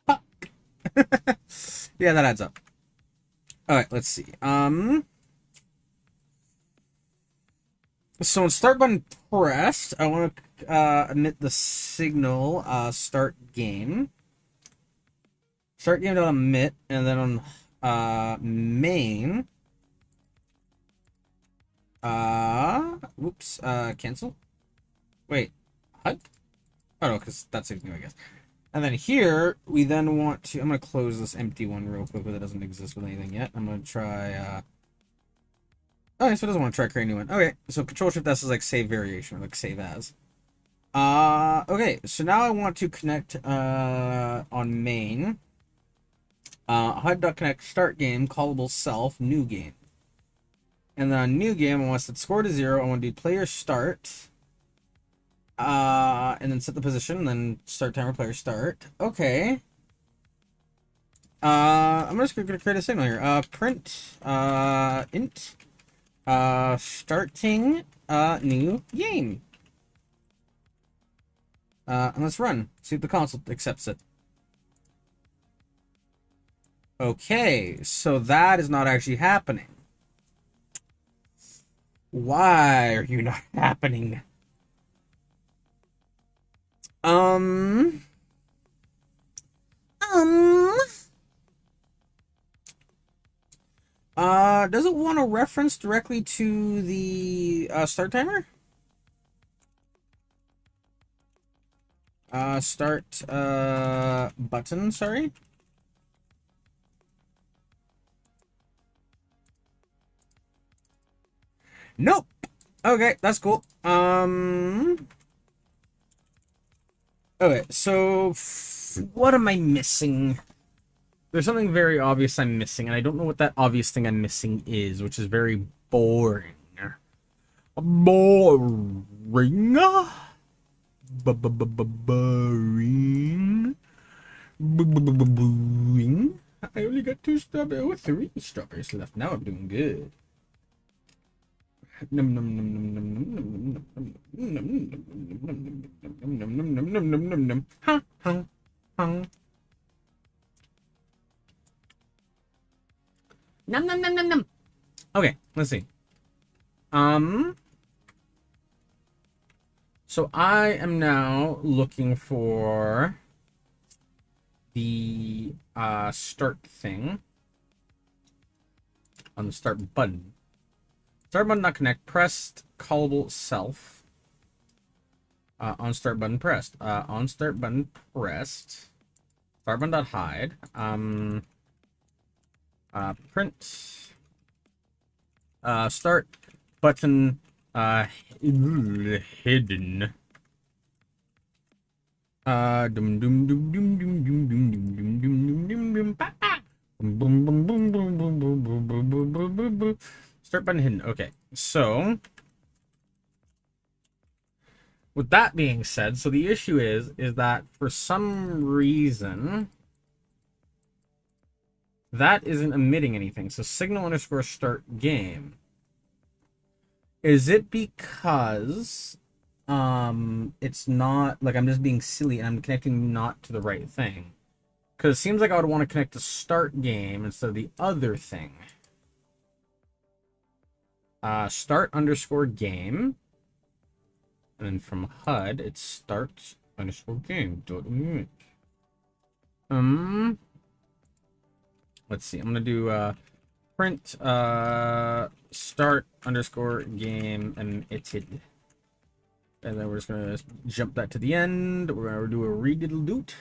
Fuck. Yeah, that adds up. Alright, let's see. So when start button pressed, I want to emit the signal start game. Start game dot emit, and then on main. Cancel. Wait, HUD? Oh no, because that's something new, I guess. And then here we then want to. I'm gonna close this empty one real quick, because it doesn't exist with anything yet. I'm gonna try. Okay, so it doesn't want to try create a new one. Okay, so Control Shift S is like save variation, or like save as. Okay, so now I want to connect on main. HUD.connect start game, callable self, new game. And then on new game, I want to set score to 0. I want to do player start. And then set the position, and then start timer player start. Okay. I'm just gonna create a signal here. Print int starting new game. And let's run. See if the console accepts it. Okay, so that is not actually happening. Why are you not happening? Does it want to reference directly to the start timer? Start button, sorry. Nope. Okay, that's cool. Okay, so what am I missing? There's something very obvious I'm missing, and I don't know what that obvious thing I'm missing is, which is very boring. Boring. Boring. Boring. I only got 2 strawberries. Oh, 3 strawberries left. Now I'm doing good. Num num num num num num num num num num num num. Ha ha ha. Num num num num num. Okay, let's see. So I am now looking for the start thing on the start button. Start button not connect. Pressed callable self. On start button pressed. On start button pressed. Start button dot hide. Print. Start button hidden. Dum dum dum dum dum dum dum dum dum dum dum dum ba ba. Boom boom boom boom boom boom boom boom boom boom boom boom boom. Start button hidden. Okay, so with that being said, so the issue is that for some reason that isn't emitting anything. So signal underscore start game. Is it because it's not like I'm just being silly and I'm connecting not to the right thing? Because it seems like I would want to connect to start game instead of the other thing. Start underscore game. And then from HUD, it's start underscore game. Let's see. I'm gonna do print start underscore game and it's hidden. And then we're just gonna jump that to the end. We're gonna do a rediddle doot.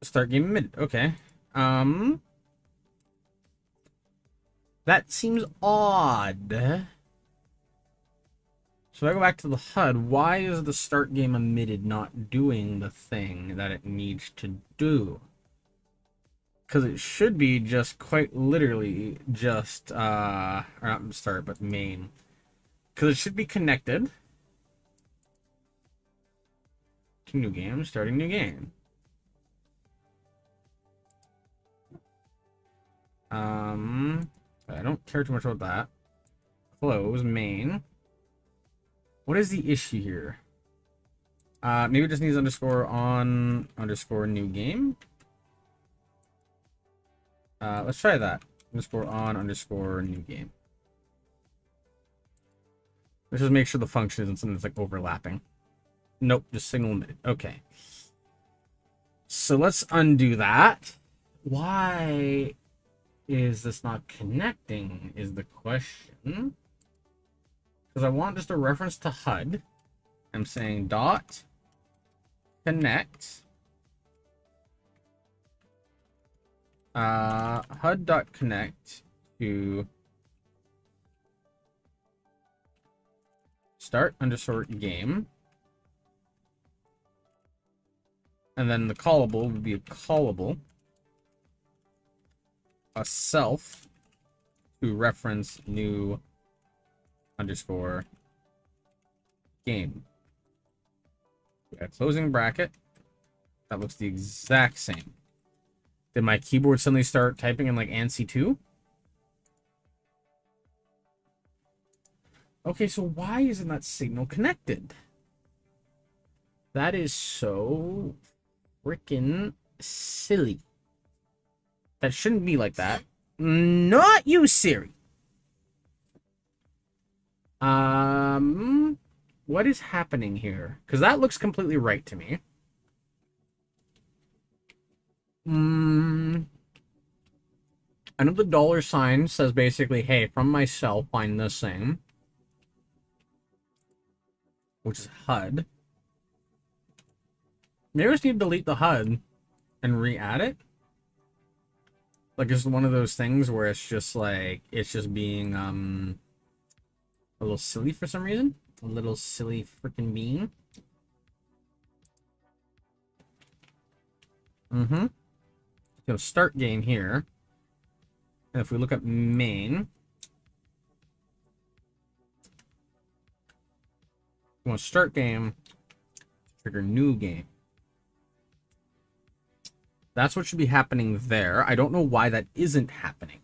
Start game mid. Okay. That seems odd. So if I go back to the HUD, why is the start game emitted not doing the thing that it needs to do? Because it should be just quite literally just, or not start, but main. Because it should be connected to new game, starting new game. I don't care too much about that. Close, main. What is the issue here? Maybe it just needs underscore on underscore new game. Let's try that. Underscore on underscore new game. Let's just make sure the function isn't something that's like overlapping. Nope, just signal emitted. Okay. So let's undo that. Why is this not connecting is the question. Because I want just a reference to HUD. I'm saying dot connect HUD.connect to start underscore game. And then the callable would be a callable. A self to reference new underscore game. We got a closing bracket. That looks the exact same. Did my keyboard suddenly start typing in like ANSI 2? Okay, so why isn't that signal connected? That is so freaking silly. That shouldn't be like that. Not you, Siri. What is happening here? Because that looks completely right to me. I know the dollar sign says basically, hey, from myself, find this thing. Which is HUD. Maybe I just need to delete the HUD and re-add it. Like, it's one of those things where it's just like, it's just being, a little silly for some reason. A little silly freaking bean. So start game here. And if we look up main, we want to start game, trigger new game. That's what should be happening there. I don't know why that isn't happening.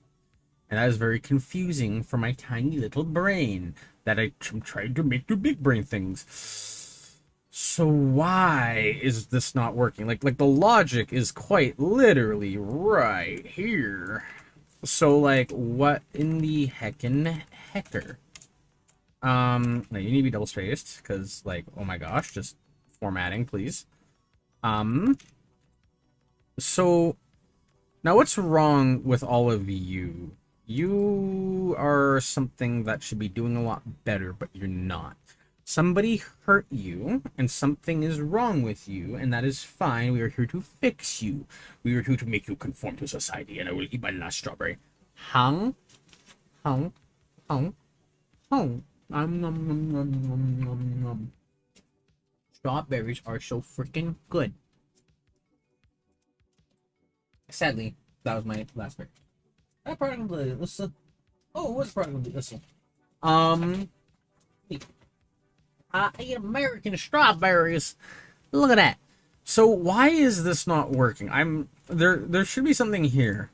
And that is very confusing for my tiny little brain that I'm trying to make do big brain things. So why is this not working? Like the logic is quite literally right here. So like what in the heckin' hecker? No, you need to be double spaced because like oh my gosh, just formatting please. So now what's wrong with all of you? You are something that should be doing a lot better, but you're not. Somebody hurt you, and something is wrong with you, and that is fine. We are here to fix you. We are here to make you conform to society, and I will eat my last strawberry. Hung, hung, hung, hung. Nom, nom, nom, nom, nom, nom, nom. Strawberries are so freaking good. Sadly, that was my last pick. I probably listen. Oh, what's probably listen? I eat American strawberries. Look at that. So why is this not working? There should be something here.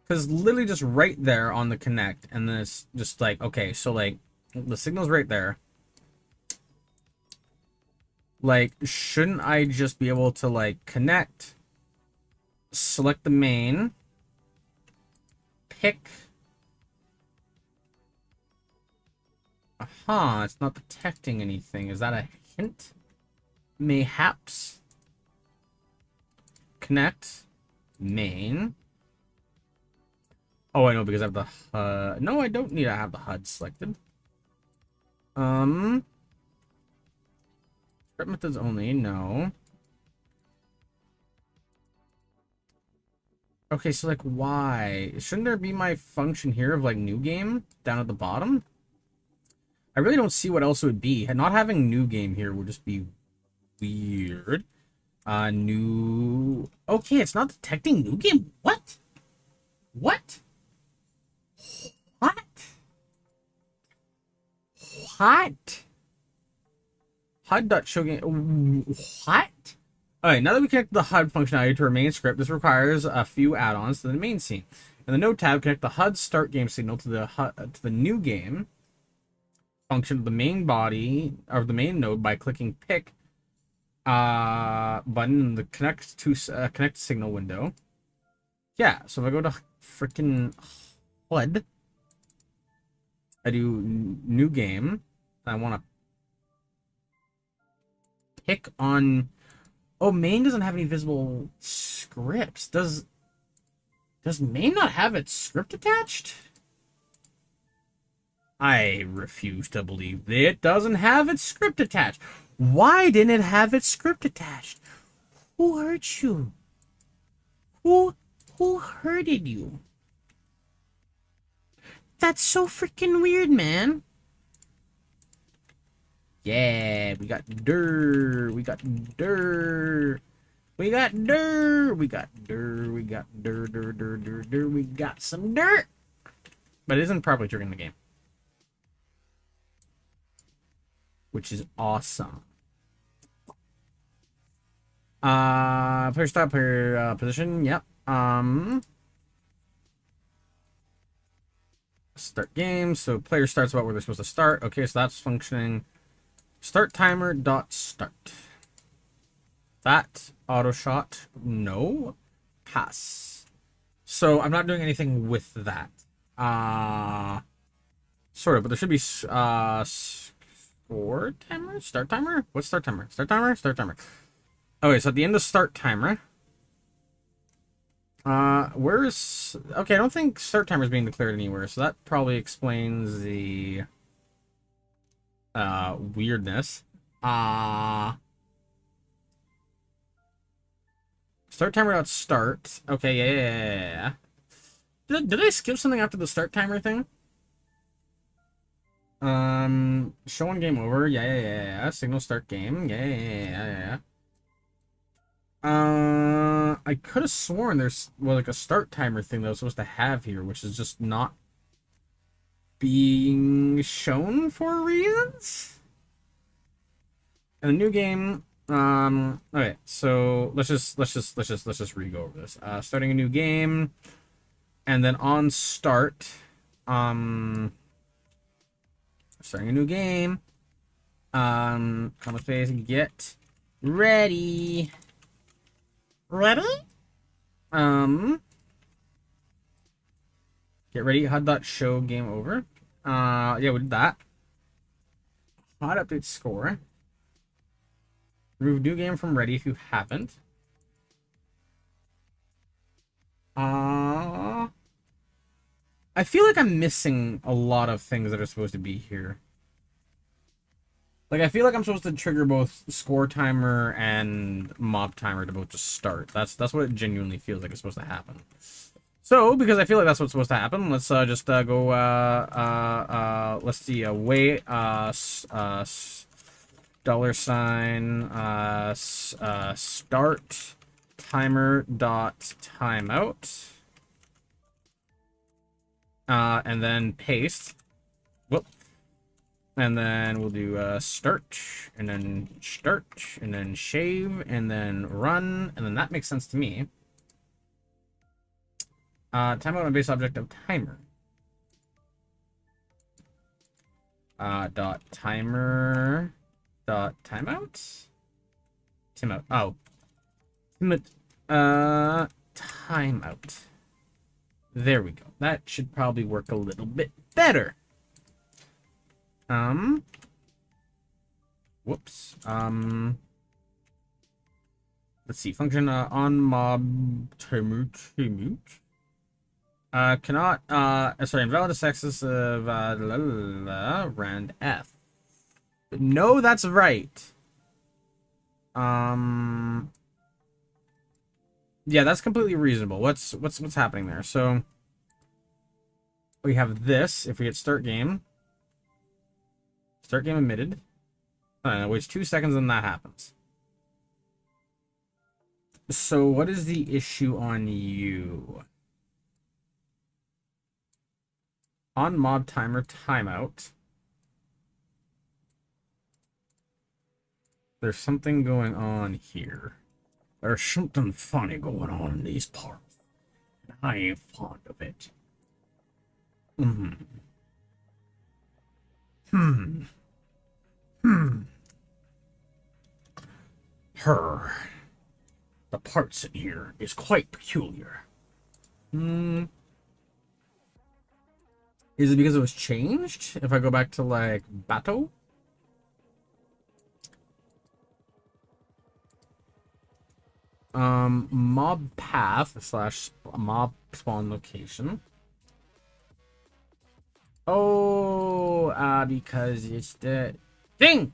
Because literally just right there on the connect, and then it's just like, okay, so like the signal's right there. Like, shouldn't I just be able to like connect, select the main, pick. Aha, it's not detecting anything. Is that a hint? Mayhaps. Connect. Main. Oh, I know, because I have the no, I don't need to have the HUD selected. Script methods only, no. Okay, so like why? Shouldn't there be my function here of like new game down at the bottom? I really don't see what else it would be. Not having new game here would just be weird. New. Okay, it's not detecting new game. What? What? What? What? HUD.show game. What? Alright, now that we connect the HUD functionality to our main script, this requires a few add-ons to the main scene. In the node tab, connect the HUD start game signal to the new game function of the main body or the main node by clicking pick button in the connect signal window. Yeah, so if I go to freaking HUD, I do new game. I want to pick on. Oh, main doesn't have any visible scripts. Does main not have its script attached? I refuse to believe that it doesn't have its script attached. Why didn't it have its script attached? Who hurt you? Who hurted you? That's so freaking weird, man. Yeah, we got dirt. We got dirt. We got dirt. We got dirt. We got dirt. Dirt. Dirt. Dirt. Dirt. We got some dirt. But it isn't properly triggering the game, which is awesome. Player stop, player position. Yep. Start game. So player starts about where they're supposed to start. Okay, so that's functioning. Start timer dot start. That auto shot, no. Pass. So I'm not doing anything with that. Sort of, but there should be score timer? Start timer? What's start timer? Start timer? Start timer. Okay, so at the end of start timer. Where's okay, I don't think start timer is being declared anywhere, so that probably explains the weirdness. Start timer dot start. Okay, yeah. Did I skip something after the start timer thing? Show one game over. Yeah. Signal start game. Yeah. I could have sworn there's like a start timer thing that I was supposed to have here, which is just not being shown for reasons. And the new game, Okay, so let's just re-go over this. Starting a new game, and then on start, um, starting a new game, comma space, get ready. Ready? Um, get ready. HUD dot show game over. Yeah, we did that. HUD update score. Remove new game from ready if you haven't. I feel like I'm missing a lot of things that are supposed to be here. Like, I feel like I'm supposed to trigger both score timer and mob timer to both just start. That's what it genuinely feels like it's supposed to happen. So, because I feel like that's what's supposed to happen, let's just go, let's see, wait, dollar sign, start timer dot timeout. And then paste. Whoop. And then we'll do start, and then shave, and then run, and then that makes sense to me. Timeout on base object of timer. Dot timer dot timeout. Timeout. Oh. Timeout. There we go. That should probably work a little bit better. Whoops. Let's see. Function on mob timer. Cannot sorry, invalid access of rand F. No, that's right. Yeah, that's completely reasonable. What's happening there? So we have this. If we hit start game emitted. It waits 2 seconds and that happens. So what is the issue on you? On mob timer timeout. There's something going on here. There's something funny going on in these parts. And I ain't fond of it. The parts in here is quite peculiar. Is it because it was changed? If I go back to, like, Bato? Mob path slash mob spawn location. Oh, because it's the thing.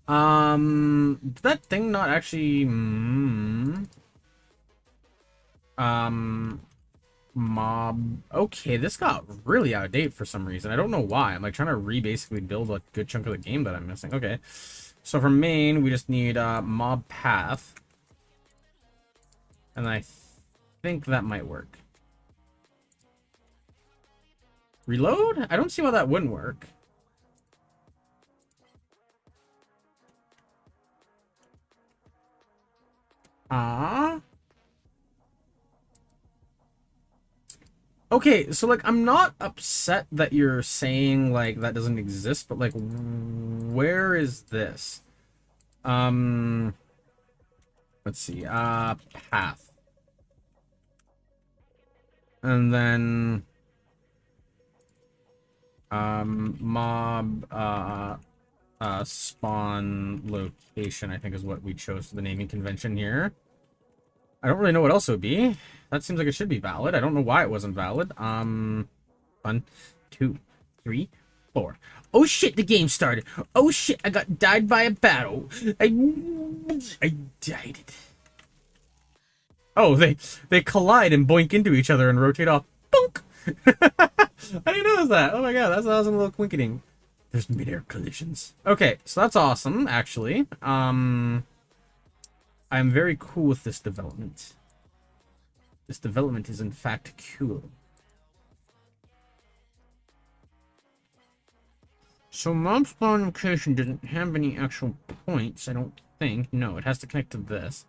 Did that thing not actually, mob. Okay, this got really out of date for some reason. I don't know why. I'm like trying to basically build a good chunk of the game that I'm missing. Okay, so for main, we just need mob path, and I think that might work. Reload? I don't see why that wouldn't work. Okay, so, like, I'm not upset that you're saying, like, that doesn't exist, but, like, where is this? Let's see, path. And then, mob, spawn location, I think is what we chose for the naming convention here. I don't really know what else it would be. That seems like it should be valid. I don't know why it wasn't valid. 1, 2, 3, 4. Oh shit, the game started. Oh shit, I got died by a battle. I died. Oh, they collide and boink into each other and rotate off. Bonk! I didn't notice that. Oh my god, that's awesome little quinketing. There's mid-air collisions. Okay, so that's awesome, actually. I'm very cool with this development. This development is in fact cool. So mob spawn location doesn't have any actual points, I don't think. No, it has to connect to this.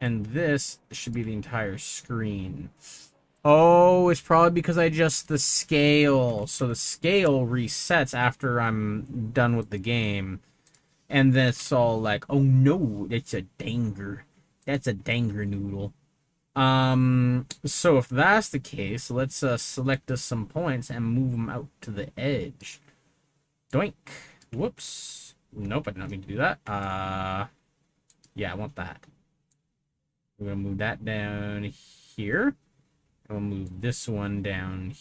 And this should be the entire screen. Oh, it's probably because I adjust the scale. So the scale resets after I'm done with the game. And then it's all like, oh no, that's a danger. That's a danger noodle. So if that's the case, let's select us some points and move them out to the edge. Doink. Whoops. Nope, I did not mean to do that. Yeah, I want that. We're gonna move that down here. And we'll move this one down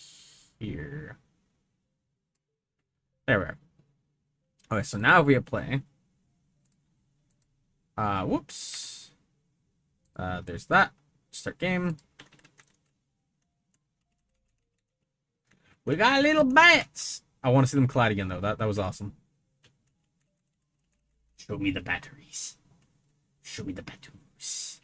here. There we are. Okay, so now if we hit play. Whoops. There's that. Start game. We got little bats. I want to see them collide again, though. That was awesome. Show me the batteries. Show me the batos.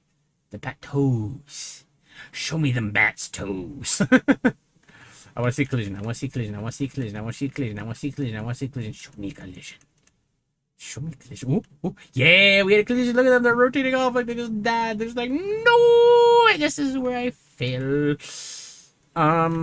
The batos. Show me them bats' toes. I want to see collision. I want to see collision. I want to see collision. I want to see collision. I want to see collision. I want to see collision. Show me collision. Show me collision. Ooh, ooh. Yeah, we had a collision. Look at them. They're rotating off like they just died. They're just like, no, this is where I fell. We got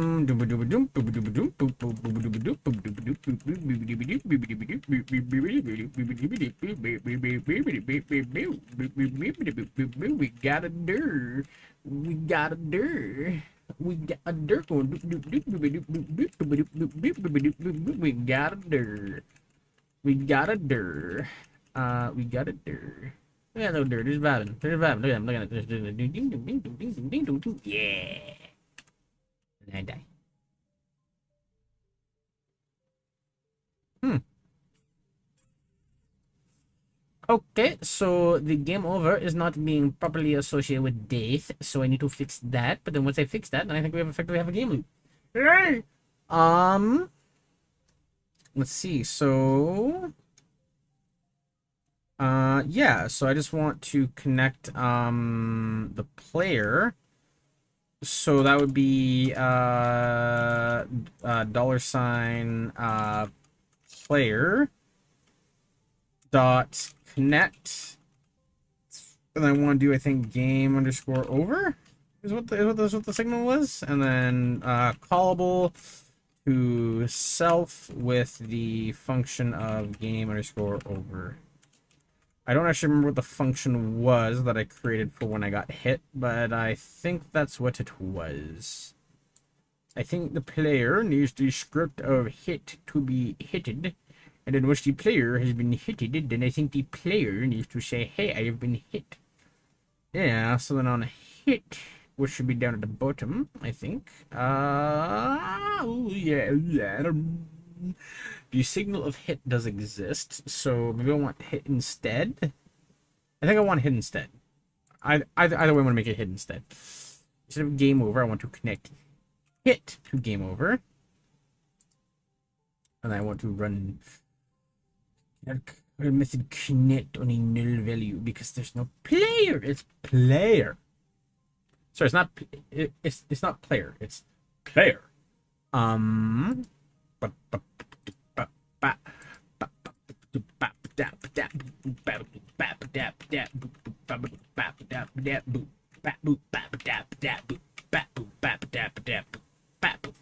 a dir. We got a dir. We got a dir. We got a dir. We got a dir. We got a dir. Look at that little dir. There's vibing. There's vibing. Look at him. Look at it. Yeah. And I die. Okay, so the game over is not being properly associated with death, so I need to fix that. But then once I fix that, then I think we effectively have a game loop. Yay! Let's see. So yeah, so I just want to connect the player. So that would be $player dot connect, and I want to do, I think, game underscore over is what the signal was, and then callable to self with the function of game underscore over. I don't actually remember what the function was that I created for when I got hit, but I think that's what it was. I think the player needs the script of hit to be hitted, and then once the player has been hitted, then I think the player needs to say, hey, I have been hit. Yeah, so then on hit, which should be down at the bottom, I think. Oh, yeah. The signal of hit does exist, so maybe I want hit instead. I think I want hit instead. Either way, I want to make it hit instead. Instead of game over, I want to connect hit to game over. And I want to run method connect on a null value because there's no player. It's player. Sorry, it's not. It's not player. It's player.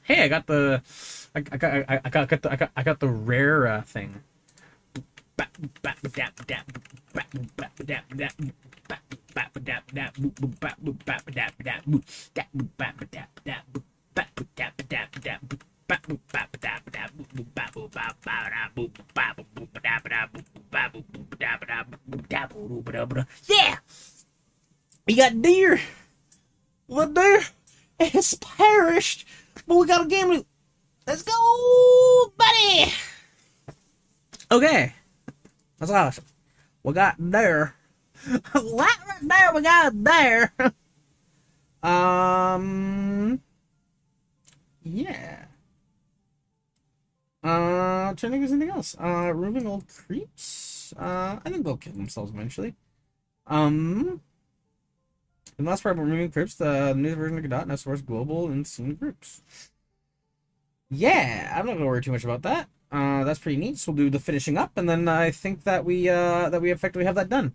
Hey, I got the rare thing. Yeah, we got deer. The deer has perished, but we got a game loop. Let's go, buddy. Okay, that's awesome. We got there. Right there, we got there. Yeah. Trying to think of anything else. Removing old creeps. I think they'll kill themselves eventually. The last part about removing creeps, the new version of godot now supports global and scene groups. Yeah, I'm not gonna worry too much about that. That's pretty neat. So we'll do the finishing up, and then I think that we effectively have that done.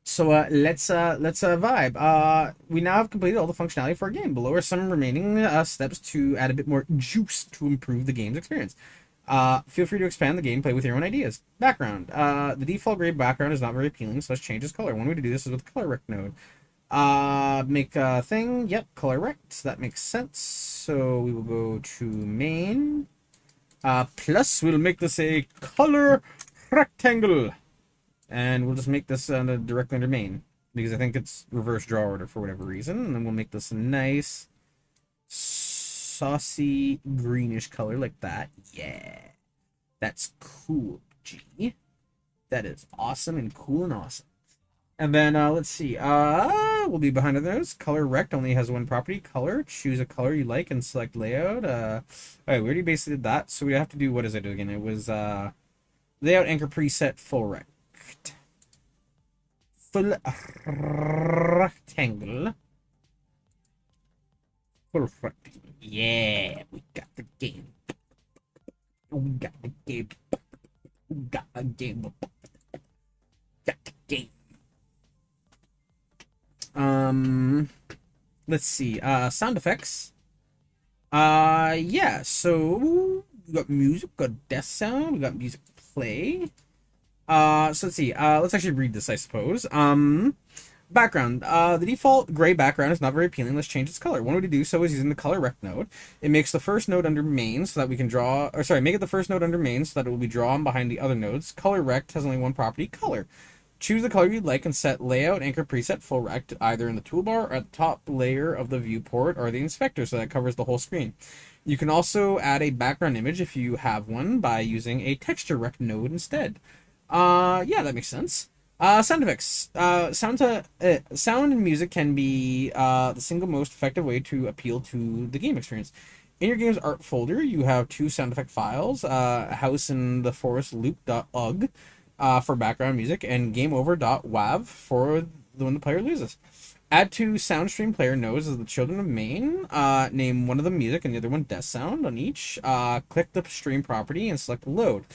So let's vibe. We now have completed all the functionality for our game. Below are some remaining steps to add a bit more juice to improve the game's experience. Feel free to expand the gameplay with your own ideas. Background. The default gray background is not very appealing, so let's change its color. One way to do this is with the color rect node. Make a thing. Yep, color rect. That makes sense. So we will go to main. Plus, we'll make this a color rectangle. And we'll just make this directly under main, because I think it's reverse draw order for whatever reason. And then we'll make this a nice, saucy, greenish color like that. Yeah. That's cool, G. That is awesome and cool and awesome. And then, let's see. We'll be behind those. Color rect only has one property, color. Choose a color you like and select layout. Alright, we already basically did that. So we have to do, what is it again? It was, layout anchor preset full rect. Full rectangle. Full rectangle. Yeah, we got the game. We got the game. We got the game. Got the game. Let's see. Sound effects. Yeah. So we got music. We got death sound. We got music play. So let's see. Let's actually read this, I suppose. Background. The default gray background is not very appealing. Let's change its color. One way to do so is using the color rect node. It makes the first node under main so that we can draw, or sorry, make it the first node under main so that it will be drawn behind the other nodes. Color rect has only one property, color. Choose the color you'd like and set layout anchor preset full rect either in the toolbar or at the top layer of the viewport or the inspector so that covers the whole screen. You can also add a background image if you have one by using a texture rect node instead. Yeah, that makes sense. Sound effects. Sound and music can be the single most effective way to appeal to the game experience. In your game's art folder, you have two sound effect files, House in the Forest loop.ugh for background music and gameover.wav for when the player loses. Add two soundstream player nodes as the children of main. Name one of them music and the other one death sound on each. Click the stream property and select load,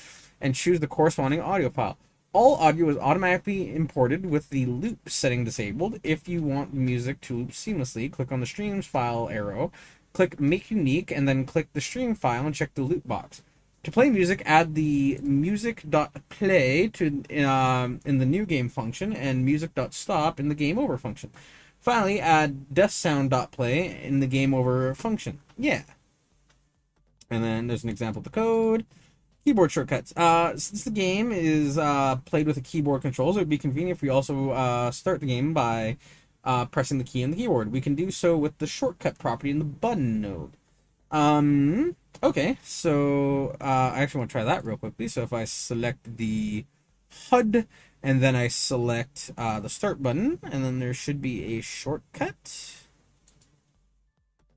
and choose the corresponding audio file. All audio is automatically imported with the loop setting disabled. If you want music to loop seamlessly, click on the streams file arrow, click make unique, and then click the stream file and check the loop box. To play music, add the music.play to in the new game function and music.stop in the game over function. Finally, add deathsound.play in the game over function. Yeah. And then there's an example of the code. Keyboard shortcuts. Since the game is played with a keyboard controls, it would be convenient if we also start the game by pressing the key on the keyboard. We can do so with the shortcut property in the button node. Okay, so I actually want to try that real quickly. So if I select the HUD and then I select the start button, and then there should be a shortcut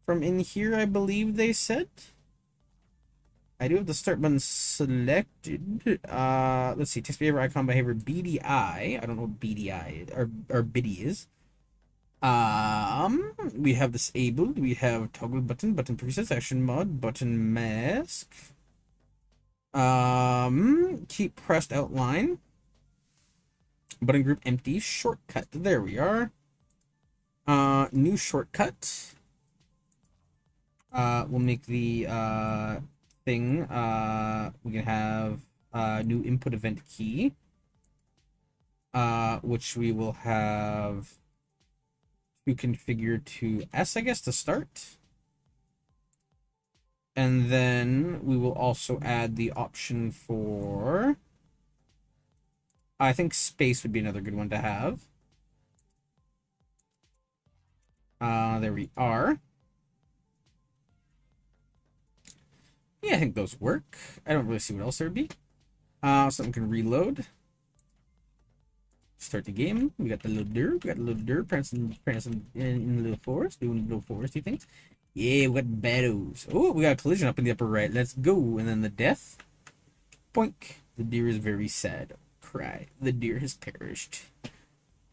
from in here, I believe they said. I do have the start button selected. Let's see, text behavior, icon behavior, BDI. I don't know what BDI or BIDI is. We have disabled. We have toggle button, button presets, action mod, button mask. Keep pressed outline. Button group empty, shortcut. There we are. New shortcut. We'll make the thing. We can have new input event key. Which we will have to configure to S, I guess, to start. And then we will also add the option for, I think space would be another good one to have. There we are. Yeah, I think those work. I don't really see what else there would be. Something can reload. Start the game. We got the little deer. We got the little deer prancing in the little forest, doing little foresty things. Yeah, we got battles. Oh, we got a collision up in the upper right. Let's go. And then the death. Boink. The deer is very sad. Cry. The deer has perished.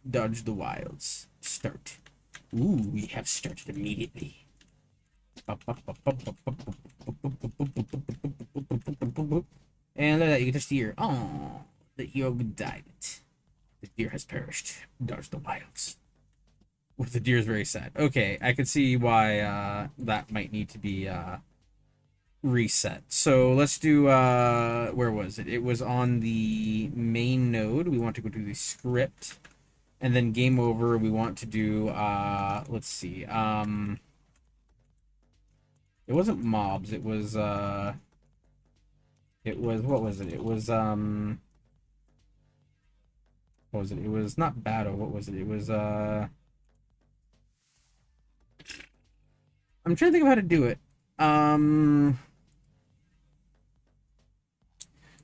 Dodge the wilds. Start. Ooh, we have started immediately. And look at that, you get to steer. Oh, the Yog died. The deer has perished. There's the wilds. With the deer is very sad. Okay, I could see why that might need to be reset. So let's do where was it? It was on the main node. We want to go to the script, and then game over. We want to do let's see. It wasn't mobs. It was what was it? It was what was it? It was not battle. What was it? It was I'm trying to think of how to do it.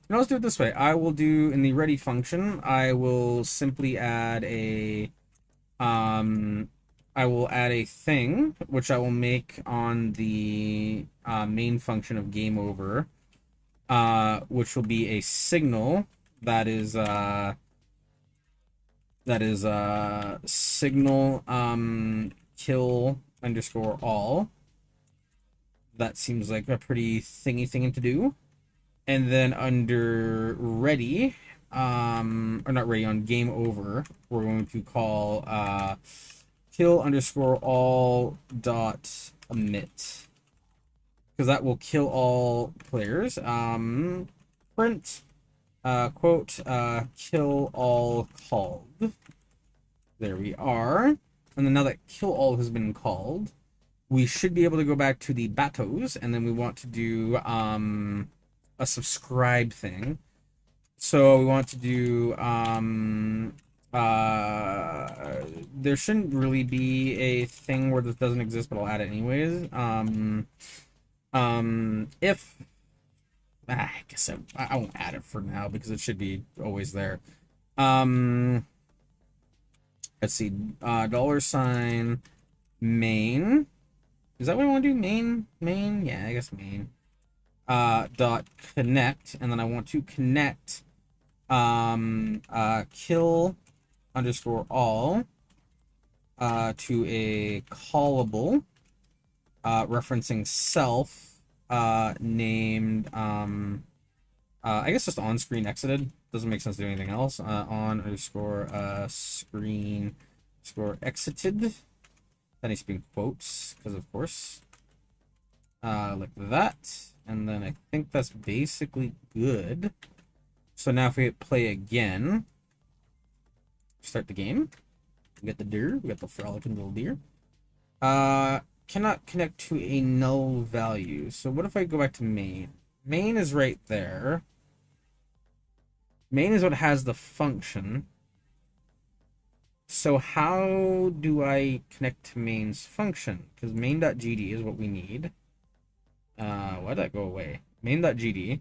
Let's do it this way. I will do in the ready function, I will simply add a I will add a thing which I will make on the main function of game over, which will be a signal that is signal kill underscore all. That seems like a pretty thingy thing to do. And then under ready, or not ready, on game over, we're going to call kill underscore all dot emit, because that will kill all players. Print quote kill all called. There we are. And then now that kill all has been called, we should be able to go back to the batos, and then we want to do a subscribe thing. So we want to do there shouldn't really be a thing where this doesn't exist, but I'll add it anyways. If I guess I won't add it for now because it should be always there. Let's see, $sign main. Is that what I want to do? Main? Yeah, I guess main. Dot connect, and then I want to connect kill underscore all to a callable referencing self named I guess just on screen exited. Doesn't make sense to do anything else. On underscore screen underscore exited. That needs to be in quotes, because of course. Like that. And then I think that's basically good. So now if we hit play again, start the game. We got the deer. We got the frolicking little deer. Cannot connect to a null value. So what if I go back to main? Main is right there. Main is what has the function. So how do I connect to main's function? Because main.gd is what we need. Why did that go away? Main.gd.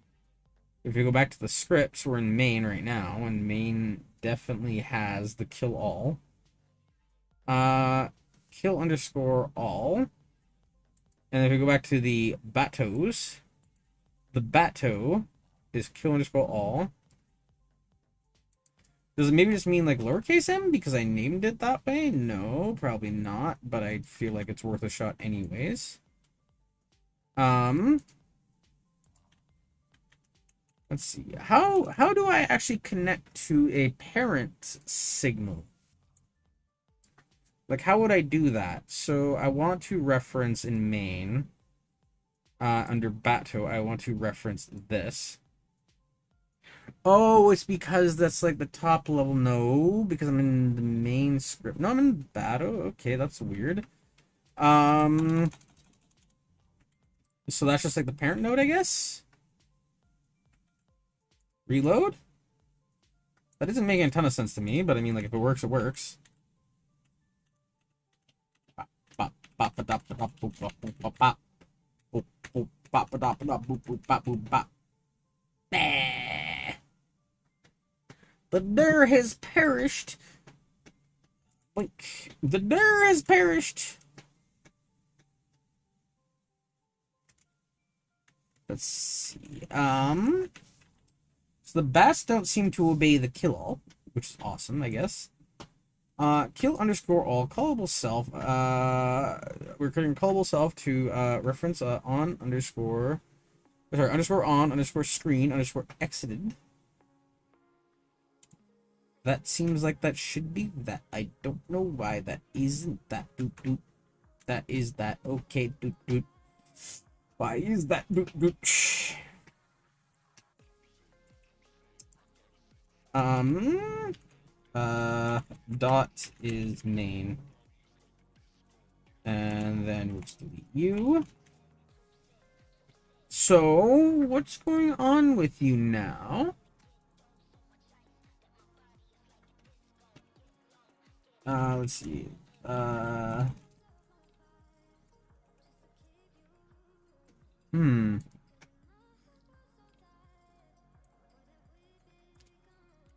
If we go back to the scripts, we're in main right now, and main definitely has the kill all. Kill underscore all. And if we go back to the batos, the bato is kill underscore all. Does it maybe just mean like lowercase m because I named it that way? No, probably not, but I feel like it's worth a shot anyways. Let's see. How do I actually connect to a parent signal? Like, how would I do that? So I want to reference in main, under bato, I want to reference this. Oh, it's because that's like the top level. No, because I'm in the main script. No, I'm in bato. Okay, that's weird. So that's just like the parent node, I guess. Reload? That isn't making a ton of sense to me, but I mean, like, if it works, it works. The deer has perished. Like, the deer has perished. Let's see. So the bats don't seem to obey the kill-all, which is awesome, I guess. Kill underscore all callable self. We're creating callable self to reference on underscore. Sorry, underscore on underscore screen underscore exited. That seems like that should be that. I don't know why that isn't that. Doot doot. That is that. Okay. Doot doot. Why is that? Doot doot. Dot is main. And then we'll just delete you. So, what's going on with you now? Let's see.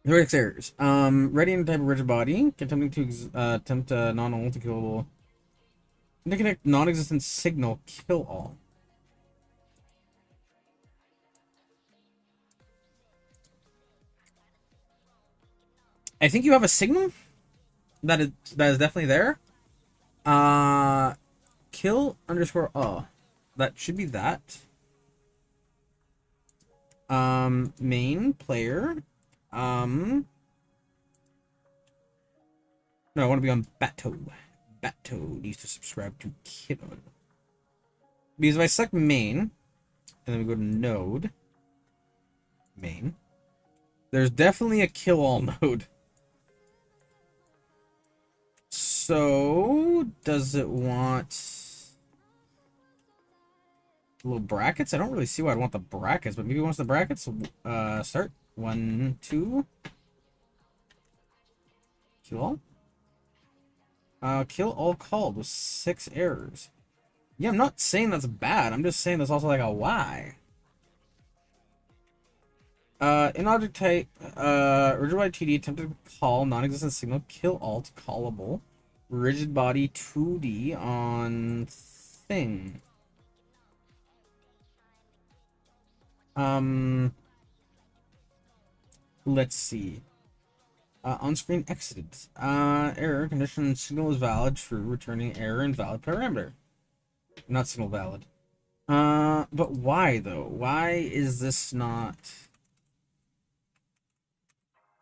Vertex errors. Ready in type of rigid body. Attempting to attempt non-all to killable. Disconnect non-existent signal. Kill all. I think you have a signal that is definitely there. Kill underscore that should be that. Main player. No, I want to be on Bato. Bato needs to subscribe to Kiddo. Because if I select main, and then we go to node, main, there's definitely a kill all node. So, does it want little brackets? I don't really see why I'd want the brackets, but maybe it wants the brackets. Start. 1, 2. Kill all? Kill all called with 6 errors. Yeah, I'm not saying that's bad. I'm just saying there's also like a why. In object type, rigid body 2D attempted to call non-existent signal, kill alt callable, rigid body 2D on thing. Let's see. On-screen exited. Error. Condition signal is valid. True. Returning error invalid parameter. Not signal valid. But why though? Why is this not?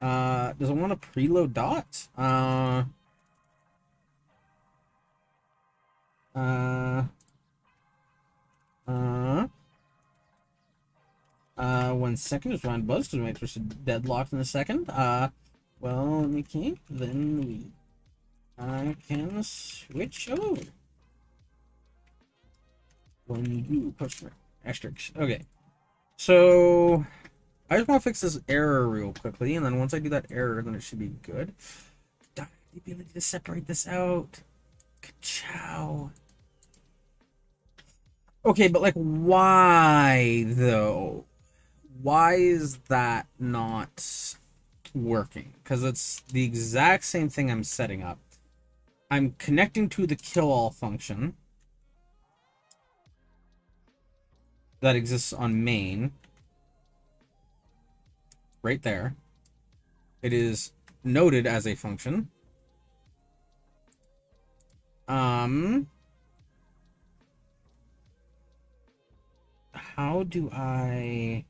Does it want to preload dot? 1 second, just run buzz because we might switch to deadlocked in a second. Well, let me keep, then I can switch over. When you push asterisk. Okay. So I just want to fix this error real quickly, and then once I do that error, then it should be good. The ability to separate this out. Ka-chow. Okay, but like, why though? Why is that not working? Because it's the exact same thing I'm setting up. I'm connecting to the kill all function that exists on main. Right there. It is noted as a function. How do I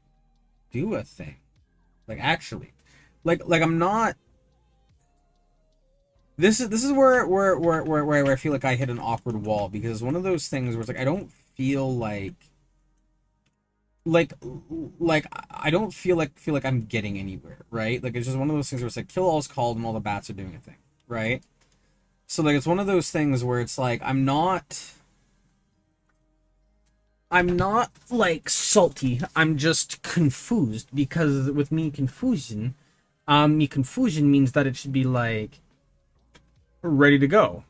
do a thing? Like actually. Like I'm not. This is where I feel like I hit an awkward wall, because it's one of those things where it's like I don't feel like I don't feel like I'm getting anywhere, right? Like it's just one of those things where it's like kill all is called and all the bats are doing a thing, right? So like it's one of those things where it's like I'm not like salty. I'm just confused, because with me confusion means that it should be like ready to go.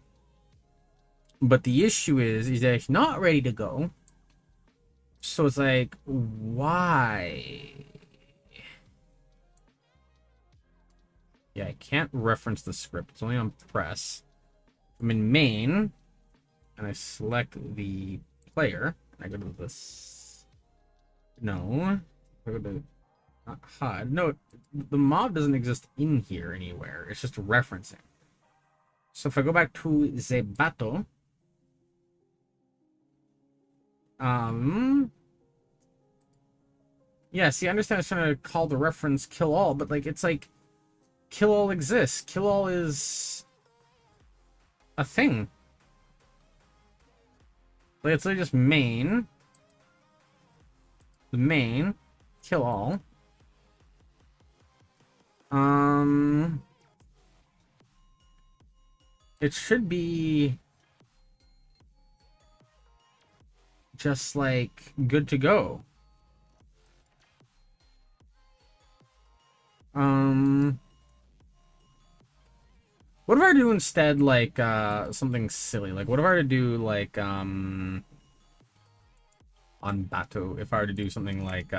But the issue is that it's not ready to go. So it's like, why? Yeah, I can't reference the script. It's only on press. I'm in main, and I select the player. I go to this. No. I go to HUD. No, the mob doesn't exist in here anywhere. It's just referencing. So if I go back to the battle, yeah, see, I understand it's trying to call the reference kill all, but like it's like kill all exists. Kill all is a thing. Like it's literally just main. The main kill all. It should be just like good to go. What if I were to do instead like something silly? Like what if I were to do like on Bato, if I were to do something like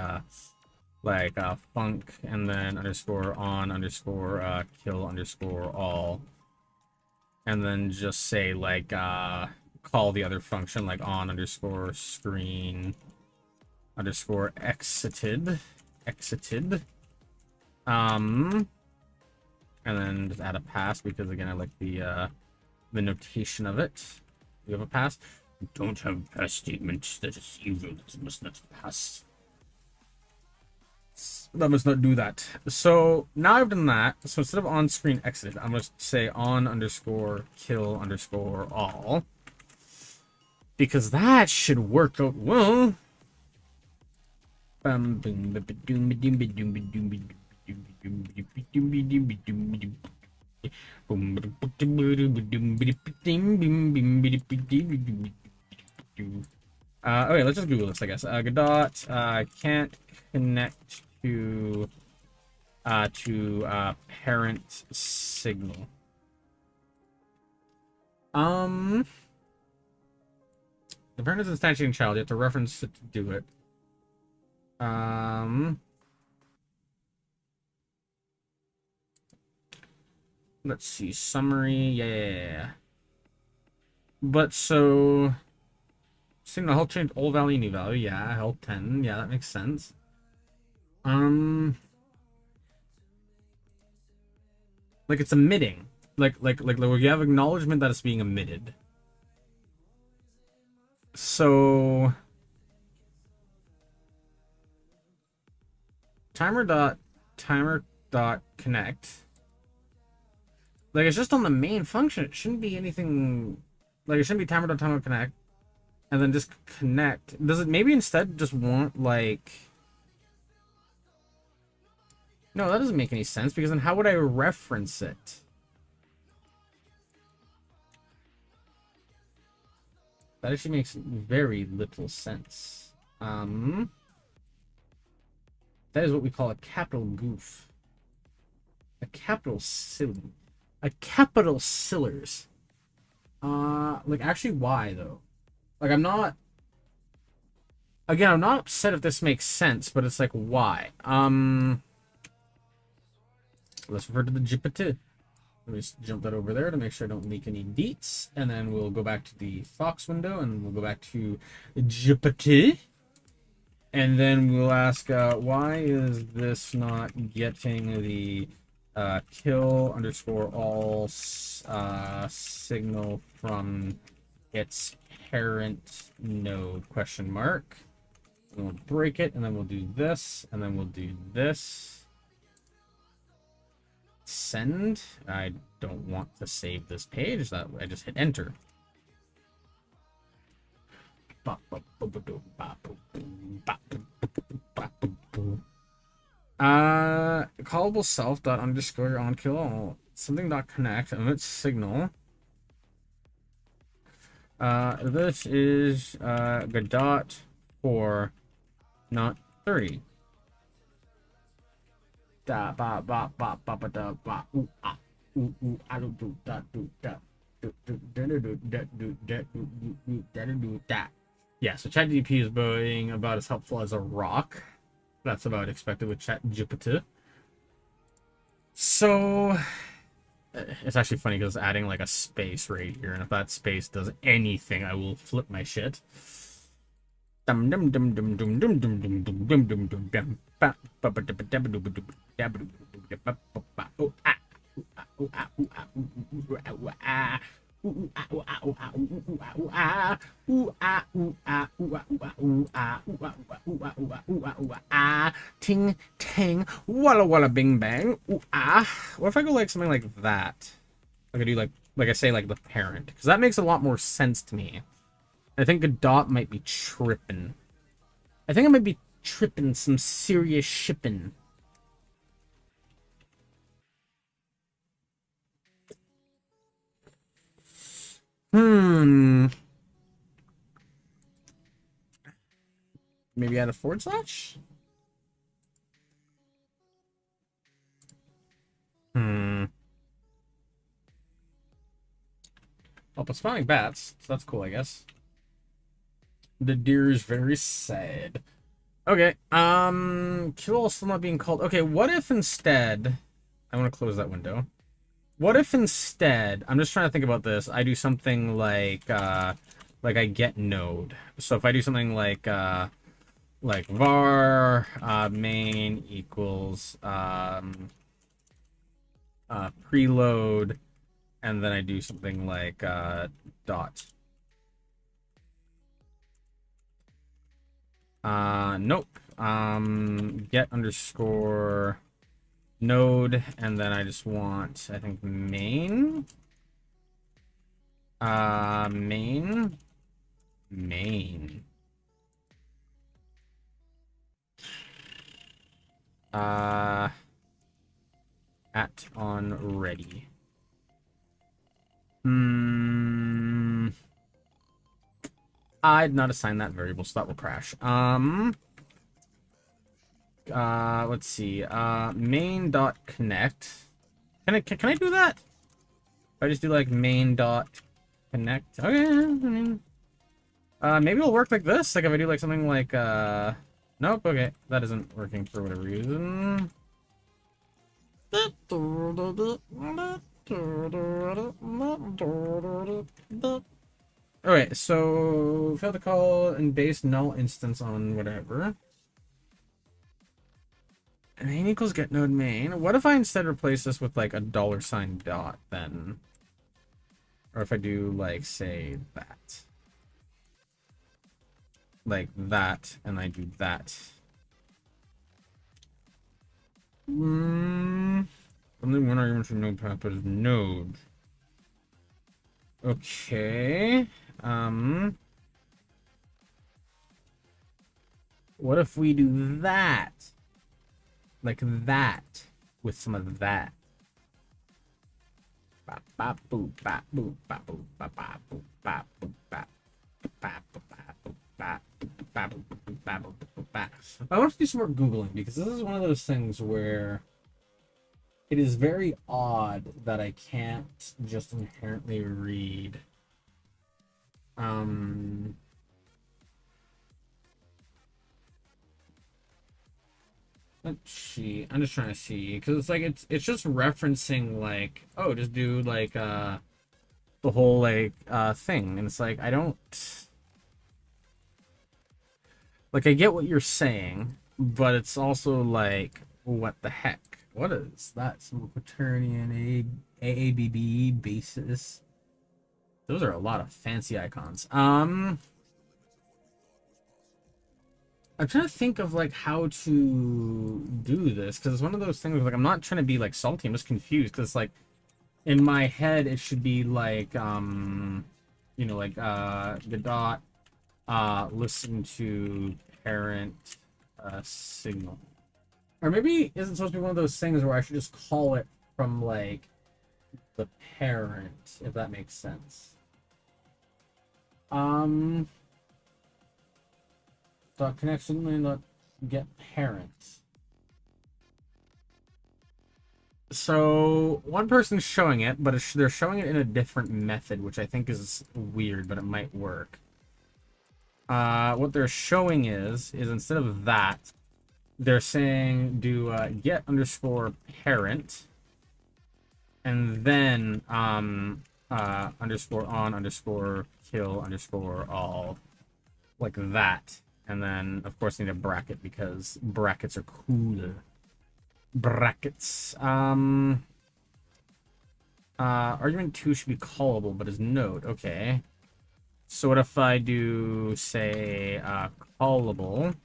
funk and then underscore on underscore kill underscore all, and then just say like call the other function like on underscore screen underscore exited, and then just add a pass because again I like the notation of it. You have a pass. Don't have a pass statement. That is evil. That must not pass. That must not do that. So now I've done that. So instead of on screen exit, I'm going to say on underscore kill underscore all. Because that should work out well. Okay, let's just Google this, I guess. Godot can't connect to parent signal. The parent is instantiating child. You have to reference it to do it. Let's see, summary. Yeah. But so, signal health change old value, new value. Yeah, health 10. Yeah, that makes sense. Like it's emitting. Like you have acknowledgement that it's being emitted. So timer dot connect. Like it's just on the main function. It shouldn't be anything. Like it shouldn't be timer dot connect, and then just connect. Does it maybe instead just want like? No, that doesn't make any sense because then how would I reference it? That actually makes very little sense. That is what we call a capital goof. A capital silly. A capital sillers. Like actually why though? Like I'm not... Again, I'm not upset if this makes sense, but it's like why? Let's refer to the GPT. Let me just jump that over there to make sure I don't leak any deets. And then we'll go back to the Fox window and we'll go back to GPT. And then we'll ask, why is this not getting the kill underscore all signal from its parent node question mark. And we'll break it and then we'll do this and then we'll do this. Send. I don't want to save this page. That I just hit enter. Callable self dot underscore on kill something dot connect emit signal. This is godot for not 30. Da ba ba ba ba ba da ba ooh ah ooh ooh I don't do that do that do that. Yeah, so ChatGPT is being about as helpful as a rock. That's about expected with ChatGPT. So it's actually funny because it's adding like a space right here, and if that space does anything, I will flip my shit. Dum dum dum dum dum dum dum dum dum dum dum dum dum. ah. Ooh, ah, ooh, ah, ooh, ah, ooh, ooh, ah, ooh, ah. Ooh, ah, ooh, ah, ooh, ah, ooh, ah, ooh, ah, ooh, ah, ooh, ah, ooh, ah, ooh, ah, ooh, ah, ah. Ting, tang, walla, walla, bing, bang. Ooh, ah. What if I go like something like that? I could do like I say, like the parent. Because that makes a lot more sense to me. I think godot might be tripping. I think I might be tripping some serious shipping. Hmm. Maybe add a forward slash? Hmm. Oh, but spawning bats, so that's cool, I guess. The deer is very sad. Okay, kill still not being called. Okay, what if instead, I want to close that window. What if instead, I'm just trying to think about this, I do something like I get node. So if I do something like var main equals preload, and then I do something like dot. Nope. Get underscore node, and then I just want, I think, main. Main. Uh, at on ready. I'd not assign that variable, so that will crash. Let's see. Main dot connect. Can I do that? If I just do like main dot connect. Okay, I mean, maybe it'll work like this. Like if I do like something like nope. Okay, that isn't working for whatever reason. Okay, so fail to call and base null instance on whatever. Main equals get node main. What if I instead replace this with like a $ dot then? Or if I do like say that. Like that, and I do that. Only one argument for node path, but is node. Okay. What if we do that? Like that with some of that. I want to do some more Googling because this is one of those things where it is very odd that I can't just inherently read. Let's see. I'm just trying to see because it's like it's just referencing like, oh, just do like the whole like thing, and it's like I don't like, I get what you're saying, but it's also like, what the heck? What is that? Some quaternion AABB basis. Those are a lot of fancy icons. I'm trying to think of like how to do this because it's one of those things where, like, I'm not trying to be like salty. I'm just confused because like in my head it should be like you know, like godot listen to parent signal, or maybe isn't supposed to be one of those things where I should just call it from like the parent, if that makes sense. Dot connection and dot get parent. So one person's showing it, but they're showing it in a different method, which I think is weird, but it might work. What they're showing is instead of that, they're saying do get underscore parent, and then underscore on underscore kill underscore all, like that. And then, of course, I need a bracket because brackets are cool. Brackets. Argument 2 should be callable, but is node. Okay. So what if I do, say, callable,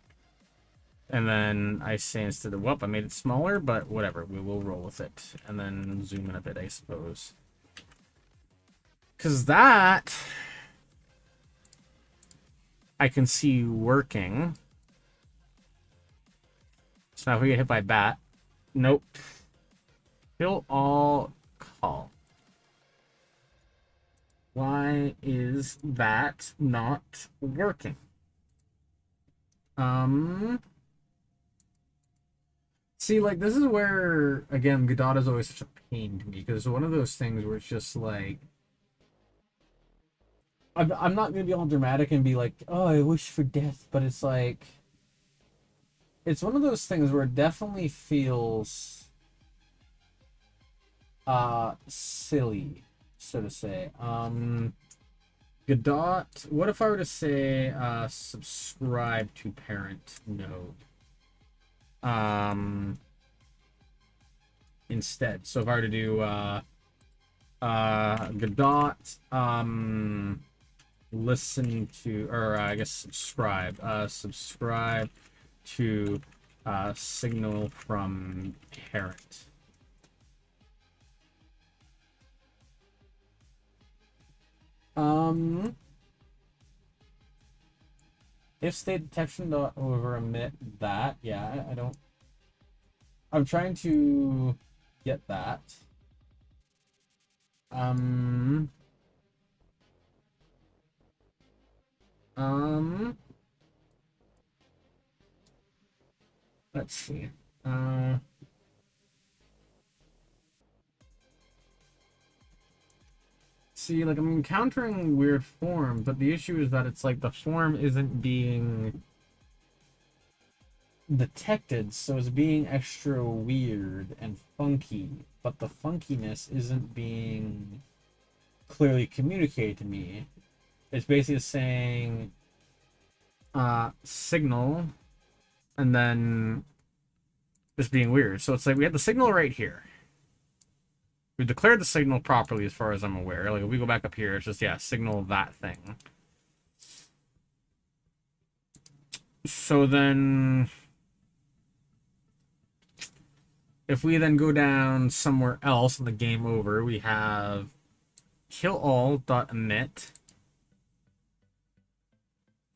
and then I say instead of, well, I made it smaller, but whatever, we will roll with it, and then zoom in a bit, I suppose. Because that I can see working. So now if we get hit by bat, nope. Kill all, call. Why is that not working? See, like, this is where, again, Godot is always such a pain to me, because it's one of those things where it's just like, I'm not gonna be all dramatic and be like, oh, I wish for death, but it's like, it's one of those things where it definitely feels silly, so to say. Godot, what if I were to say subscribe to parent node instead? So if I were to do Godot listen to, or I guess subscribe to signal from parent. If state detection dot over emit that, yeah, I don't. I'm trying to get that. Let's see. See, like, I'm encountering weird form, but the issue is that it's like the form isn't being detected, so it's being extra weird and funky, but the funkiness isn't being clearly communicated to me. It's basically saying signal and then just being weird. So it's like we have the signal right here. We declared the signal properly as far as I'm aware. Like if we go back up here, it's just, yeah, signal that thing. So then if we then go down somewhere else in the game over, we have kill all dot emit,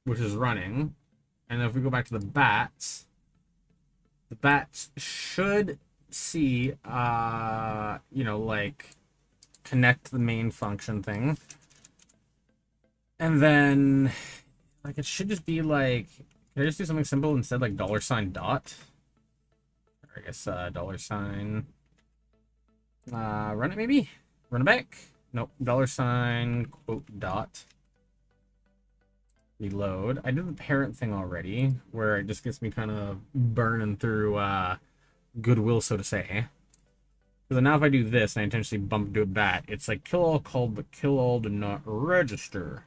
which is running. And if we go back to the bats should see you know, like connect the main function thing. And then like it should just be like, can I just do something simple instead, like $dot? Or I guess $. Run it maybe? Run it back? Nope. $, dot. Reload. I did the parent thing already, where it just gets me kind of burning through goodwill, so to say. So now if I do this and I intentionally bump to a bat, it's like kill all called, but kill all did not register.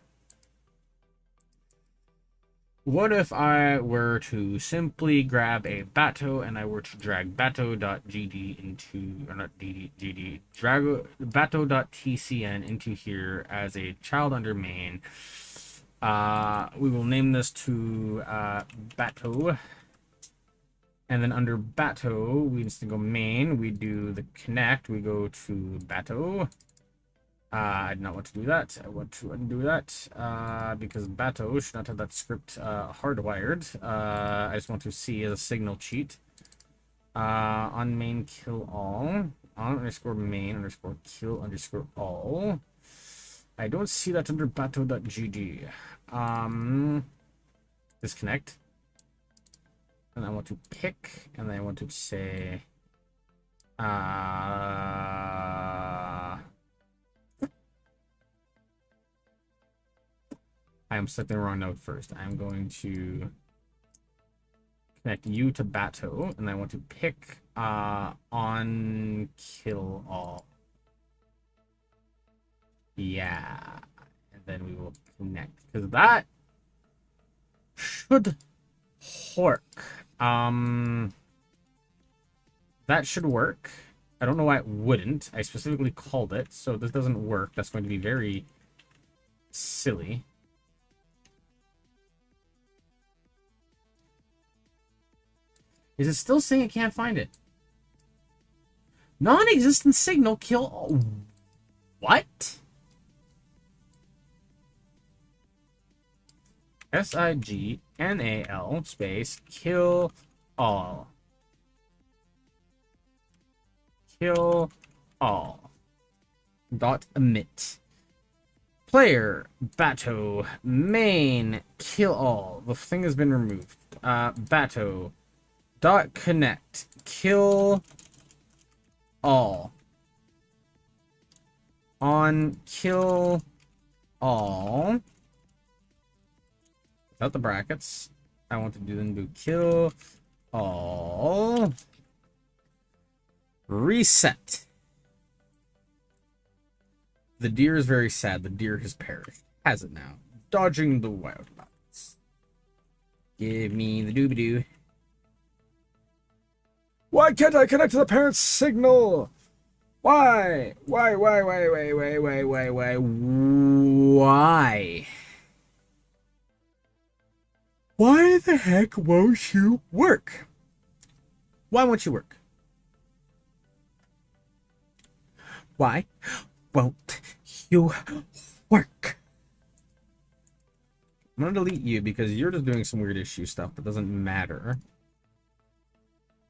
What if I were to simply grab a Bato and I were to drag bato.gd into, or not gd, drag bato.tcn into here as a child under main? We will name this to Bato. And then under Bato, we just go main, we do the connect, we go to Bato. I do not want to do that. I want to undo that because Bato should not have that script hardwired. I just want to see as a signal cheat. On main kill all. On underscore main underscore kill underscore all. I don't see that under bato.gd. Disconnect. And I want to pick, and then I want to say I am selecting the wrong node first. I'm going to connect you to Bato, and I want to pick on kill all. Yeah. And then we will connect. Because that should work. That should work. I don't know why it wouldn't. I specifically called it, so this doesn't work. That's going to be very silly. Is it still saying it can't find it? Non-existent signal kill... What? SIGNAL space kill all. Kill all. Dot emit. Player Bato main kill all. The thing has been removed. Bato dot connect kill all. On kill all. Without the brackets. I want to do kill all. Reset. The deer is very sad. The deer has perished. Has it now? Dodging the wildlands. Give me the doobie-doo. Why can't I connect to the parent's signal? Why? Why? Why the heck won't you work? Why won't you work? Why won't you work? I'm gonna delete you because you're just doing some weird issue stuff that doesn't matter.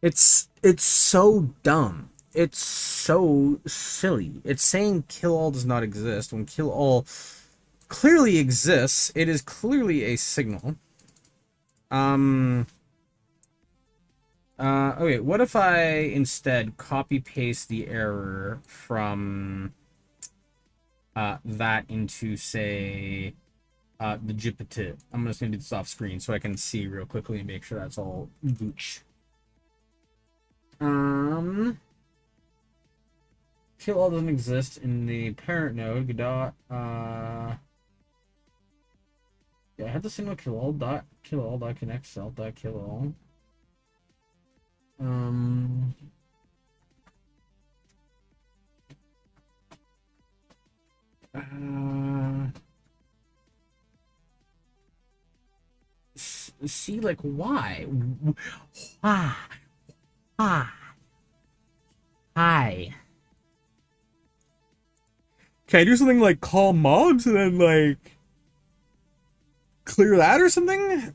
It's so dumb. It's so silly. It's saying kill all does not exist when kill all clearly exists. It is clearly a signal. Okay, what if I instead copy paste the error from that into, say, the GPT? I'm just gonna do this off screen so I can see real quickly and make sure that's all gooch. Kill all doesn't exist in the parent node. Godot. Yeah, I had the signal kill all dot connect self dot kill all. See, like, why? Why? Hi. Can I do something like call mobs and then, like, clear that or something?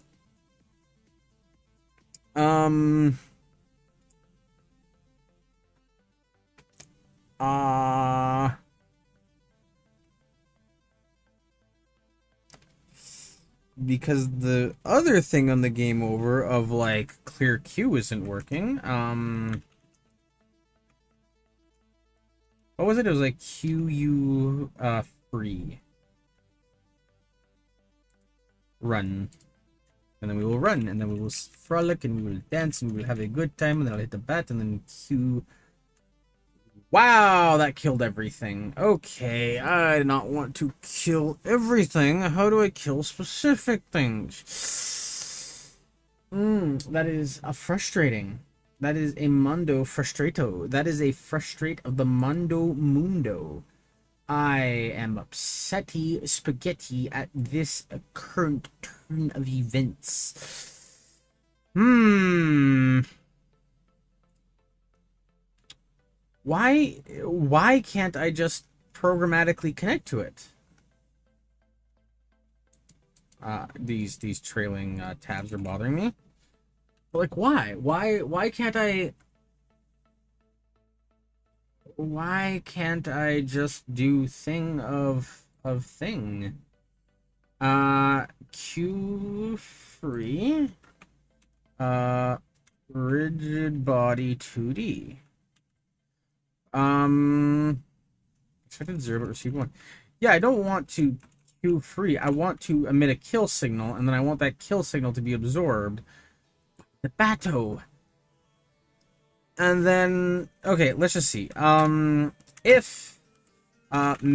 Because the other thing on the game over of, like, clear queue isn't working. What was it? It was like QU free. Run. And then we will run, and then we will frolic, and we will dance, and we will have a good time, and then I'll hit the bat, and then Q. Wow, that killed everything. Okay, I do not want to kill everything. How do I kill specific things? That is frustrating. That is a mundo frustrato. That is a frustrate of the mundo mundo. I am upsetty spaghetti at this current turn of events. Why can't I just programmatically connect to it? These trailing tabs are bothering me. But, like, why? Why can't I? Why can't I just do thing of thing? Q free. Rigid body 2D. Expected 0 but received 1. Yeah, I don't want to Q free. I want to emit a kill signal, and then I want that kill signal to be absorbed. The Bato. And then, okay, let's just see. If $$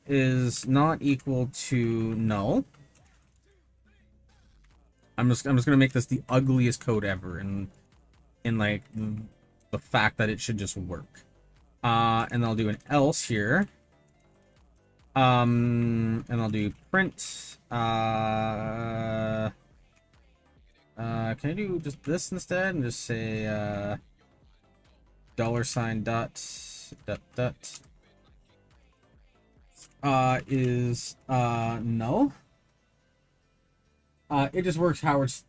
is not equal to null, I'm just gonna make this the ugliest code ever, and in like the fact that it should just work. And I'll do an else here. And I'll do print. Can I do just this instead and just say $sign dot is null. It just works Howard's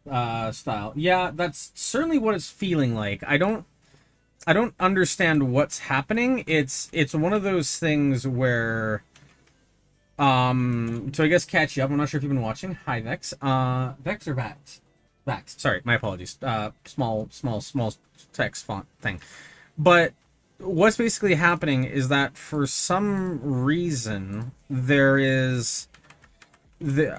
style. Yeah, that's certainly what it's feeling like. I don't understand what's happening. It's one of those things where so I guess catch you up. I'm not sure if you've been watching. Hi Vex. Vex or Vax? Vax. Sorry, my apologies. Small text font thing. But what's basically happening is that for some reason there is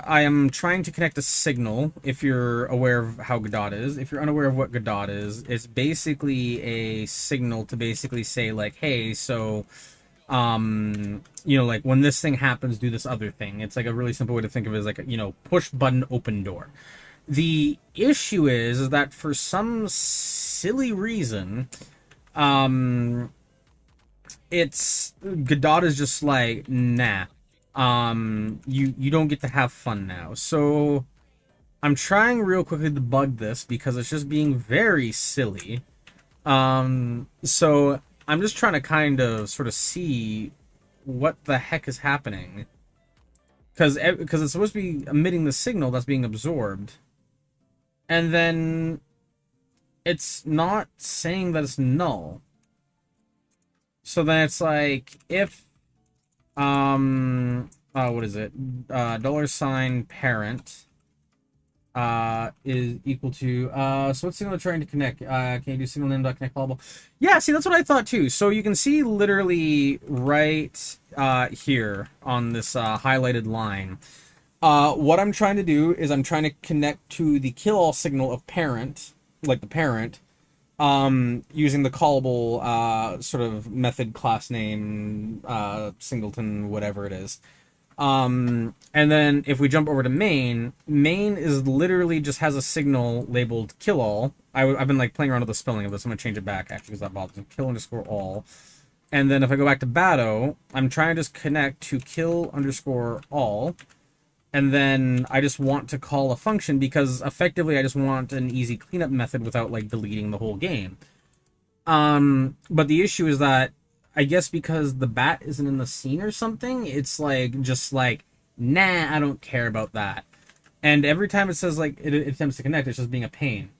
I am trying to connect a signal. If you're aware of how godot is, if you're unaware of what godot is, it's basically a signal to basically say like, hey, so you know, like when this thing happens, do this other thing. It's like a really simple way to think of it as like, you know, push button, open door. The issue is that for some silly reason, it's godot is just like, nah, you don't get to have fun now. So I'm trying real quickly to debug this because it's just being very silly. So I'm just trying to kind of sort of see what the heck is happening. Because it's supposed to be emitting the signal that's being absorbed. And then it's not saying that it's null. So then it's like, if, what is it? $sign parent is equal to so what signal trying to connect? Can you do signal name.connect callable? Yeah, see, that's what I thought too. So you can see literally right here on this highlighted line. What I'm trying to do is I'm trying to connect to the kill all signal of parent, like the parent, using the callable sort of method class name singleton, whatever it is. And then if we jump over to main is literally just has a signal labeled kill all. I've been like playing around with the spelling of this. I'm gonna change it back actually because that bothers me. Kill underscore all. And then if I go back to Batto, I'm trying to just connect to kill underscore all. And then I just want to call a function because effectively I just want an easy cleanup method without like deleting the whole game. But the issue is that I guess because the bat isn't in the scene or something, it's like just like, nah, I don't care about that. And every time it says like it attempts to connect, it's just being a pain.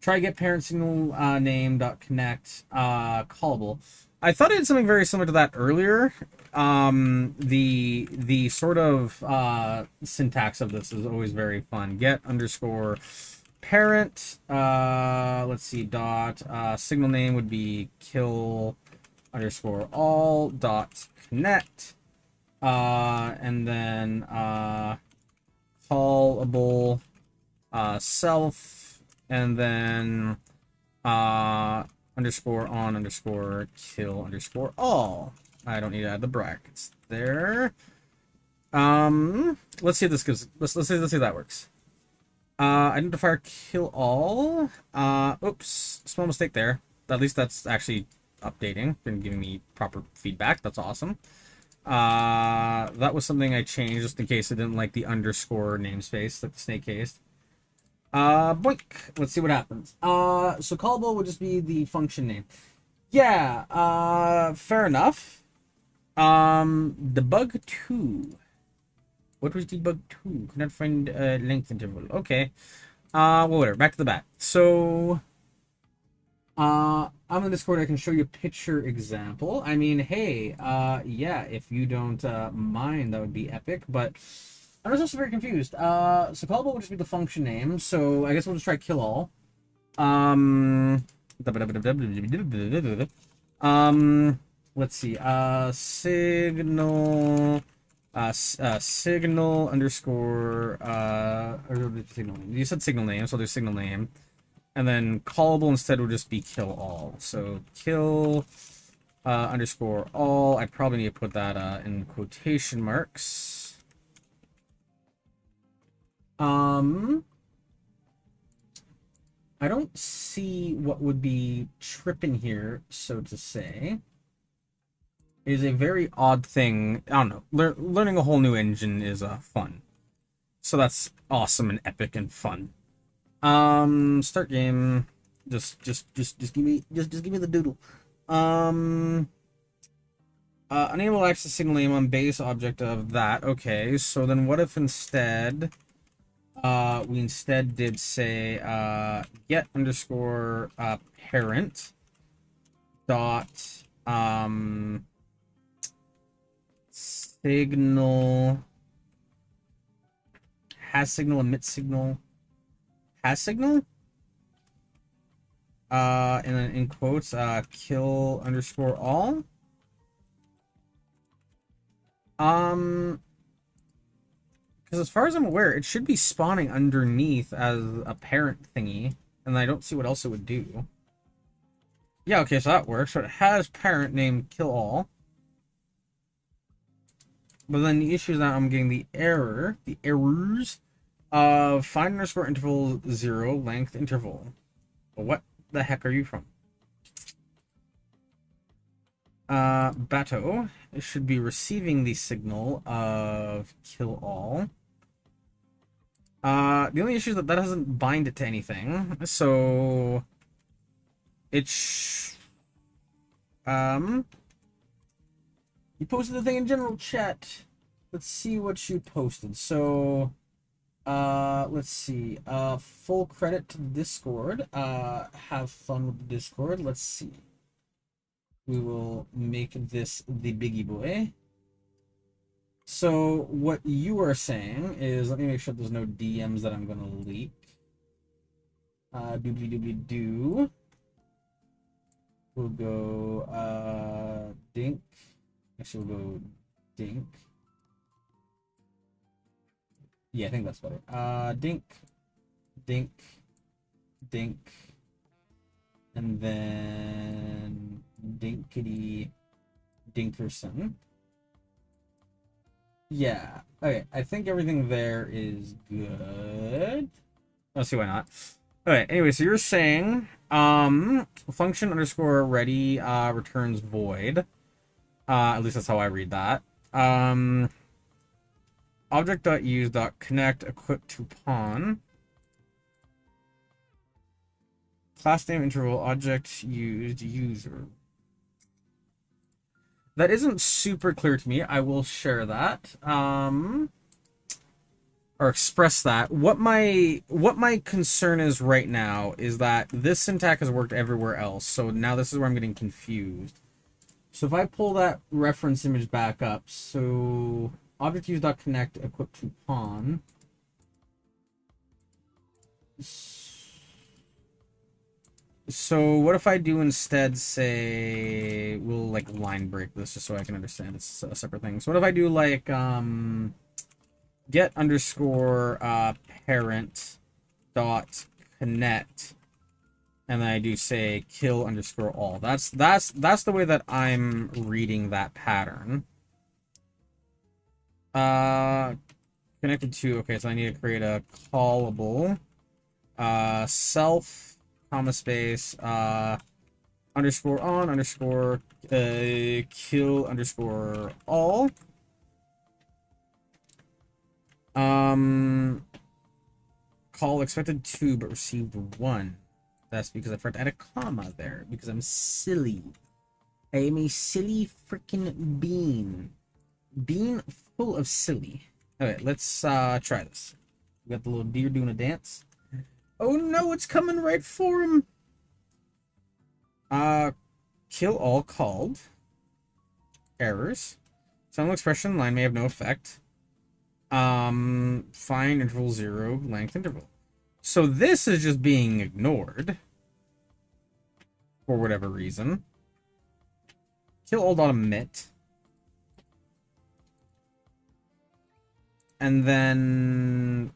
Try get parent signal name dot connect callable. I thought I did something very similar to that earlier. The sort of syntax of this is always very fun. Get underscore parent. Let's see. Dot signal name would be kill underscore all dot connect. And then callable self, and then underscore on underscore kill underscore all. I don't need to add the brackets there. Let's see if this gives. Let's see if that works. Identifier kill all. Oops, small mistake there. At least that's actually updating and giving me proper feedback. That's awesome. That was something I changed just in case I didn't like the underscore namespace that the snake cased. Boink. Let's see what happens. So callable would just be the function name. Yeah, fair enough. Debug 2. What was debug 2? Could not find length interval. Okay. Well, whatever. Back to the bat. So, I'm in Discord. I can show you a picture example. I mean, hey, yeah, if you don't mind, that would be epic. But I was also very confused. So callable would just be the function name. So I guess we'll just try kill all. Let's see. Signal. Signal underscore. Signal name. You said signal name, so there's signal name. And then callable instead would just be kill all. So kill underscore all. I probably need to put that in quotation marks. I don't see what would be tripping here, so to say. It is a very odd thing. I don't know. Learning a whole new engine is fun. So that's awesome and epic and fun. Start game. Just give me the doodle. Um, enable access signal name on base object of that. Okay, so then what if instead, we instead did say, get underscore, parent dot, signal, has signal, emit signal, has signal? And then in quotes, kill underscore all. Because as far as I'm aware, it should be spawning underneath as a parent thingy, and I don't see what else it would do. Yeah, okay, so that works. So it has parent named kill all. But then the issue is that I'm getting the errors of find underscore interval 0 length interval. What the heck are you from? Bato should be receiving the signal of kill all. The only issue is that doesn't bind it to anything, so it's you posted the thing in general chat. Let's see what you posted. So let's see. Full credit to the Discord. Have fun with the Discord. Let's see. We will make this the biggie boy. So what you are saying is, let me make sure there's no DMs that I'm gonna leak. Doobly doobly doo. We'll go dink. Actually, we'll go dink. Yeah, I think that's better. Dink, dink, dink, and then dinkity dinkerson. Yeah. Okay, I think everything there is good. Let's see why not. Okay, anyway, so you're saying function underscore ready returns void. At least that's how I read that. Object.use.connect equip to pawn. Class name interval object used user. That isn't super clear to me. I will share that. Or express that. What my concern is right now is that this syntax has worked everywhere else. So now this is where I'm getting confused. So if I pull that reference image back up, so object use.connect equip to pawn. So what if I do instead say, we'll like line break this just so I can understand it's a separate thing. So what if I do like get underscore parent dot connect, and then I do say kill underscore all. That's the way that I'm reading that pattern. Connected to, okay, so I need to create a callable self comma space underscore on underscore kill underscore all. Call expected 2 but received 1. That's because I forgot to add a comma there because I'm silly. I am a silly freaking bean. Bean full of silly. Okay, let's try this. We got the little deer doing a dance. Oh no, it's coming right for him. Kill all called. Errors. Some expression line may have no effect. Find interval 0 length interval. So this is just being ignored for whatever reason. Kill all dot emit. And then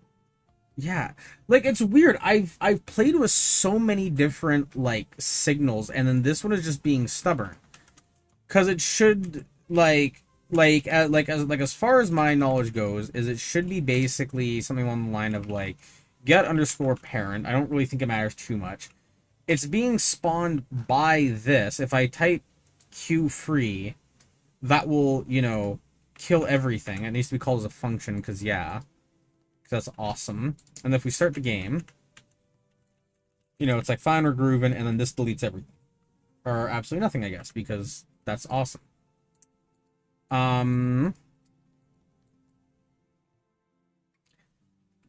yeah, like it's weird. I've played with so many different like signals, and then this one is just being stubborn. Cause it should as far as my knowledge goes, is it should be basically something along the line of like get underscore parent. I don't really think it matters too much. It's being spawned by this. If I type Q free, that will, you know, kill everything. It needs to be called as a function, because, yeah. That's awesome. And if we start the game, you know, it's like fine, we're grooving, and then this deletes everything. Or absolutely nothing, I guess, because that's awesome.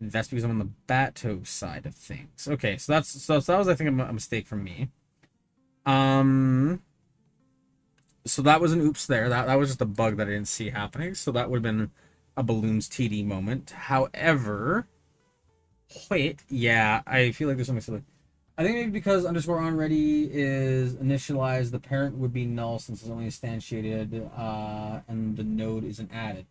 That's because I'm on the Bato side of things. Okay, so that was, I think, a mistake from me. So that was an oops there. That was just a bug that I didn't see happening. So that would have been a Balloons TD moment. However, wait, yeah, I feel like there's something silly. I think maybe because underscore on ready is initialized, the parent would be null since it's only instantiated, and the node isn't added.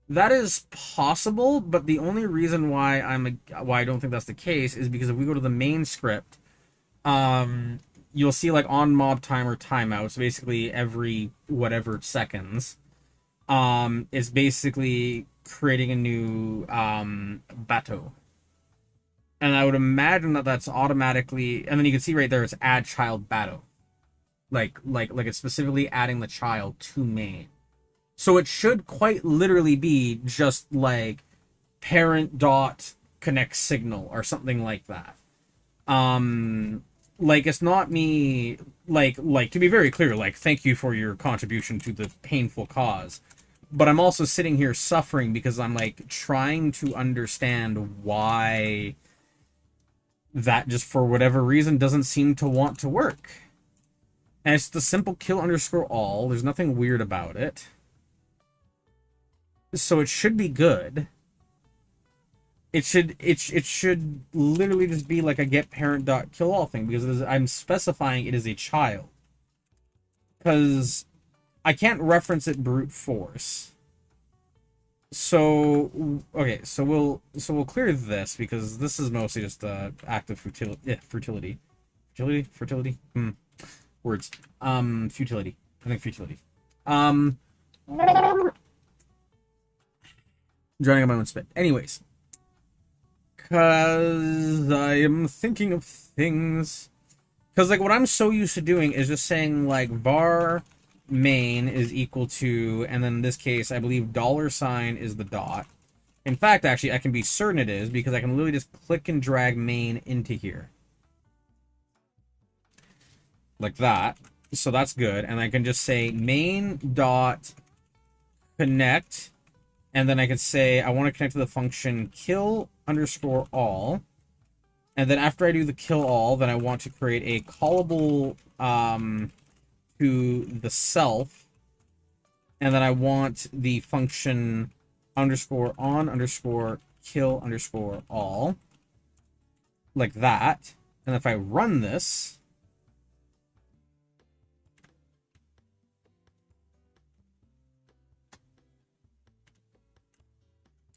That is possible, but the only reason why I don't think that's the case is because if we go to the main script, you'll see like on mob timer timeout. So basically every whatever seconds, it's basically creating a new bateau. And I would imagine that that's automatically, and then you can see right there it's add child bateau, like it's specifically adding the child to main. So it should quite literally be just like parent dot connect signal or something like that. Like it's not me like to be very clear, like thank you for your contribution to the painful cause. But I'm also sitting here suffering because I'm like trying to understand why that just for whatever reason doesn't seem to want to work. And it's the simple kill underscore all. There's nothing weird about it. So it should be good. It should literally just be like a get parent dot kill all thing because I'm specifying it is a child. Because I can't reference it brute force. So okay, so we'll clear this because this is mostly just active fertility. Yeah, fertility. Words. Futility. I think futility. Drowning on my own spit. Anyways. Because I am thinking of things. Because, like, what I'm so used to doing is just saying, like, var main is equal to, and then in this case, I believe $sign is the dot. In fact, actually, I can be certain it is, because I can literally just click and drag main into here. Like that. So that's good. And I can just say main dot connect. And then I can say I want to connect to the function kill underscore all. And then after I do the kill all, then I want to create a callable to the self. And then I want the function underscore on underscore kill underscore all. Like that. And if I run this,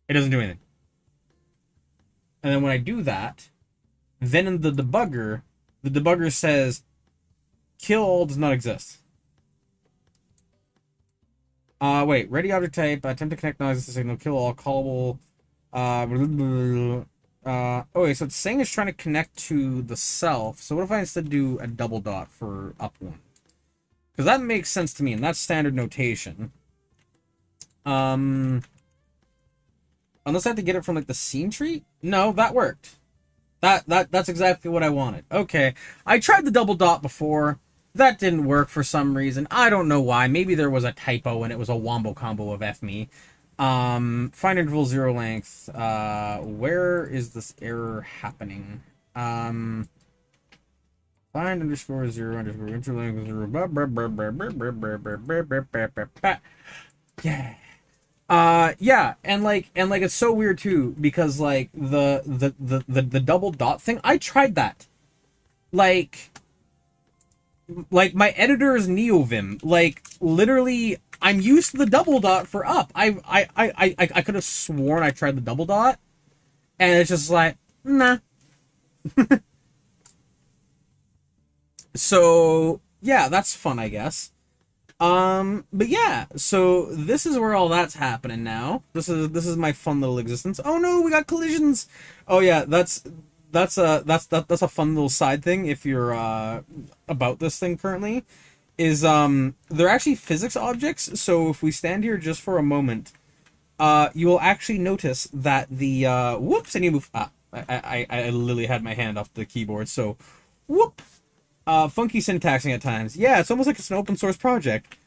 it doesn't do anything. And then when I do that, then in the debugger says kill all does not exist. Wait, ready object type, attempt to connect non-existent signal, kill all, callable, okay, so it's saying it's trying to connect to the self. So what if I instead do a double dot for up one? Because that makes sense to me, and that's standard notation. Unless I have to get it from like the scene tree? No, that worked. That's exactly what I wanted. Okay, I tried the double dot before. That didn't work for some reason. I don't know why. Maybe there was a typo and it was a wombo combo of FME. Find interval 0 length. Where is this error happening? Find underscore 0 underscore interlength 0. Yeah. Yeah, and like it's so weird too because like the double dot thing. I tried that. Like my editor is NeoVim. Like literally, I'm used to the double dot for up. I could have sworn I tried the double dot, and it's just like nah. So yeah, that's fun, I guess. But yeah, so this is where all that's happening now. This is my fun little existence. Oh no, we got collisions. Oh yeah, that's a fun little side thing if you're about this thing currently. Is they're actually physics objects, so if we stand here just for a moment, you will actually notice that the whoops, I need to move. I literally had my hand off the keyboard, so whoop. Funky syntaxing at times. Yeah, it's almost like it's an open source project.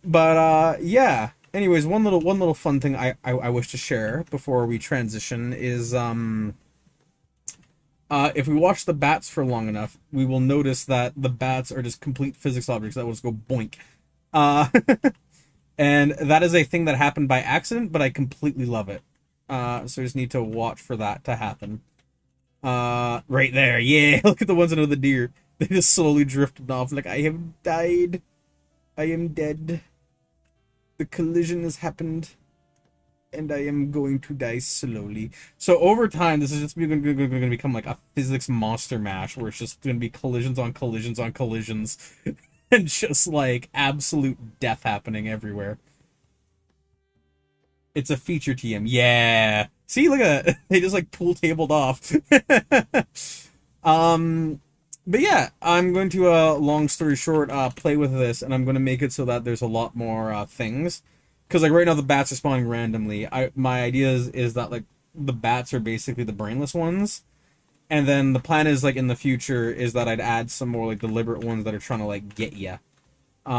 But yeah. Anyways, one little fun thing I wish to share before we transition is if we watch the bats for long enough, we will notice that the bats are just complete physics objects that will just go boink. Uh, and that is a thing that happened by accident, but I completely love it. So I just need to watch for that to happen. Right there, yeah. Look at the ones under the deer. They just slowly drifted off like, I have died. I am dead. The collision has happened. And I am going to die slowly. So over time, this is just going to become like a physics monster mash, where it's just going to be collisions on collisions on collisions, and just like absolute death happening everywhere. It's a feature TM, yeah. See, look at that. They just like pool tabled off. um, but yeah, I'm going to long story short, play with this, and I'm going to make it so that there's a lot more things. Because like right now the bats are spawning randomly. My idea is that like the bats are basically the brainless ones, and then the plan is like in the future is that I'd add some more like deliberate ones that are trying to like get ya. So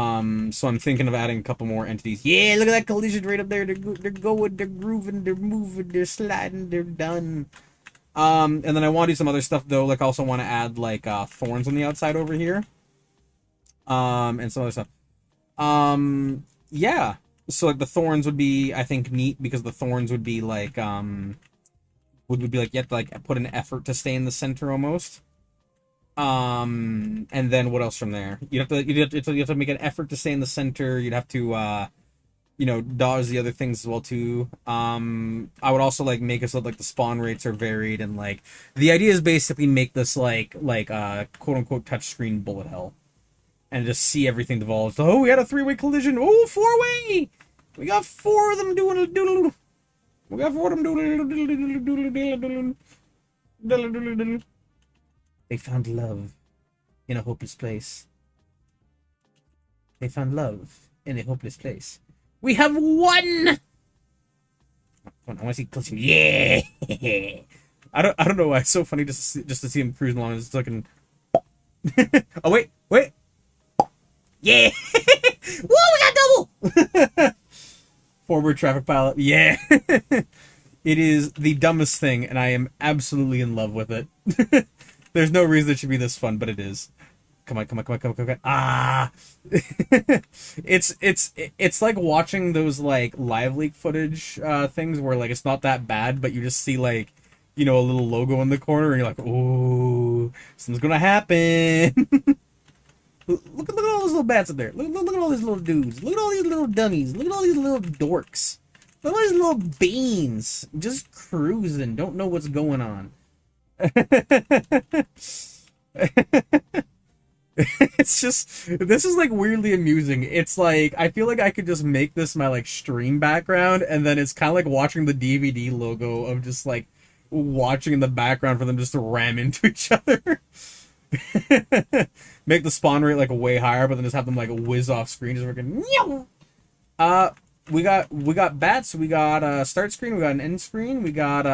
I'm thinking of adding a couple more entities. Yeah, look at that collision right up there. They're going, they're grooving, they're moving, they're sliding, they're done. And then I want to do some other stuff though. Like I also want to add like thorns on the outside over here. And some other stuff. Yeah. So like the thorns would be, I think, neat because the thorns would be like would be like you have to like put an effort to stay in the center almost. And then what else from there? You have to make an effort to stay in the center. You'd have to dodge the other things as well too. I would also like make it so that, like the spawn rates are varied, and like the idea is basically make this like quote unquote touchscreen bullet hell. And just see everything devolve. Oh, we had a 3-way collision. Oh, 4-way! We got 4 of them doing a doodle. We got 4 of them doodle. They found love in a hopeless place. They found love in a hopeless place. We have won! I want to see collision. Yeah! I don't know why it's so funny just to see him cruising along. It's looking. Oh wait. Yeah! Whoa, we got double! Forward traffic pilot. Yeah! It is the dumbest thing, and I am absolutely in love with it. There's no reason it should be this fun, but it is. Come on. Ah! It's like watching those, like, live leak footage things where, like, it's not that bad, but you just see, like, a little logo in the corner, and you're like, ooh, something's gonna happen! Look at all those little bats up there. Look at all these little dudes. Look at all these little dummies. Look at all these little dorks. Look at all these little beans. Just cruising. Don't know what's going on. It's just, this is like weirdly amusing. It's like, I feel like I could just make this my like stream background, and then it's kind of like watching the DVD logo of just like watching in the background for them just to ram into each other. Make the spawn rate like way higher, but then just have them like whiz off screen, just freaking. We got bats. We got a start screen. We got an end screen. We got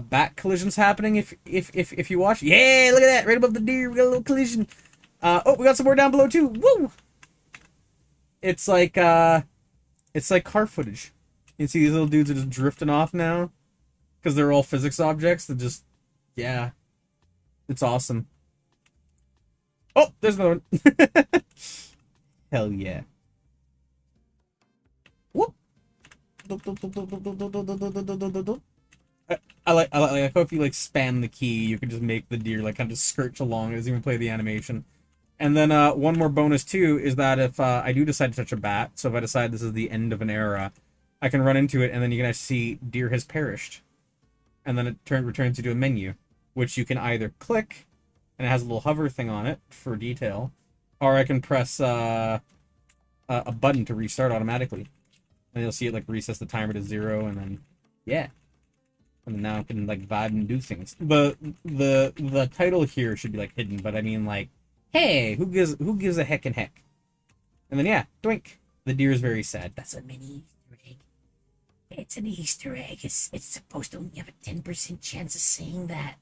bat collisions happening. If you watch, yeah, look at that right above the deer. We got a little collision. Oh, we got some more down below too. Woo! It's like car footage. You can see these little dudes are just drifting off now because they're all physics objects. That just, yeah. It's awesome. Oh, there's another one. Hell yeah. Whoop. I like how if you like spam the key, you can just make the deer like kind of skirt along. It doesn't even play the animation. And then one more bonus too is that if I do decide to touch a bat, so if I decide this is the end of an era, I can run into it, and then you can actually see deer has perished, and then it returns you to a menu, which you can either click, and it has a little hover thing on it for detail, Or I can press a button to restart automatically. And you'll see it like resets the timer to 0, and then yeah. And then now I can like vibe and do things. The title here should be like hidden, but I mean like, hey, who gives a heck and heck? And then yeah, doink. The deer is very sad. That's a mini Easter egg. It's an Easter egg. It's supposed to only have a 10% chance of saying that.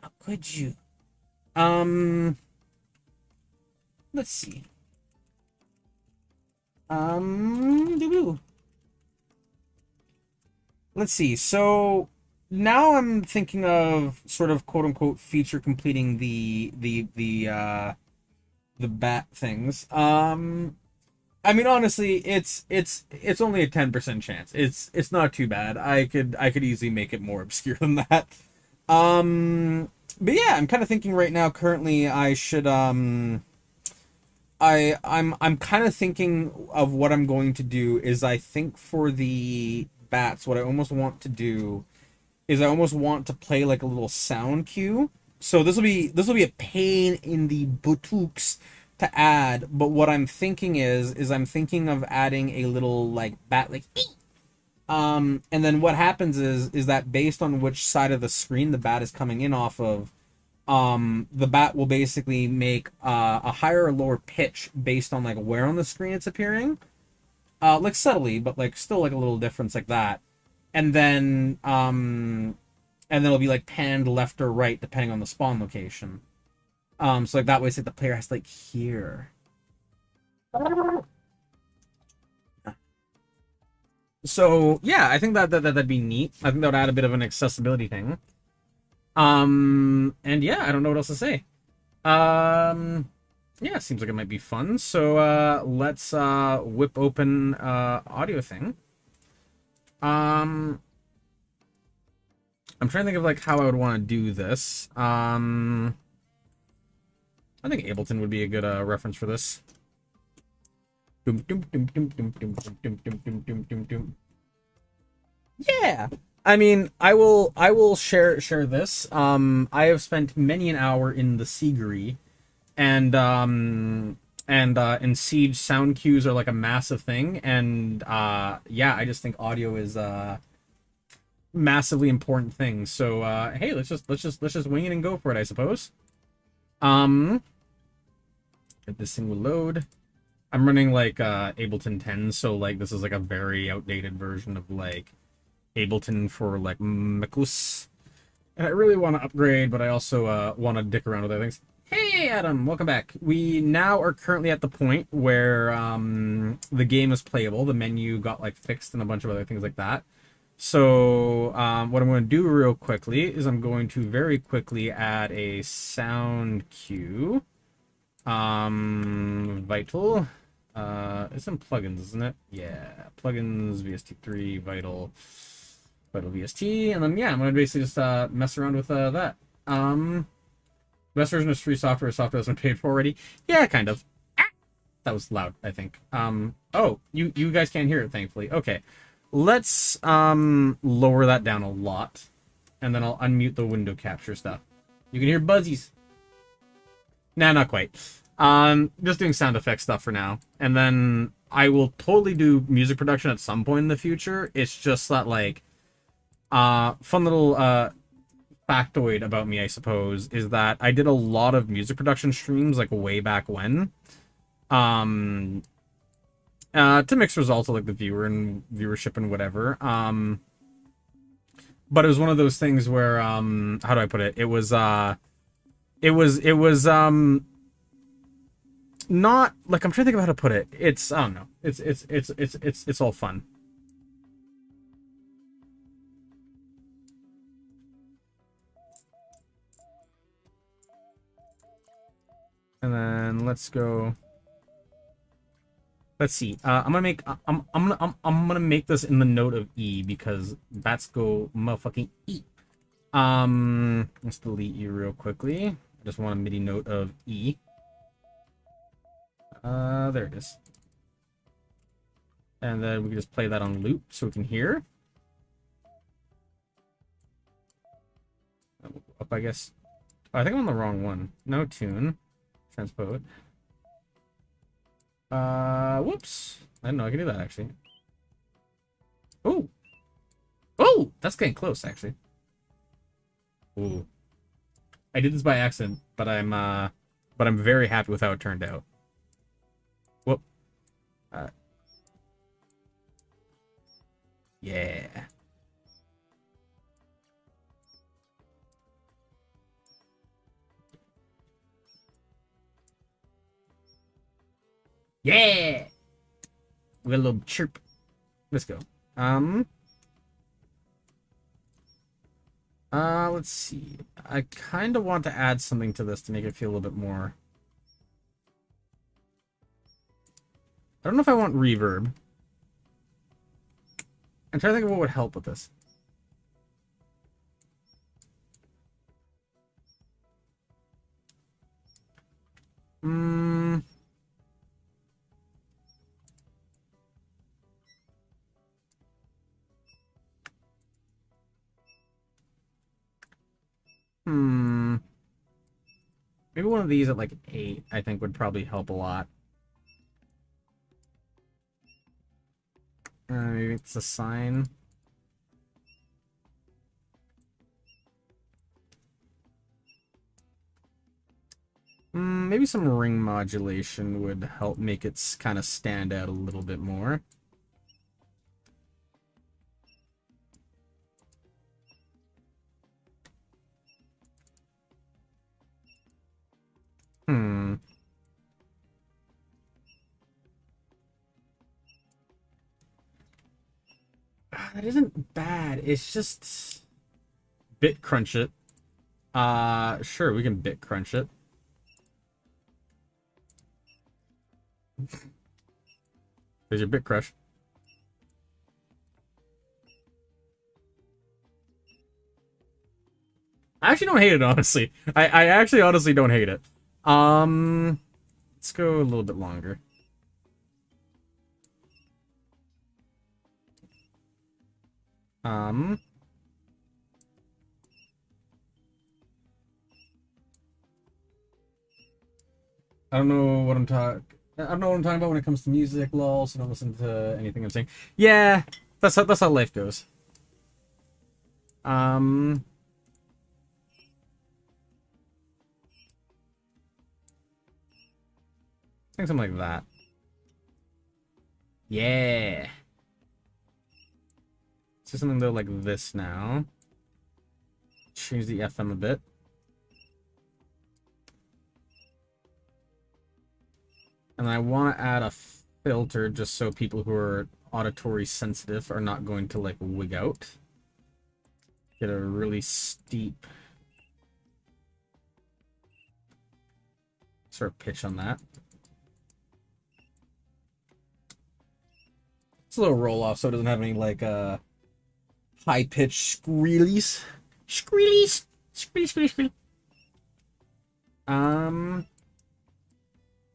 How could you? Let's see. Doo-doo. Let's see. So now I'm thinking of sort of quote unquote feature completing the bat things. I mean honestly, it's only a 10% chance. It's not too bad. I could easily make it more obscure than that. But yeah, I'm kind of thinking right now currently I should I'm kind of thinking of what I'm going to do is I think for the bats what I almost want to do is I almost want to play like a little sound cue. So this will be a pain in the buttocks to add, but what I'm thinking is I'm thinking of adding a little like bat like and then what happens is that based on which side of the screen the bat is coming in off of, the bat will basically make a higher or lower pitch based on like where on the screen it's appearing, like subtly, but like still like a little difference like that, and then it'll be like panned left or right depending on the spawn location. So like that way, it's like the player has to like hear. So yeah, I think that'd be neat. I think that would add a bit of an accessibility thing. And yeah, I don't know what else to say. Yeah, seems like it might be fun. So let's whip open audio thing. I'm trying to think of like how I would want to do this. I think Ableton would be a good reference for this. Yeah. I mean, I will share this. I have spent many an hour in the Seagery, and in Siege sound cues are like a massive thing, and yeah, I just think audio is massively important thing. So hey, let's just wing it and go for it, I suppose. If this thing will load. I'm running like Ableton 10, so like this is like a very outdated version of like Ableton for like Macus. And I really want to upgrade, but I also want to dick around with other things. Hey Adam, welcome back. We now are currently at the point where the game is playable. The menu got like fixed and a bunch of other things like that. So what I'm going to do real quickly is I'm going to very quickly add a sound cue. Vital. It's in plugins, isn't it? Yeah, plugins, VST3, Vital VST, and then yeah, I'm gonna basically just mess around with that. Best version is free software. Software has been paid for already. Yeah, kind of. That was loud, I think. Oh, you guys can't hear it, thankfully. Okay, let's lower that down a lot, and then I'll unmute the window capture stuff. You can hear buzzies. Nah, not quite. Just doing sound effect stuff for now. And then I will totally do music production at some point in the future. It's just that, like, fun little, factoid about me, I suppose, is that I did a lot of music production streams, like, way back when. To mix results of, like, the viewership and whatever. But it was one of those things where, how do I put it? It was not like, I'm trying to think of how to put it. It's, I don't know. It's all fun. And then let's go. Let's see. I'm gonna make this in the note of E because bats go motherfucking E. Let's delete you real quickly. I just want a MIDI note of E. There it is. And then we can just play that on loop so we can hear. Up, I guess. Oh, I think I'm on the wrong one. No tune. transpose. Whoops. I didn't know I could do that, actually. Oh! Oh! That's getting close, actually. Ooh. I did this by accident, but I'm very happy with how it turned out. Whoop. Yeah. Yeah! We got a little chirp. Let's go. Let's see. I kind of want to add something to this to make it feel a little bit more. I don't know if I want reverb. I'm trying to think of what would help with this. Hmm. Maybe one of these at like 8, I think would probably help a lot. Maybe it's a sign. Maybe some ring modulation would help make it kind of stand out a little bit more. That isn't bad. It's just bit crunch it. Sure, we can bit crunch it. There's your bit crush. I actually don't hate it, honestly. I actually honestly don't hate it. Let's go a little bit longer. I don't know what I'm talking. I don't know what I'm talking about when it comes to music, lol. So don't listen to anything I'm saying. Yeah, that's how life goes. I think something like that. Yeah. Let's do something though like this now. Change the FM a bit. And I want to add a filter just so people who are auditory sensitive are not going to like wig out. Get a really steep sort of pitch on that. It's a little roll off so it doesn't have any like high pitched squealies. Squealies. Squealy.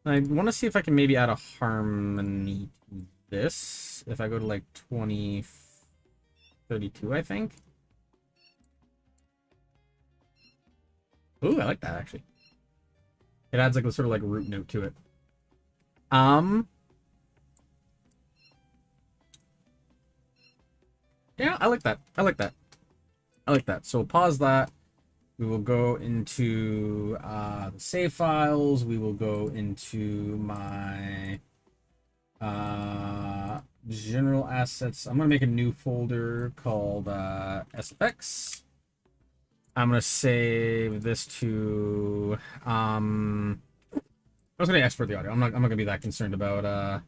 I want to see if I can maybe add a harmony to this. If I go to like 2032, I think. Ooh, I like that actually. It adds like a sort of like root note to it. Yeah, I like that. I like that. I like that. So we'll pause that. We will go into the save files. We will go into my general assets. I'm going to make a new folder called SFX. I'm going to save this to... I was going to export the audio. I'm not going to be that concerned about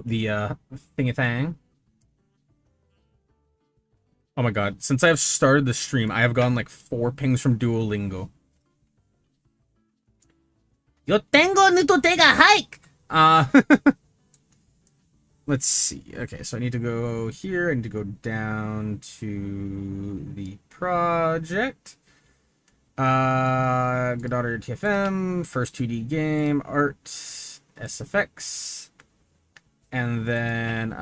the thingy-thang. Oh my god, since I've started the stream, I have gotten like 4 pings from Duolingo. Yo tengo to take a hike! Let's see. Okay, so I need to go here. I need to go down to the project. Godot RTFM, first 2D game, art, SFX. And then,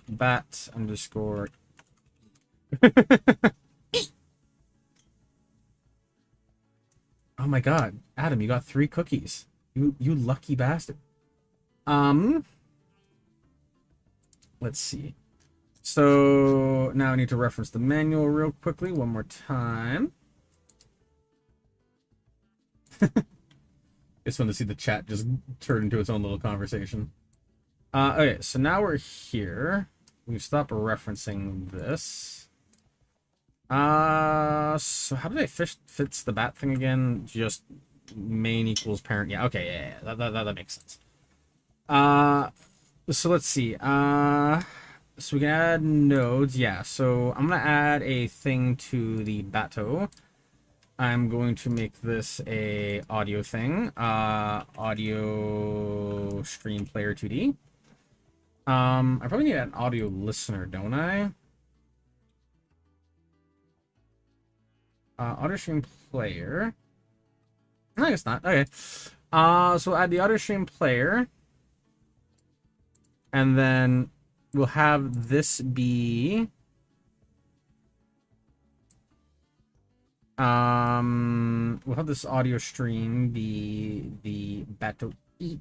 bat underscore oh my god, Adam, you got 3 cookies. You lucky bastard. Let's see. So now I need to reference the manual real quickly one more time. It's fun to see the chat just turn into its own little conversation. Okay, so now we're here. We stop referencing this. So how did I fix the bat thing again? Just main equals parent. Yeah, okay, yeah, that makes sense. So let's see. So we can add nodes. Yeah, so I'm gonna add a thing to the bato. I'm going to make this a audio thing. Audio stream player 2D. I probably need an audio listener, don't I? Audio stream player. I guess not. Okay. So we'll add the audio stream player. And then we'll have this be... we'll have this audio stream be the Bato E.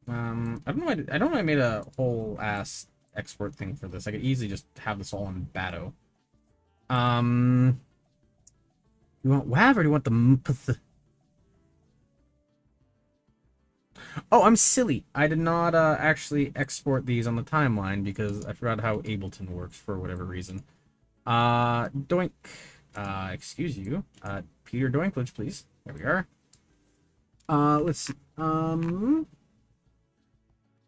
I don't know why I made a whole ass export thing for this. I could easily just have this all in Bato. You want WAV or do you want the mpth? Oh, I'm silly. I did not actually export these on the timeline because I forgot how Ableton works for whatever reason. Doink. Excuse you. Peter Doinklage, please. There we are. Let's see.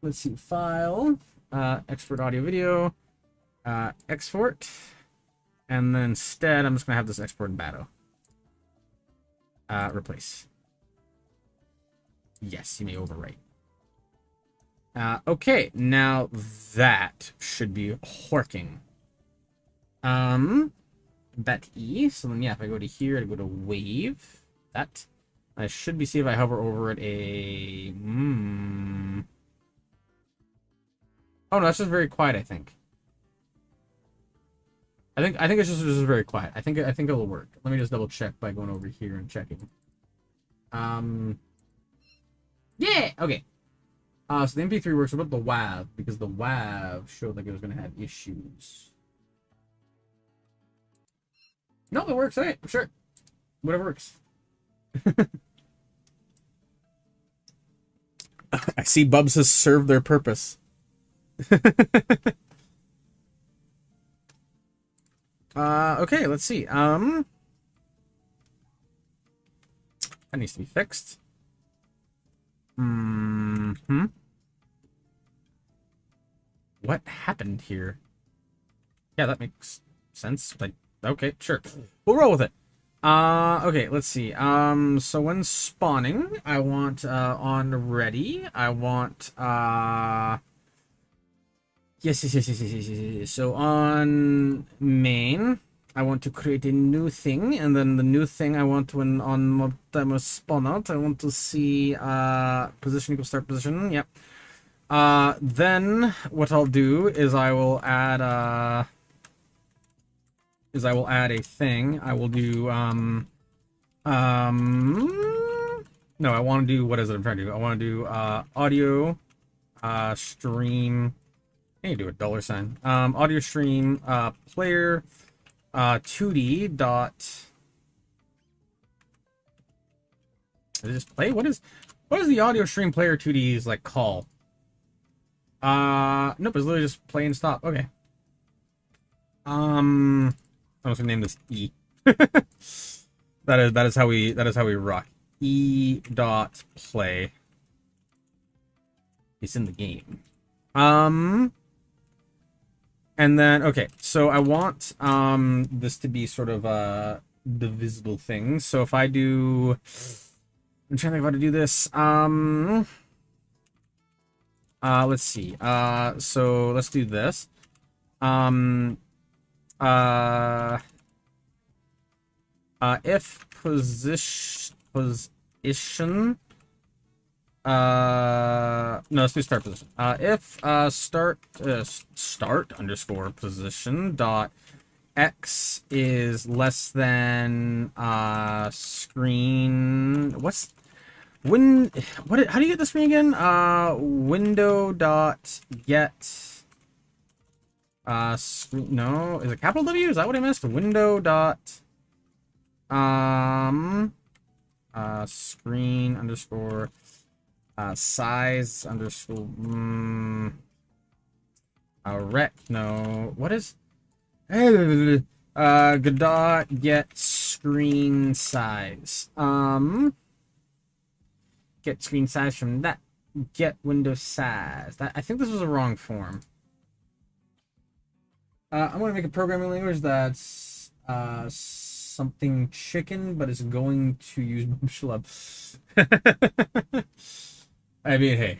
Let's see. File. Export audio video. Export. And then instead, I'm just gonna have this export in Bato. Replace. Yes, you may overwrite. Okay, now that should be working. Bet E. So then, yeah, if I go to here, I go to wave. That. I should be see if I hover over it a. Oh no, that's just very quiet. I think it's just very quiet. I think it'll work. Let me just double check by going over here and checking. Yeah. Okay. So the MP3 works. What about the WAV? Because the WAV showed like it was going to have issues. No, it works. All right, sure. Whatever works. I see Bubs has served their purpose. Okay, let's see. That needs to be fixed. What happened here? Yeah, that makes sense. Like, okay, sure. We'll roll with it. Okay, let's see. So when spawning, I want, on ready, I want, yes. So on main, I want to create a new thing, and then the new thing I want when on timer spawn out, I want to see, position equals start position. Yep. Then what I'll do is I will add, a thing. I will do, no, I want to do, what is it I'm trying to do? I want to do, audio, stream, I need to do a $sign. Audio stream, player, 2D dot, is it just play? What is the audio stream player 2D's like call? Nope, it's literally just play and stop. Okay. I'm just gonna name this E. that is how we rock. E dot play. It's in the game. And then okay, so I want this to be sort of a divisible thing. So if I do, I'm trying to think of how to do this. Let's see. So let's do this. If position, no, let's do start position. If start underscore position dot x is less than screen. What's when? What? How do you get the screen again? Window dot get screen. No, is it capital W? Is that what I missed? Window dot screen underscore size underscore rec. No, what is godot get screen size. Get screen size from that. Get window size. That, I think this was a wrong form. I'm gonna make a programming language that's something chicken, but it's going to use schlub. I mean, hey,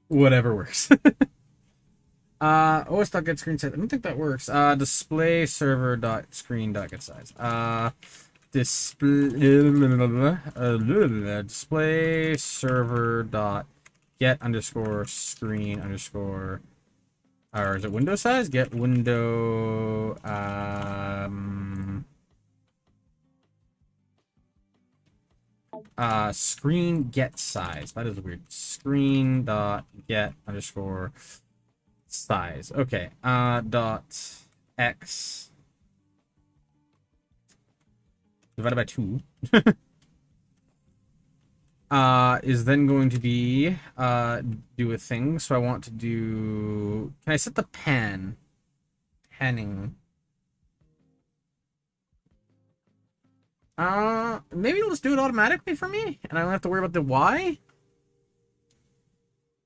whatever works. os.get screen size. I don't think that works. Display server dot screen dot get size. Display server dot get underscore screen underscore, or is it window size? Get window screen get size. That is weird. Screen dot get underscore size. Okay. Dot x divided by 2 is then going to be do a thing. So I want to do, can I set the panning? Maybe it'll just do it automatically for me and I don't have to worry about the Y.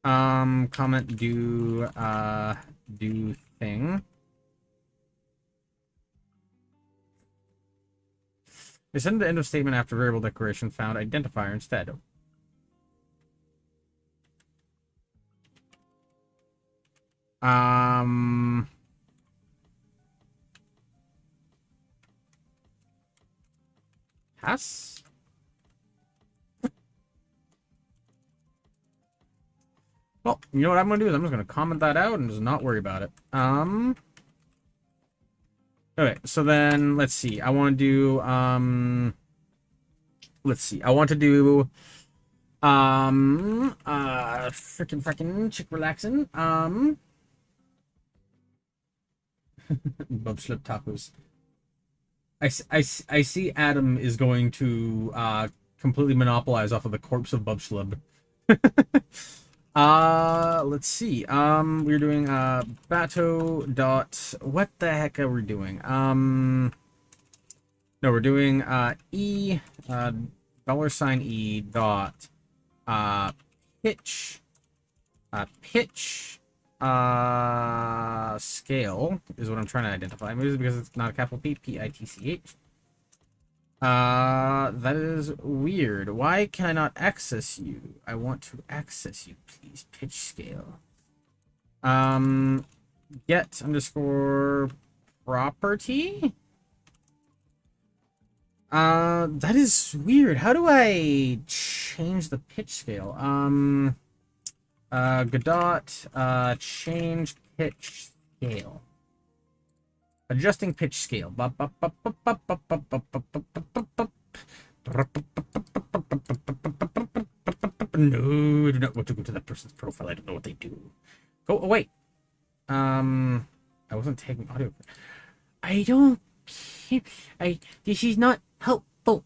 Comment do thing. They send the end of statement after variable declaration found identifier instead. Has? Well, you know what I'm gonna do is I'm just gonna comment that out and just not worry about it. Okay, so then let's see. I want to do let's see. I want to do frickin' chick relaxing. Bub slip tacos. I see Adam is going to completely monopolize off of the corpse of Bub Schlub. Let's see. We're doing Bato dot, what the heck are we doing? No, we're doing E $E dot pitch scale is what I'm trying to identify. Maybe it's because it's not a capital P, P-I-T-C-H. That is weird. Why can I not access you? I want to access you, please. Pitch scale. Get underscore property? That is weird. How do I change the pitch scale? Godot, change pitch scale. Adjusting pitch scale. No, I do not want to go to that person's profile. I don't know what they do. Go away. I wasn't taking audio. I don't. This is not helpful.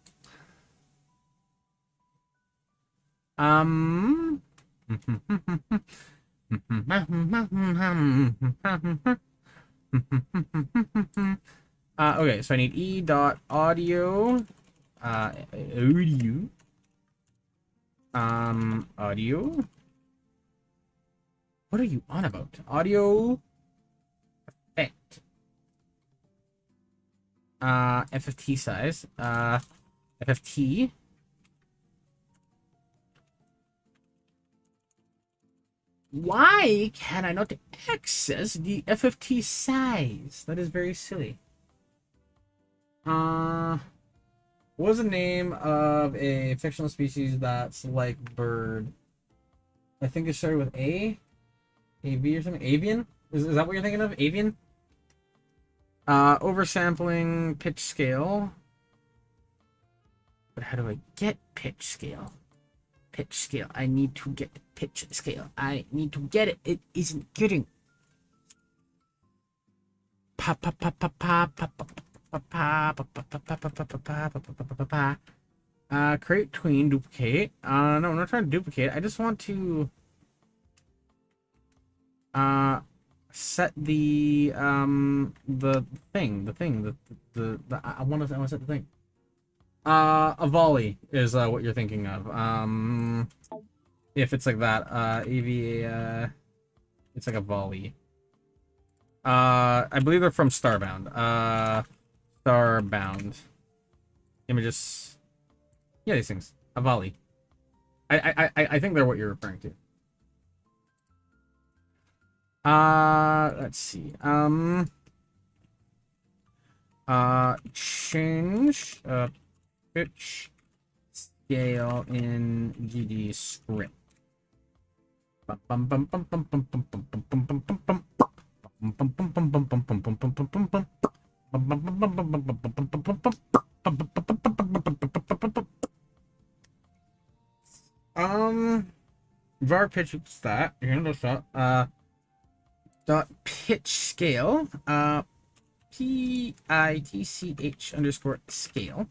Okay, so I need E dot audio, audio. What are you on about? Audio effect. FFT size. FFT. Why can I not access the FFT size? That is very silly. What was the name of a fictional species that's like bird? I think it started with A? AV or something? Avian? Is that what you're thinking of? Avian? Oversampling, pitch scale. But how do I get pitch scale? Pitch scale. I need to get pitch scale. I need to get it. It isn't getting. Pa pa pa pa pa pa pa pa pa pa pa pa pa pa pa pa pa pa. Create tween, duplicate. No, I'm not trying to duplicate. I just want to set the thing, I want to set the thing. A volley is what you're thinking of. If it's like that, AVA, it's like a volley. I believe they're from Starbound. Starbound. Images. Yeah, these things. A volley. I think they're what you're referring to. Let's see. Change pitch scale in GD script. Var pitch is that. Here, no shot. Dot pitch scale. PITCH underscore scale.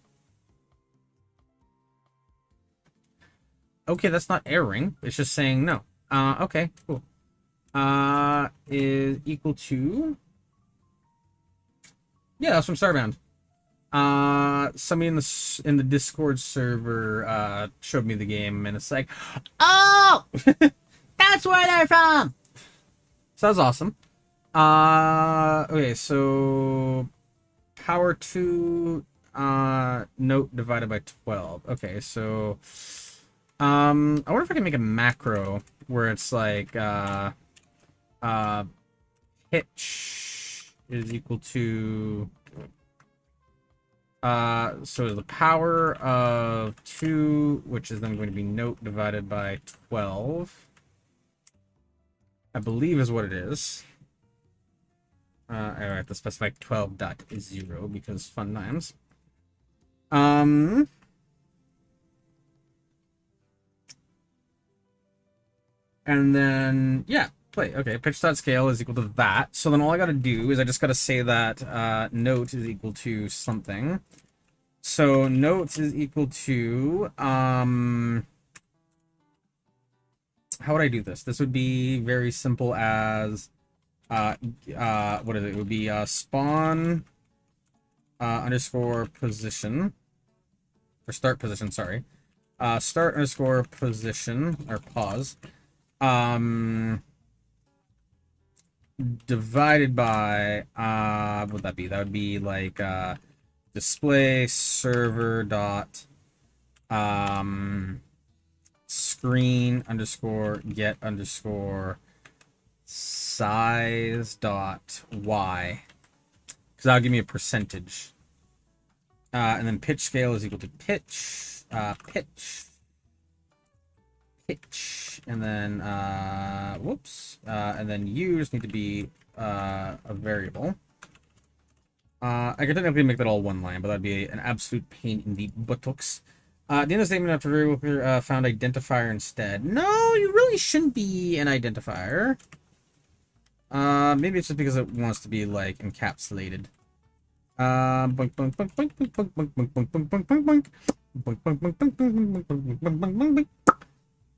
Okay, that's not erroring. It's just saying no. Okay, cool. Is equal to. Yeah, that's from Starbound. Somebody in the Discord server showed me the game, and it's like, oh, that's where they're from. So that's awesome. Okay, so power 2 note divided by 12. Okay, so I wonder if I can make a macro where it's like pitch is equal to so the power of 2, which is then going to be note divided by 12. I believe is what it is. I have to specify 12.0 because fun times. And then, yeah, play. Okay, pitch.scale is equal to that. So then all I gotta do is I just gotta say that note is equal to something. So notes is equal to, how would I do this? This would be very simple as, what is it? It would be spawn underscore position, or start position, sorry. Start underscore position, or pause, divided by, what would that be? That would be like, display server dot, screen underscore get underscore size dot y, because that'll give me a percentage. And then pitch scale is equal to pitch, pitch, and then whoops, and then you just need to be a variable. I could technically make that all one line, but that'd be an absolute pain in the buttocks. At the end of the statement, after variable found identifier instead. No, you really shouldn't be an identifier. Maybe it's just because it wants to be like encapsulated. Boink boink boink boink boink boink boink boink boink boink boink boink boink boink boink boink boink boink boink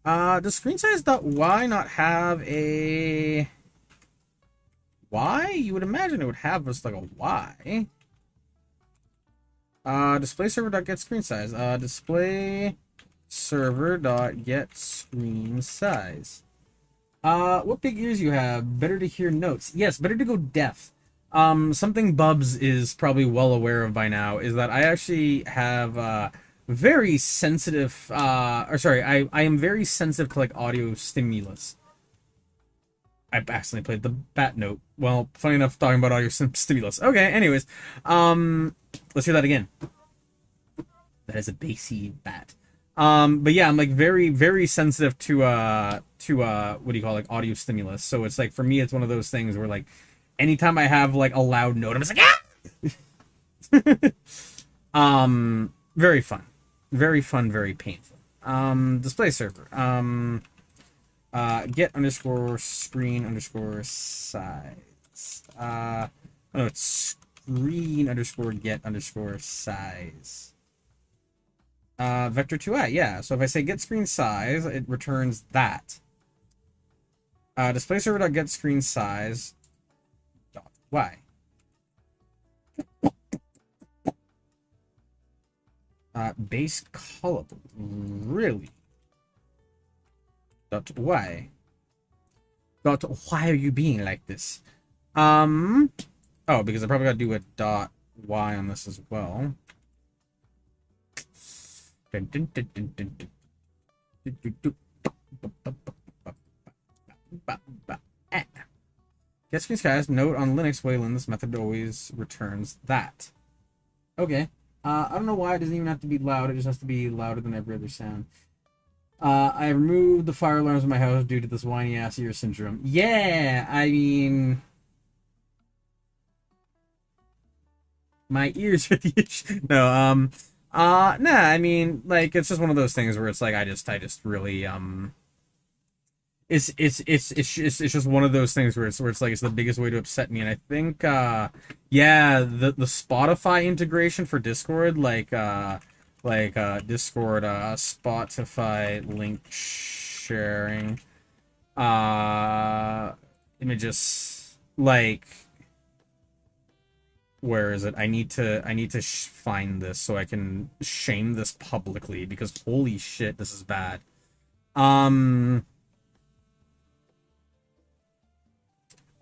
boink. Does screen size dot y not have a y? You would imagine it would have just like a y. Display server dot get screen size. Display server dot get screen size. What big ears you have? Better to hear notes. Yes, better to go deaf. Something Bubs is probably well aware of by now is that I actually have very sensitive. I am very sensitive to like audio stimulus. I accidentally played the bat note. Well, funny enough, talking about audio stimulus. Okay, anyways, let's hear that again. That is a bassy bat. But yeah, I'm like very, very sensitive to what do you call it, like audio stimulus. So it's like for me, it's one of those things where like anytime I have like a loud note, I'm just like, ah! Very fun. Very fun, very painful. Display server. Get underscore screen underscore size. No, it's screen underscore get underscore size. Vector 2i, yeah. So if I say get screen size, it returns that. Display server dot get screen size dot y. Base color, really? Dot y. Dot why are you being like this? Oh, because I probably gotta do a dot y on this as well. Get screen size. Note on Linux Wayland, this method always returns that. Okay. I don't know why it doesn't even have to be loud. It just has to be louder than every other sound. I removed the fire alarms in my house due to this whiny ass ear syndrome. Yeah, I mean, my ears are the issue. No, nah. I mean, like, it's just one of those things where it's like I just really it's just one of those things where it's like it's the biggest way to upset me. And I think yeah, the Spotify integration for Discord, like Discord Spotify link sharing images, like, where is it? I need to find this so I can shame this publicly, because holy shit, this is bad.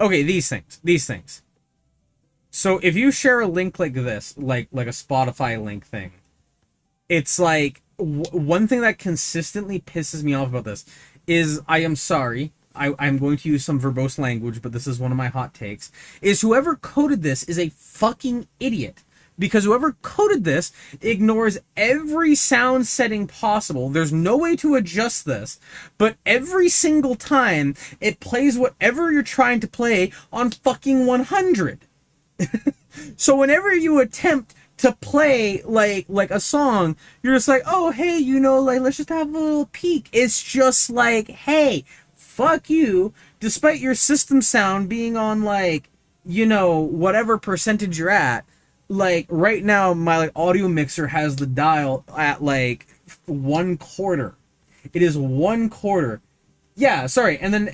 Okay, these things. So if you share a link like this, like a Spotify link thing, it's like one thing that consistently pisses me off about this is, I am sorry, I'm going to use some verbose language, but this is one of my hot takes, is whoever coded this is a fucking idiot. Because whoever coded this ignores every sound setting possible. There's no way to adjust this, but every single time it plays whatever you're trying to play on fucking 100. So whenever you attempt to play like a song, you're just like, oh hey, you know, like, let's just have a little peek. It's just like, hey, fuck you. Despite your system sound being on, like, you know, whatever percentage you're at. Like, right now, my, like, audio mixer has the dial at, like, 1/4. It is 1/4. Yeah, sorry, and then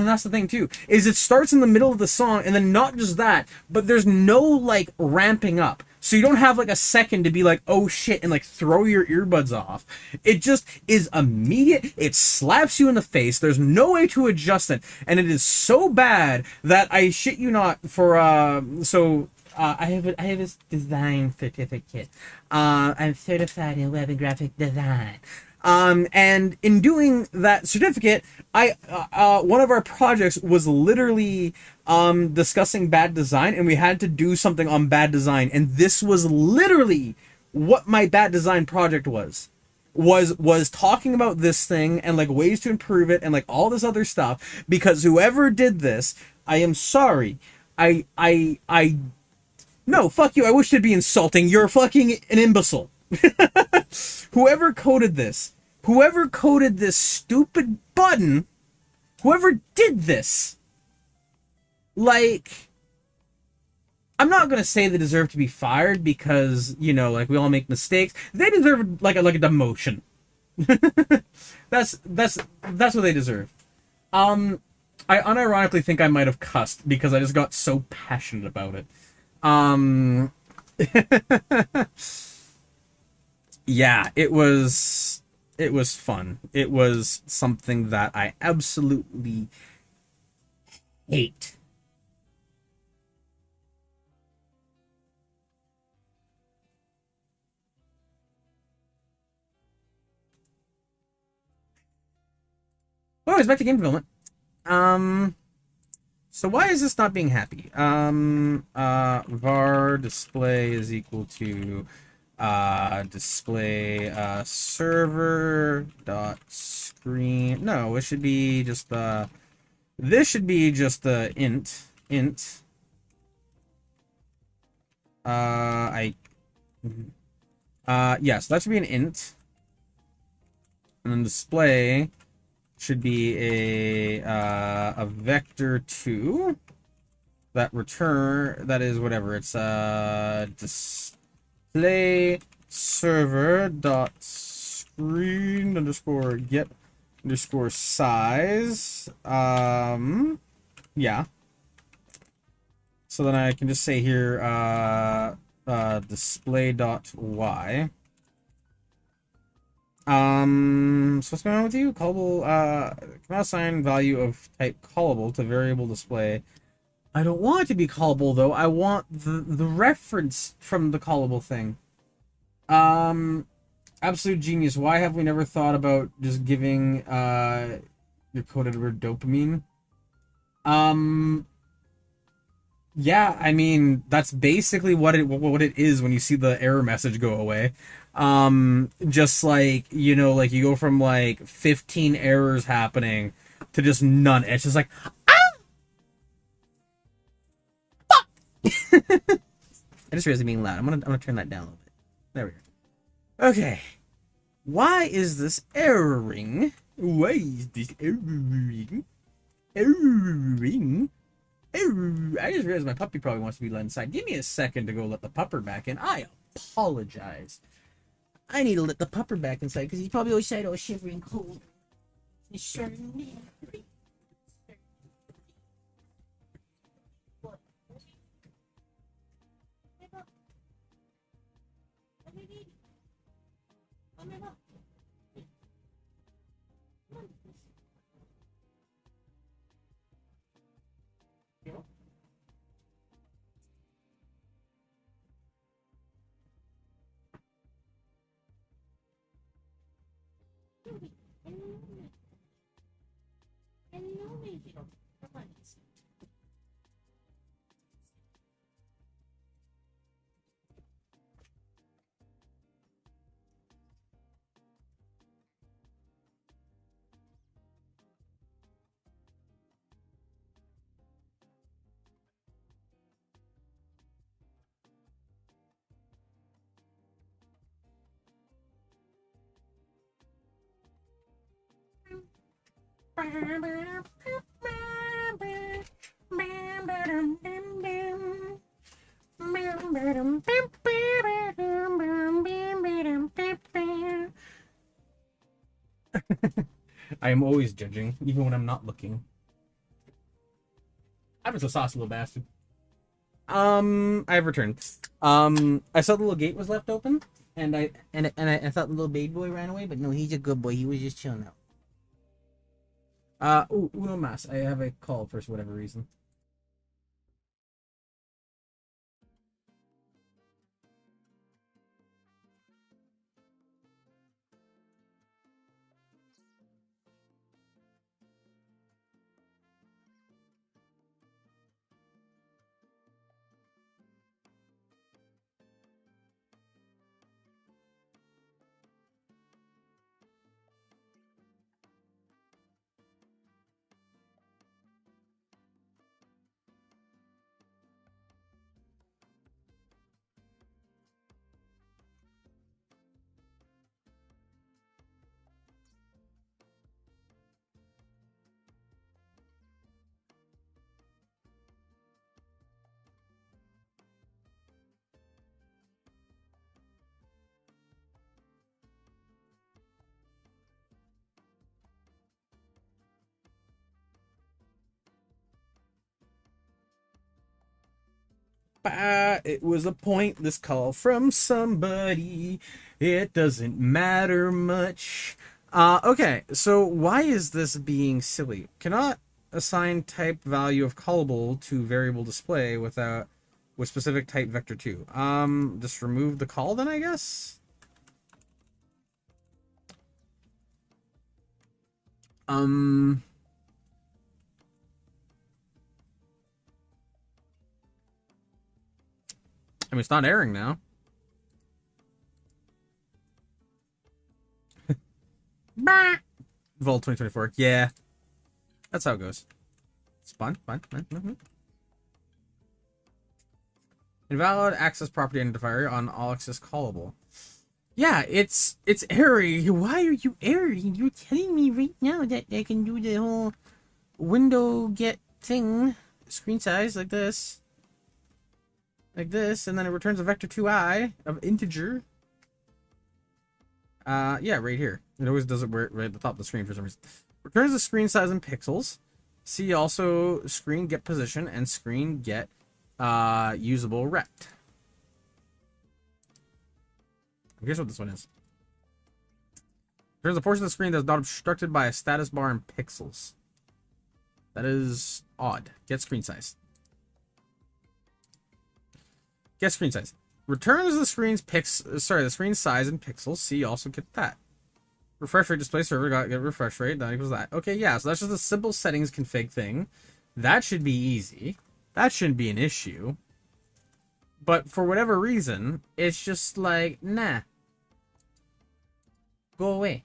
that's the thing, too, is it starts in the middle of the song, and then not just that, but there's no, like, ramping up. So you don't have, like, a second to be like, oh shit, and, like, throw your earbuds off. It just is immediate. It slaps you in the face. There's no way to adjust it. And it is so bad that I shit you not for, I have a design certificate. I'm certified in web and graphic design. And in doing that certificate, one of our projects was literally discussing bad design, and we had to do something on bad design, and this was literally what my bad design project was talking about this thing and, like, ways to improve it and, like, all this other stuff. Because whoever did this, I am sorry, no, fuck you, I wish it'd be insulting. You're fucking an imbecile. Whoever coded this stupid button, whoever did this, like, I'm not gonna say they deserve to be fired, because, you know, like, we all make mistakes. They deserve, like a demotion. That's what they deserve. I unironically think I might have cussed because I just got so passionate about it. Yeah, it was fun. It was something that I absolutely hate. Oh, it's back to game development. So why is this not being happy? Var display is equal to display server dot screen. No, it should be just this should be just the int I yeah, so that should be an int, and then display should be a vector 2 that is whatever it's display server dot screen underscore get underscore size. Yeah. So then I can just say here display dot y. So what's going on with you? Callable, can I assign value of type callable to variable display? I don't want it to be callable, though. I want the reference from the callable thing. Absolute genius. Why have we never thought about just giving, your code editor dopamine? Yeah, I mean, that's basically what it is when you see the error message go away. Just like, like you go from like 15 errors happening to just none. It's just like, fuck! I just realized I'm being loud. I'm gonna turn that down a little bit. There we go. Okay. Why is this erroring? Why is this erroring? Erroring? I just realized my puppy probably wants to be let inside. Give me a second to go let the pupper back in. I apologize. I need to let the pupper back inside because he's probably outside all shivering cold. He's certainly. I am always judging, even when I'm not looking. I'm just a saucy little bastard. I've returned. I saw the little gate was left open, and I thought the little baby boy ran away, but no, he's a good boy. He was just chilling out. Uno mas. I have a call for whatever reason. It was a pointless call from somebody. It doesn't matter much. Okay, so why is this being silly? Cannot assign type value of callable to variable display with specific type vector 2. Just remove the call then, I guess? I mean, it's not airing now. Vol 2024. Yeah. That's how it goes. It's fun. Invalid access property identifier on all access callable. Yeah, it's erroring. Why are you erroring? You're telling me right now that I can do the whole window get thing, screen size like this, and then it returns a vector 2i of integer. Yeah, right here. It always does it right at the top of the screen for some reason. Returns the screen size in pixels. See also screen get position and screen get usable rect. Here's what this one is. There's a portion of the screen that's not obstructed by a status bar in pixels. That is odd. Get screen size. Get screen size. Returns the screen size in pixels. See, also get that. Refresh rate display server got get refresh rate. That equals that. Okay, yeah. So that's just a simple settings config thing. That should be easy. That shouldn't be an issue. But for whatever reason, it's just like, nah. Go away.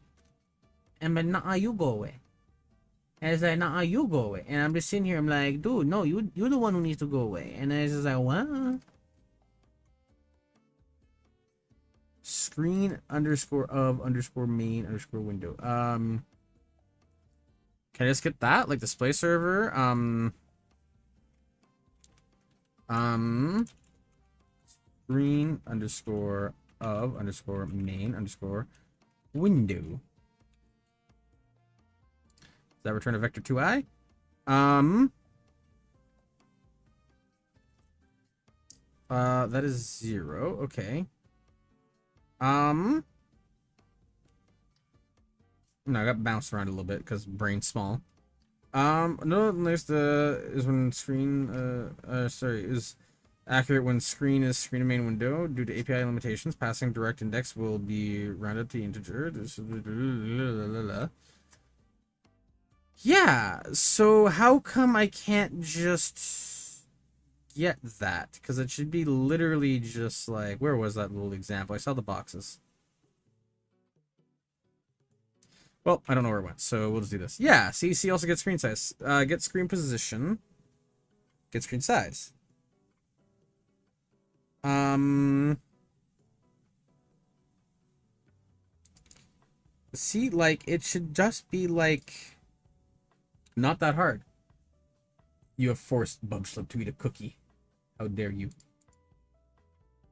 And but nah, you go away. And it's like, nah, you go away. And I'm just sitting here, I'm like, dude, no, you're the one who needs to go away. And it's just like, what? Screen underscore of underscore main underscore window. Can I just get that? Like display server? Screen underscore of underscore main underscore window. Does that return a vector 2i? That is 0. Okay. No, I got bounced around a little bit because brain's small. No, there's is when screen is accurate when screen is screen of main window. Due to API limitations, passing direct index will be rounded to integer. Yeah, so how come I can't just get that? Because it should be literally just like, where was that little example? I saw the boxes. Well, I don't know where it went, so we'll just do this. Yeah, see also get screen size. Get screen position. Get screen size. See, like, it should just be, like, not that hard. You have forced Bubslip to eat a cookie. How dare you?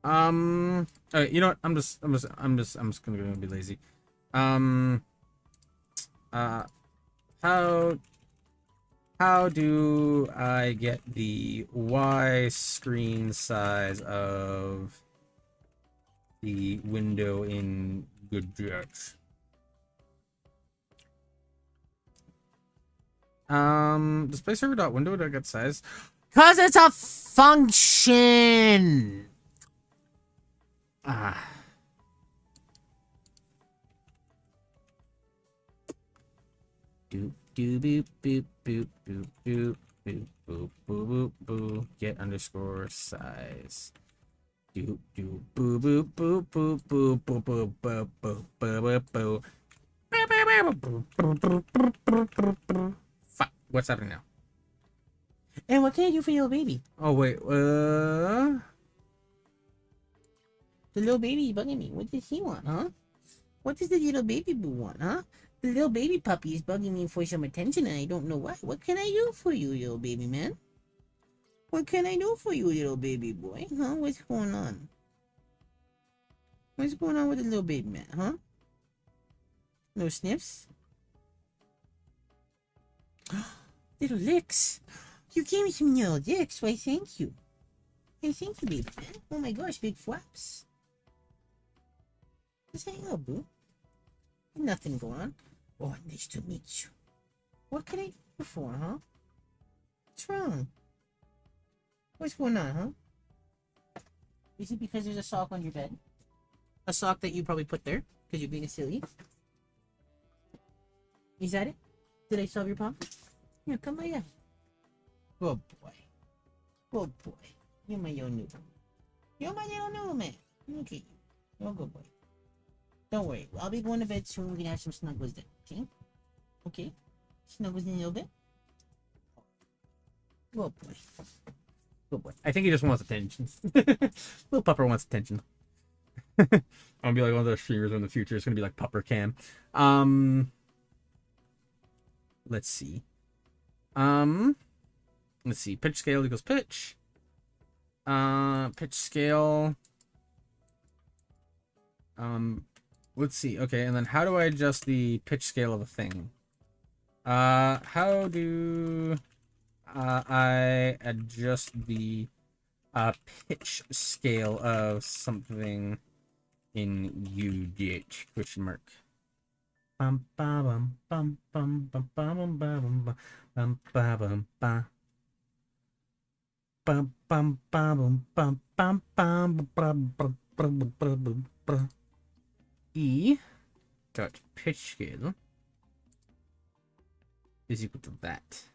Okay, you know what? I'm just gonna be lazy. How do I get the Y screen size of the window in Godot? Display server dot window dot get size. Cause it's a function. Doop doop boop boop boop boop boop boop boop boop boop. Get underscore size. Doop doop boop boop boop boop boop boop boop boop boop boop boop. Fuck. What's happening now? And what can I do for your baby? Oh wait, the little baby is bugging me. What does he want, huh? What does the little baby boo want, huh? The little baby puppy is bugging me for some attention and I don't know why. What can I do for you, little baby man? What can I do for you, little baby boy? Huh? What's going on? What's going on with the little baby man, huh? No sniffs? Little licks. You gave me some little licks. Why, thank you. Hey, thank you, baby man. Oh my gosh, big flaps. Just hang up, boo. Nothing going on. Oh, nice to meet you. What can I do you for, huh? What's wrong? What's going on, huh? Is it because there's a sock on your bed? A sock that you probably put there because you're being silly? Is that it? Did I solve your problem? Yeah, come by here. Good boy. Good boy. You're my little noodle. You're my little noodle man. Okay. You're a good boy. Don't worry. I'll be going to bed soon. We can have some snuggles then. Okay? Okay? Snuggles in a little bit? Good boy. Little boy. I think he just wants attention. Little pupper wants attention. I'm gonna be like one of those streamers in the future. It's gonna be like Pupper Cam. Um, let's see. Um, let's see. Pitch scale equals pitch. Pitch scale. Let's see. Okay, and then how do I adjust the pitch scale of a thing? How do I adjust the pitch scale of something in Udit? Question mark. Bum bum bum bum bum bum bum bum bum bum bum bum bum bum bum bum bum. E dot pitch scale is equal to that.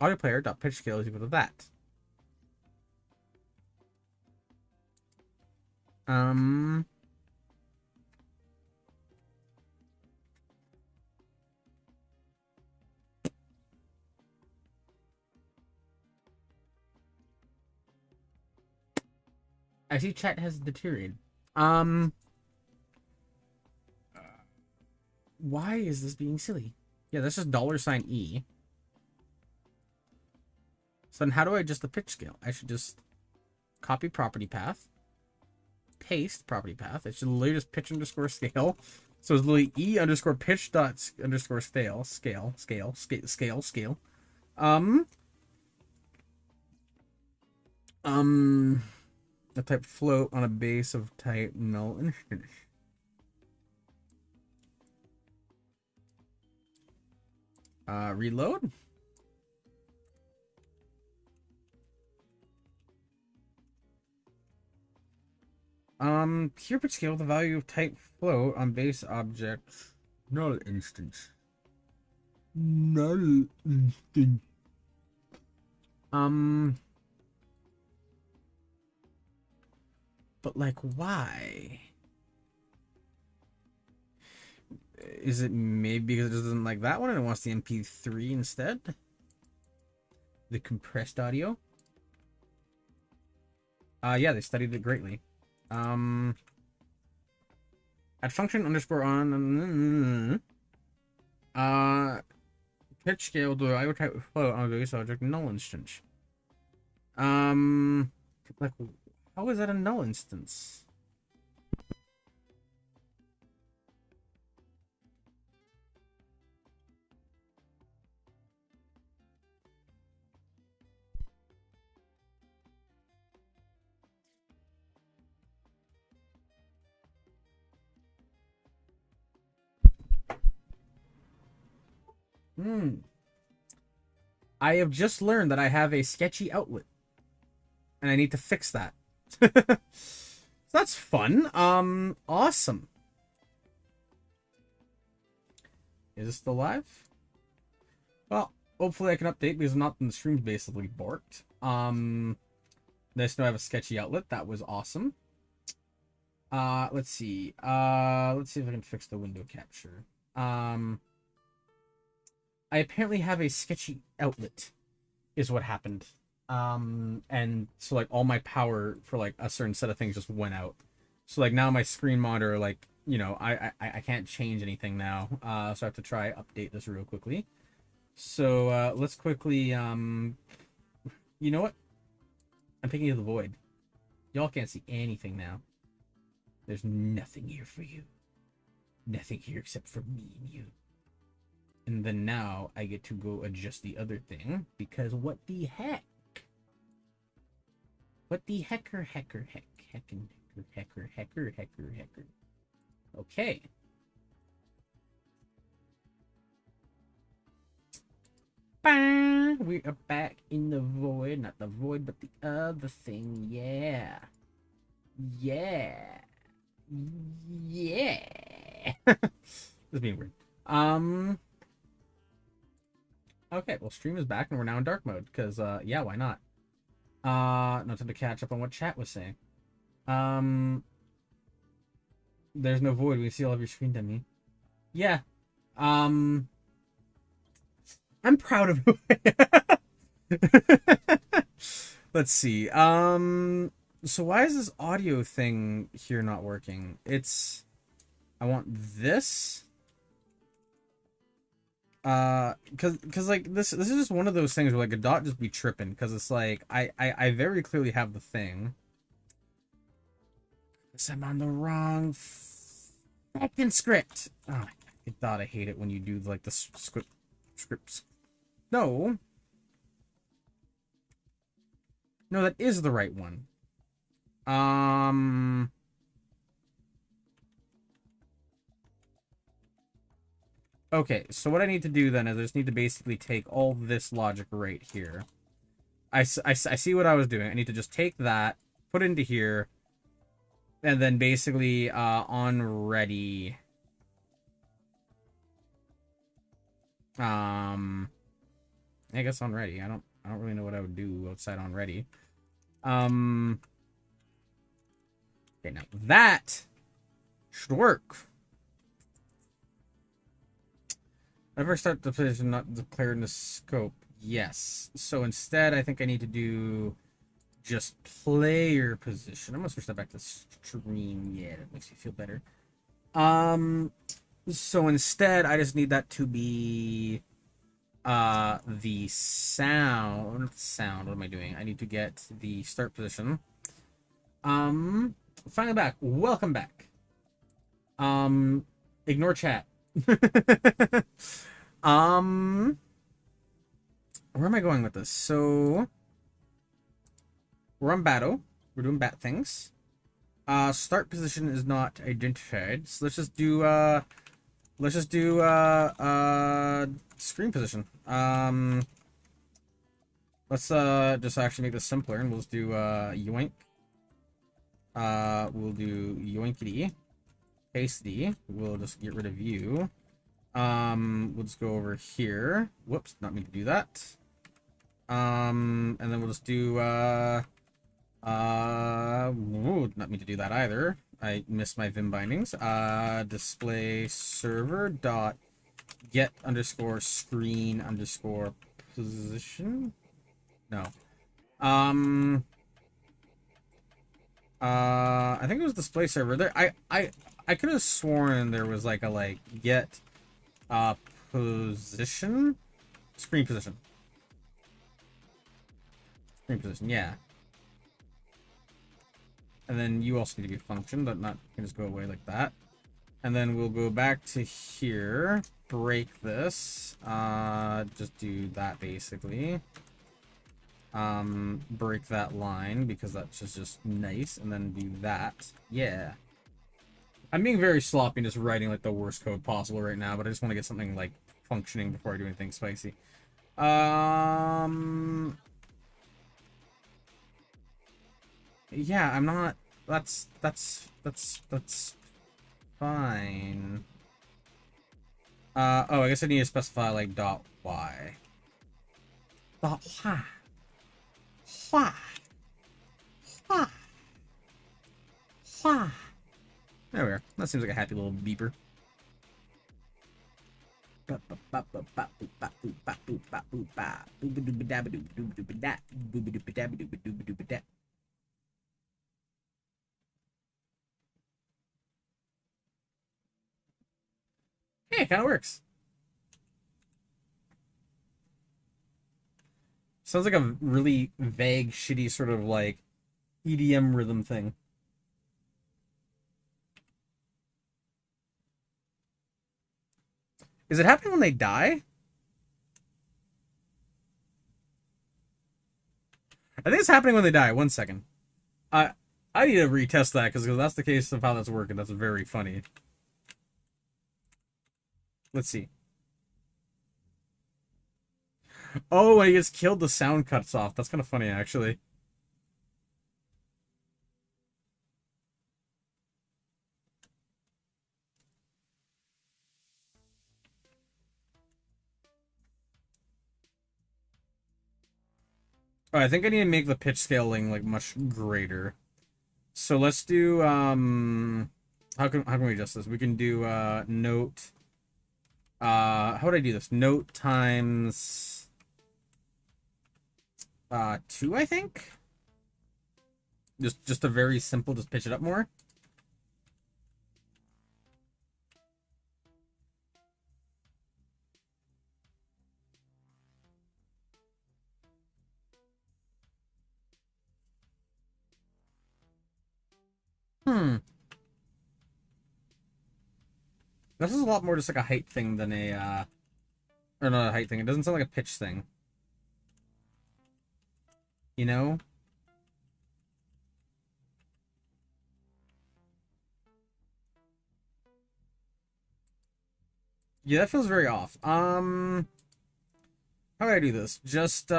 Audio player dot pitch scale is equal to that. I see chat has deteriorated. Why is this being silly? Yeah, that's just $E. So then how do I adjust the pitch scale? I should just copy property path, paste property path. It should literally just pitch underscore scale. So it's literally E underscore pitch dot underscore scale. The type float on a base of type null instance. Reload. Here pitch scale the value of type float on base object null instance. Null instance. But like, why? Is it maybe because it doesn't like that one and it wants the MP3 instead? The compressed audio? Yeah, they studied it greatly. Add function underscore on pitch scale to I would type float on the base object null instance. Like, how is that a null instance? I have just learned that I have a sketchy outlet. And I need to fix that. That's fun. Awesome. Is this still live? Well, hopefully I can update because not the stream's basically borked. Nice to have a sketchy outlet. That was awesome. Let's see. Let's see if I can fix the window capture. I apparently have a sketchy outlet, is what happened. And so like all my power for like a certain set of things just went out. So like now my screen monitor, like, you know, I can't change anything now. So I have to try update this real quickly. So let's quickly you know what? I'm picking of the void. Y'all can't see anything now. There's nothing here for you. Nothing here except for me and you. And then now I get to go adjust the other thing because what the heck? What the hecker. Okay. We are back in the void. Not the void, but the other thing. Yeah. Yeah. Yeah. This is being weird. Okay, well, stream is back and we're now in dark mode because, yeah, why not? No time to catch up on what chat was saying. Um, there's no void. We see all of your screen dummy. Yeah. Um, I'm proud of who I am. Let's see. So why is this audio thing here not working? I want this. Cause like this is just one of those things where like a dot just be tripping because it's like I very clearly have the thing. Cause I'm on the wrong fucking script. Oh, I thought I hate it when you do like the scripts. No. No, that is the right one. Okay, so what I need to do then is I just need to basically take all this logic right here. I see what I was doing. I need to just take that, put it into here, and then basically on ready. I guess on ready. I don't really know what I would do outside on ready. Okay, now that should work. Ever start the position not declared in the scope? Yes. So instead, I think I need to do just player position. I'm gonna switch that back to stream. Yeah, that makes me feel better. So instead, I just need that to be the sound. What am I doing? I need to get the start position. Finally back. Welcome back. Ignore chat. Where am I going with this? So we're on battle. We're doing bat things. Start position is not identified. So let's just do screen position. Let's just actually make this simpler and we'll just do yoink. We'll do yoinkity. Paste D. We'll just get rid of you. We'll just go over here. Whoops, not mean to do that. And then we'll just do not mean to do that either. I missed my Vim bindings. Display server dot get underscore screen underscore position. No. I think it was display server. There I could have sworn there was like a get position screen position. Screen position, yeah. And then you also need to be function, but not you can just go away like that. And then we'll go back to here, break this, just do that basically. Break that line because that's just nice, and then do that. Yeah. I'm being very sloppy and just writing like the worst code possible right now, but I just want to get something like functioning before I do anything spicy. Yeah, I'm not. That's fine. Oh, I guess I need to specify like dot y. Dot y. Y. Y. Y. There we are. That seems like a happy little beeper. Hey, it kind of works. Sounds like a really vague, shitty sort of like EDM rhythm thing. Is it happening when they die? I think it's happening when they die. 1 second. I need to retest that because if that's the case of how that's working, that's very funny. Let's see. Oh, when he gets killed, the sound cuts off. That's kind of funny, actually. Oh, I think I need to make the pitch scaling like much greater. So let's do how can we adjust this? We can do note how would I do this? Note times 2, I think. Just a very simple, just pitch it up more. Hmm. This is a lot more just like a height thing than a or not a height thing. It doesn't sound like a pitch thing. You know? Yeah, that feels very off. How do I do this? Just you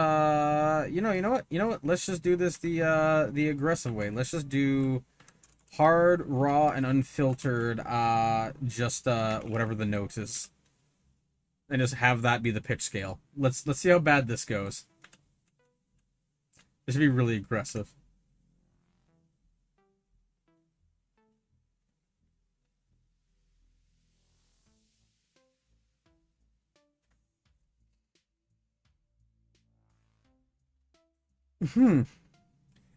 know what? Let's just do this the aggressive way. Let's just do hard, raw, and unfiltered, just whatever the note is. And just have that be the pitch scale. Let's see how bad this goes. This should be really aggressive. Hmm.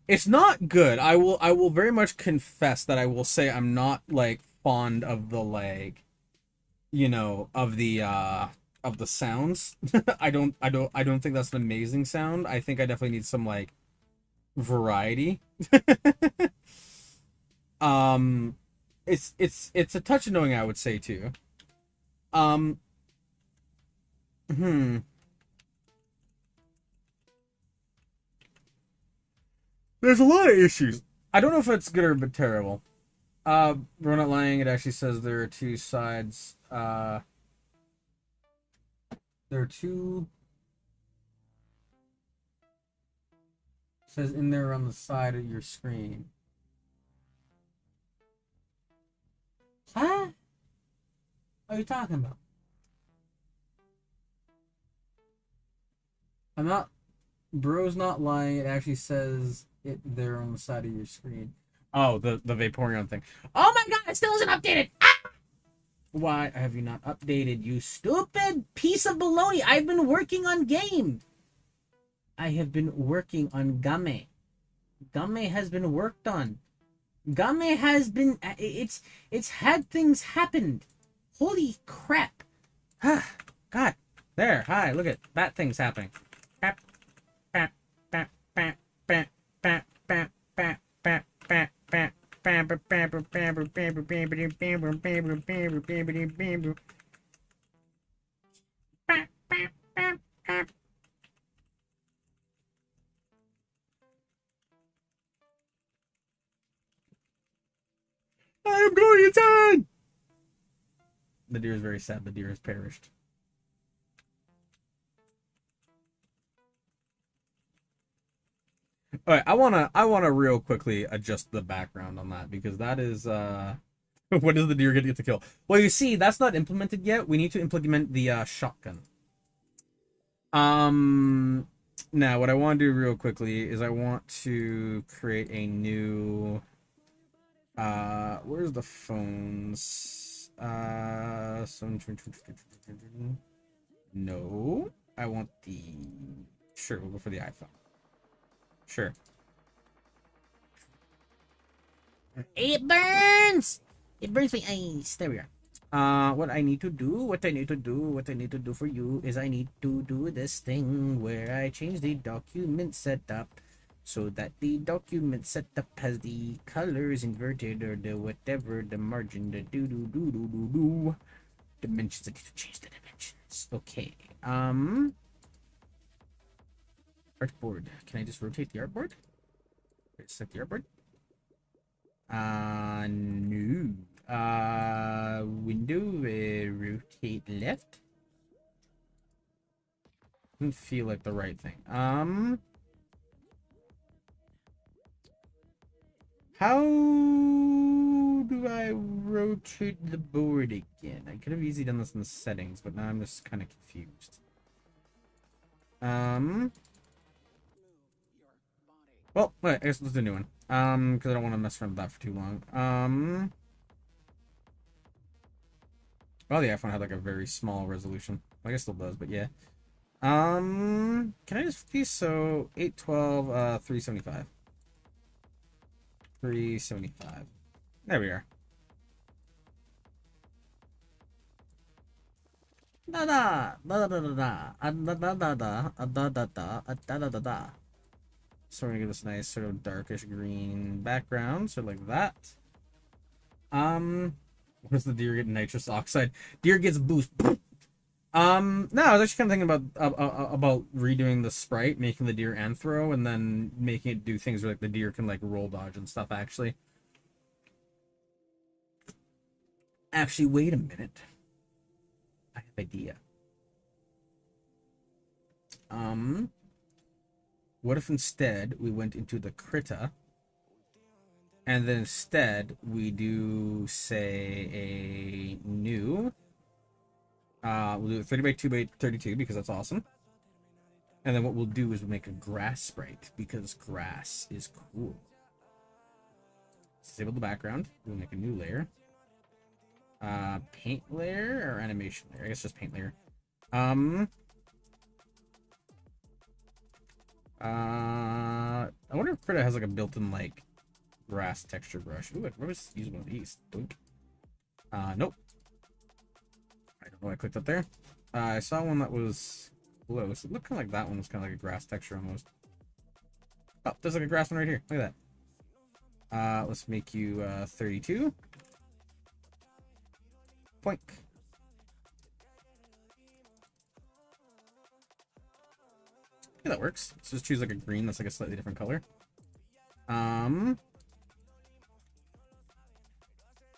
It's not good. I will very much confess that I will say I'm not like fond of the like, of the sounds. I don't think that's an amazing sound. I think I definitely need some like variety. um it's a touch annoying, I would say too. Um hmm. There's a lot of issues. I don't know if it's good or but terrible. We're not lying. It actually says there are two sides. There are two. Says in there on the side of your screen. Huh? What are you talking about? I'm not. Bro's not lying. It actually says it there on the side of your screen. Oh, the Vaporeon thing. Oh my god, it still isn't updated. Why have you not updated, you Stupid piece of baloney. I've been working on game. I have been working on Game. Game has been worked on. Game has been. It's had things happened. Holy crap. God. There. Hi. Look at that thing's happening. I am going inside! The deer is very sad. The deer has perished. All right, I wanna real quickly adjust the background on that because that is what does the deer get to kill? Well, you see, that's not implemented yet. We need to implement the shotgun. Um, Now what I want to do real quickly is I want to create a new where's the phones? No, I want the sure, we'll go for the iPhone. Sure. It burns. It burns my eyes. There we are. What I need to do, what I need to do, what I need to do for you is I need to do this thing where I change the document setup so that the document setup has the colors inverted or the whatever, the margin, the do dimensions. I need to change the dimensions. Okay. Artboard. Can I just rotate the artboard? Select the artboard. No. Window, rotate left. Doesn't feel like the right thing. How do I rotate the board again? I could have easily done this in the settings, but now I'm just kind of confused. Well, wait, I guess let's do a new one. Because I don't want to mess around with that for too long. Well, the iPhone had like a very small resolution. I guess it still does, but yeah. Can I just be so 812, 375. 375. There we are. Da da da da da da da da da da da da da da da da da. So we're gonna give this nice sort of darkish green background, so like that. What does the deer get? Nitrous oxide. Deer gets boost. No, I was actually kind of thinking about redoing the sprite, making the deer anthro, and then making it do things where like the deer can like roll dodge and stuff. Actually, wait a minute. I have an idea. What if instead we went into the Krita, and then instead we do say a new. We'll do it 30 by 2 by 32 because that's awesome. And then what we'll do is we'll make a grass sprite because grass is cool. Disable the background. We'll make a new layer. Paint layer or animation layer? I guess just paint layer. I wonder if Krita has like a built-in like grass texture brush. Ooh, I was using one of these. Boink. Nope. I don't know why I clicked up there. I saw one that was close. It looked kind of like that one was kind of like a grass texture almost. Oh, there's like a grass one right here. Look at that. Let's make you 32. Poink. Yeah, that works. Let's just choose like a green that's like a slightly different color. Yeah,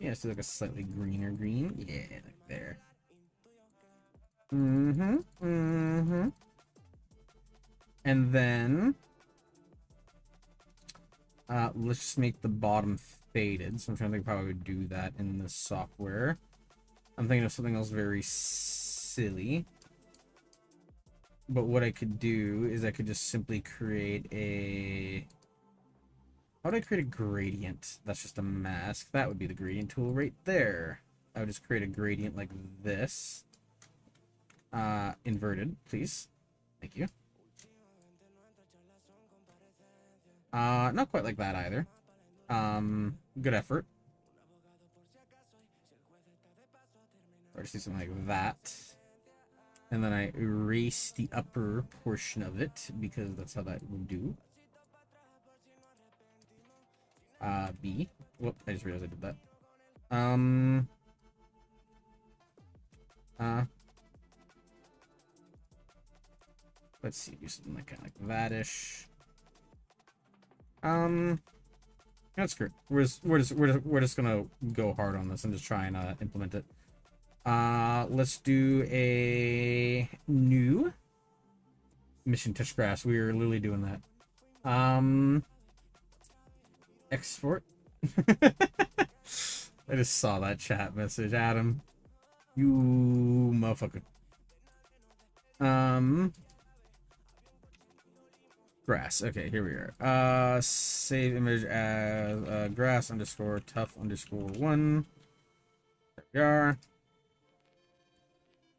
let's do like a slightly greener green. Yeah, like there. And then let's just make the bottom faded. So I'm trying to think of how I would do that in the software. I'm thinking of something else very silly. But what I could do is I could just simply create a... How would I create a gradient? That's just a mask. That would be the gradient tool right there. I would just create a gradient like this. Inverted, please. Thank you. Not quite like that either. Good effort. Or just do something like that. And then I erase the upper portion of it, because that's how that would do. B. Whoop, I just realized I did that. Let's see, do something like kind of like that-ish. That's good. We're just gonna go hard on this and just try and implement it. Let's do a new mission touch grass. We are literally doing that. Export. I just saw that chat message, Adam. You motherfucker. Grass. Okay, here we are. Save image as grass underscore tough underscore 1. There we are.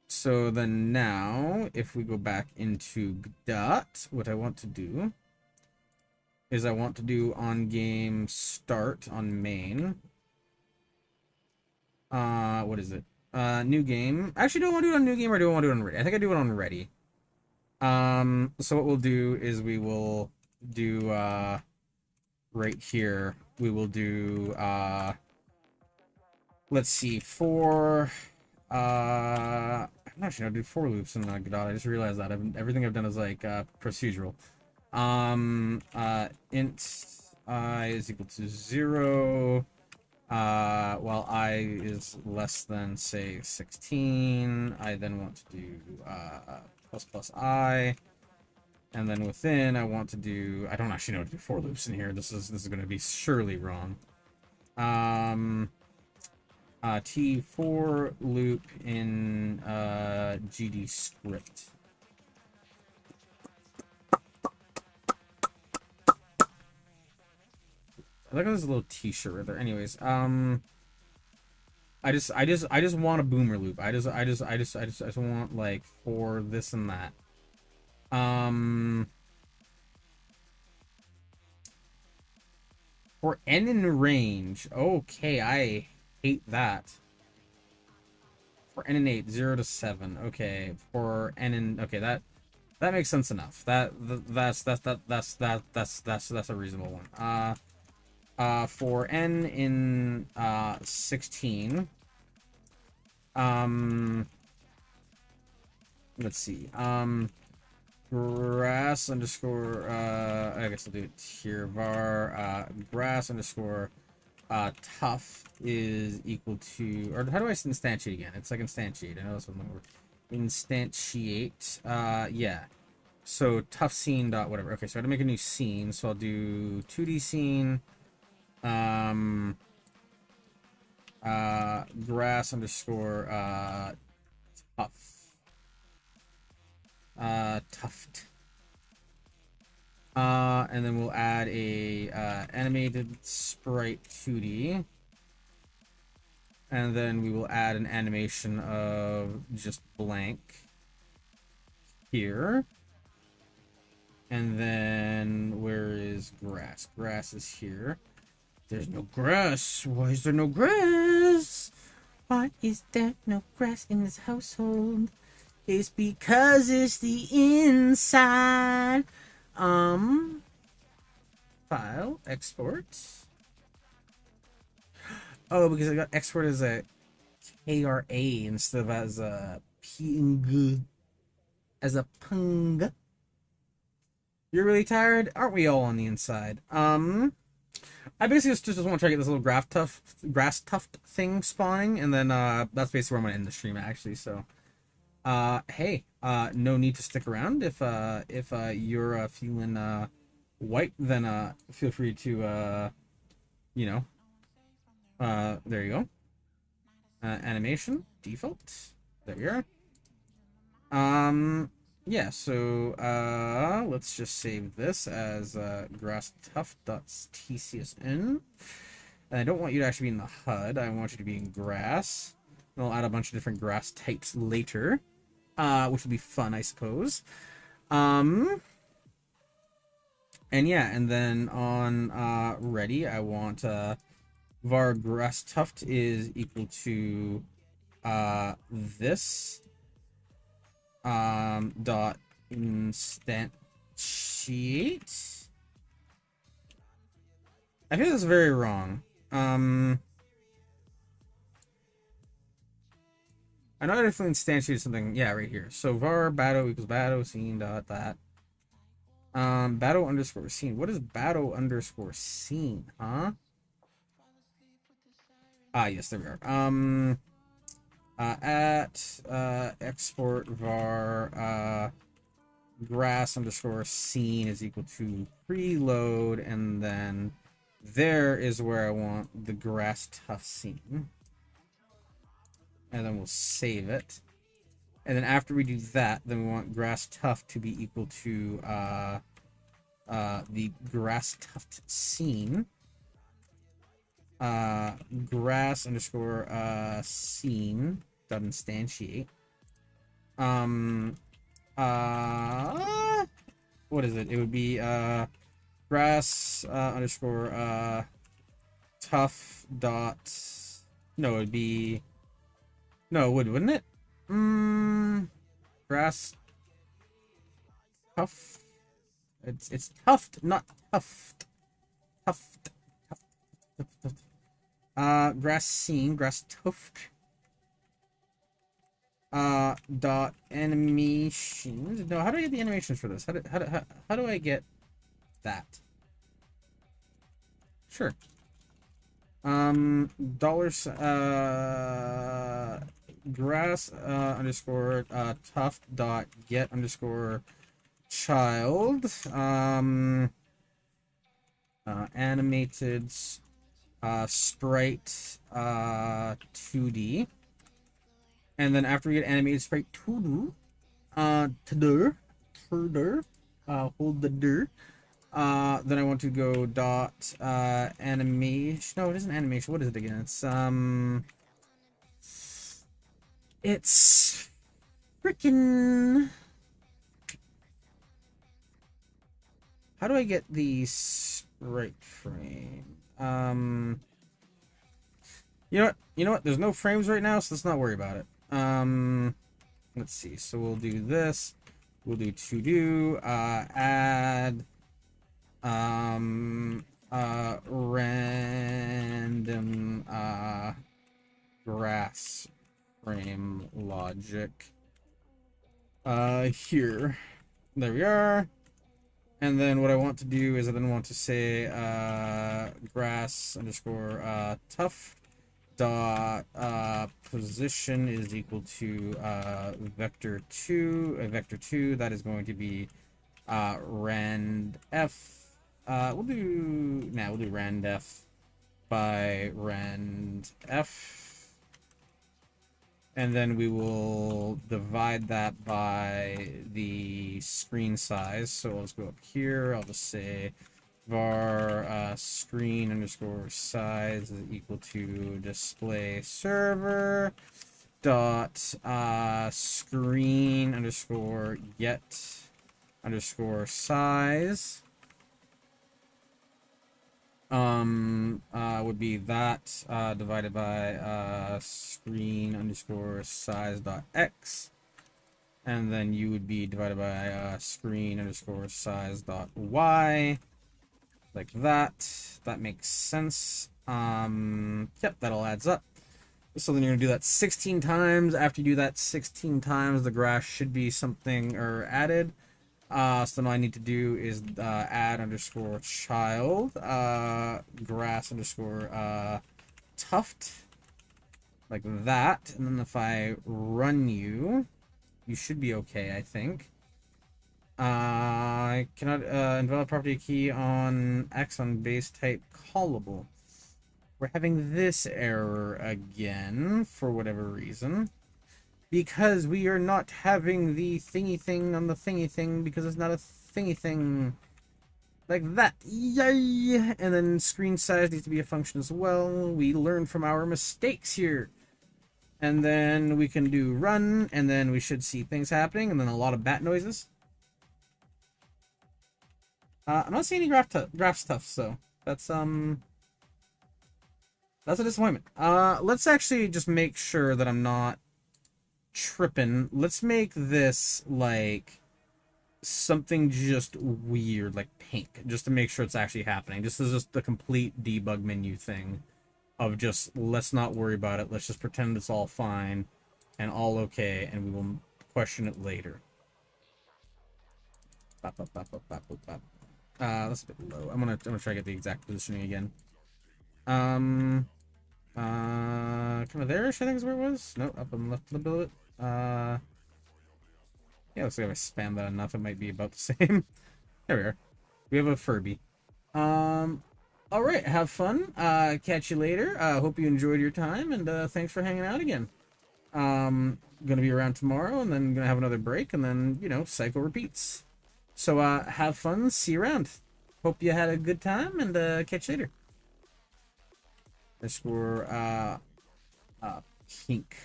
So then now, if we go back into godot, what I want to do is I want to do on game start on main. What is it? New game. Actually, do I want to do it on new game or do I want to do it on ready? I think I do it on ready. So what we'll do is we will do, right here, we will do, let's see, I'm actually gonna do for loops in Godot. I just realized that everything I've done is like procedural. Int I is equal to 0. While I is less than say 16. I then want to do plus I, and then within I want to do. I don't actually know how to do for loops in here. This is going to be surely wrong. T for loop in GD script. Look at this little t-shirt right there. Anyways, I just want a boomer loop. I just want like for this and that. For N in range. Okay, I hate that. For N in 8, 0 to 7. Okay, for N in okay, that makes sense enough. That's a reasonable one. For N in 16. Let's see. Grass underscore I guess I'll do it here. Var grass underscore tough is equal to, or how do I instantiate again? It's like instantiate. I know that's one word. Instantiate. Yeah. So tough scene dot whatever. Okay, so I have to make a new scene. So I'll do 2D scene. Grass underscore tough. Tuft. And then we'll add a animated sprite 2D. And then we will add an animation of just blank here. And then where is grass? Grass is here. There's no grass. Why is there no grass? Why is there no grass in this household? It's because it's the inside. File, export. Oh, because I got export as a KRA instead of as a PNG. As a pung. You're really tired? Aren't we all on the inside? I basically just want to try to get this little grass tuft thing spawning, and then that's basically where I'm gonna end the stream actually. So, hey, no need to stick around if you're feeling white, then feel free to you know, there you go. Animation default. There we are. Yeah, so let's just save this as grass tuft.tcsn. And I don't want you to actually be in the HUD. I want you to be in grass. And I'll add a bunch of different grass types later, which will be fun, I suppose. And yeah, and then on ready, I want var grass tuft is equal to this. Dot instantiate. I feel that's very wrong. I know I definitely instantiated something. Yeah, right here. So var batto equals batto scene dot that. Batto underscore scene. What is batto underscore scene? Huh? Ah, yes, there we are. At export var grass underscore scene is equal to preload, and then there is where I want the grass tuft scene, and then we'll save it. And then after we do that, then we want grass tuft to be equal to the grass tuft scene. Grass underscore scene dot instantiate. What is it? It would be grass underscore tough dot. No, it'd be no, it would, wouldn't it? Grass tough. It's tuft, not tuft. Tuft. Grass scene, grass tuft. Dot animations. No, how do I get the animations for this? How do I get that? Sure. Dollars. Grass underscore tuft dot get underscore child. Animated. Sprite 2D, and then after we get animated sprite 2D, hold the dir, Then I want to go dot animation. No, it isn't animation. What is it again? It's freaking. How do I get the sprite frame? You know what? You know what? There's no frames right now, so let's not worry about it. Let's see. So we'll do this. We'll do to do add random grass frame logic here. There we are. And then what I want to do is I then want to say grass underscore tough dot position is equal to vector2 that is going to be rand f. We'll do rand f by rand f, and then we will divide that by the screen size. So let's go up here. I'll just say var screen underscore size is equal to display server dot screen underscore get underscore size would be that divided by screen underscore size dot x, and then you would be divided by screen underscore size dot y, like that. That makes sense. Yep, that all adds up. So then you're gonna do that 16 times. After you do that 16 times, the grass should be something or added. So then all I need to do is add underscore child grass underscore tuft, like that. And then if I run you should be okay, I think. I cannot invalid property key on X on base type callable. We're having this error again for whatever reason. Because we are not having the thingy thing on the thingy thing, because it's not a thingy thing. Like that. Yay! And then screen size needs to be a function as well. We learn from our mistakes here. And then we can do run, and then we should see things happening, and then a lot of bat noises. I'm not seeing any graph stuff, so that's a disappointment. Let's actually just make sure that I'm not tripping. Let's make this like something just weird, like pink, just to make sure it's actually happening. This is just the complete debug menu thing of just let's not worry about it. Let's just pretend it's all fine and all okay, and we will question it later. That's a bit low. I'm gonna try to get the exact positioning again. Kind of there-ish, I think is where it was. No, up and left a little bit. Yeah, looks like if I spam that enough, it might be about the same. There we are. We have a Furby. Alright, have fun. Catch you later. Hope you enjoyed your time, and thanks for hanging out again. Gonna be around tomorrow, and then gonna have another break, and then, you know, cycle repeats. So, have fun. See you around. Hope you had a good time, and catch you later. Underscore, pink.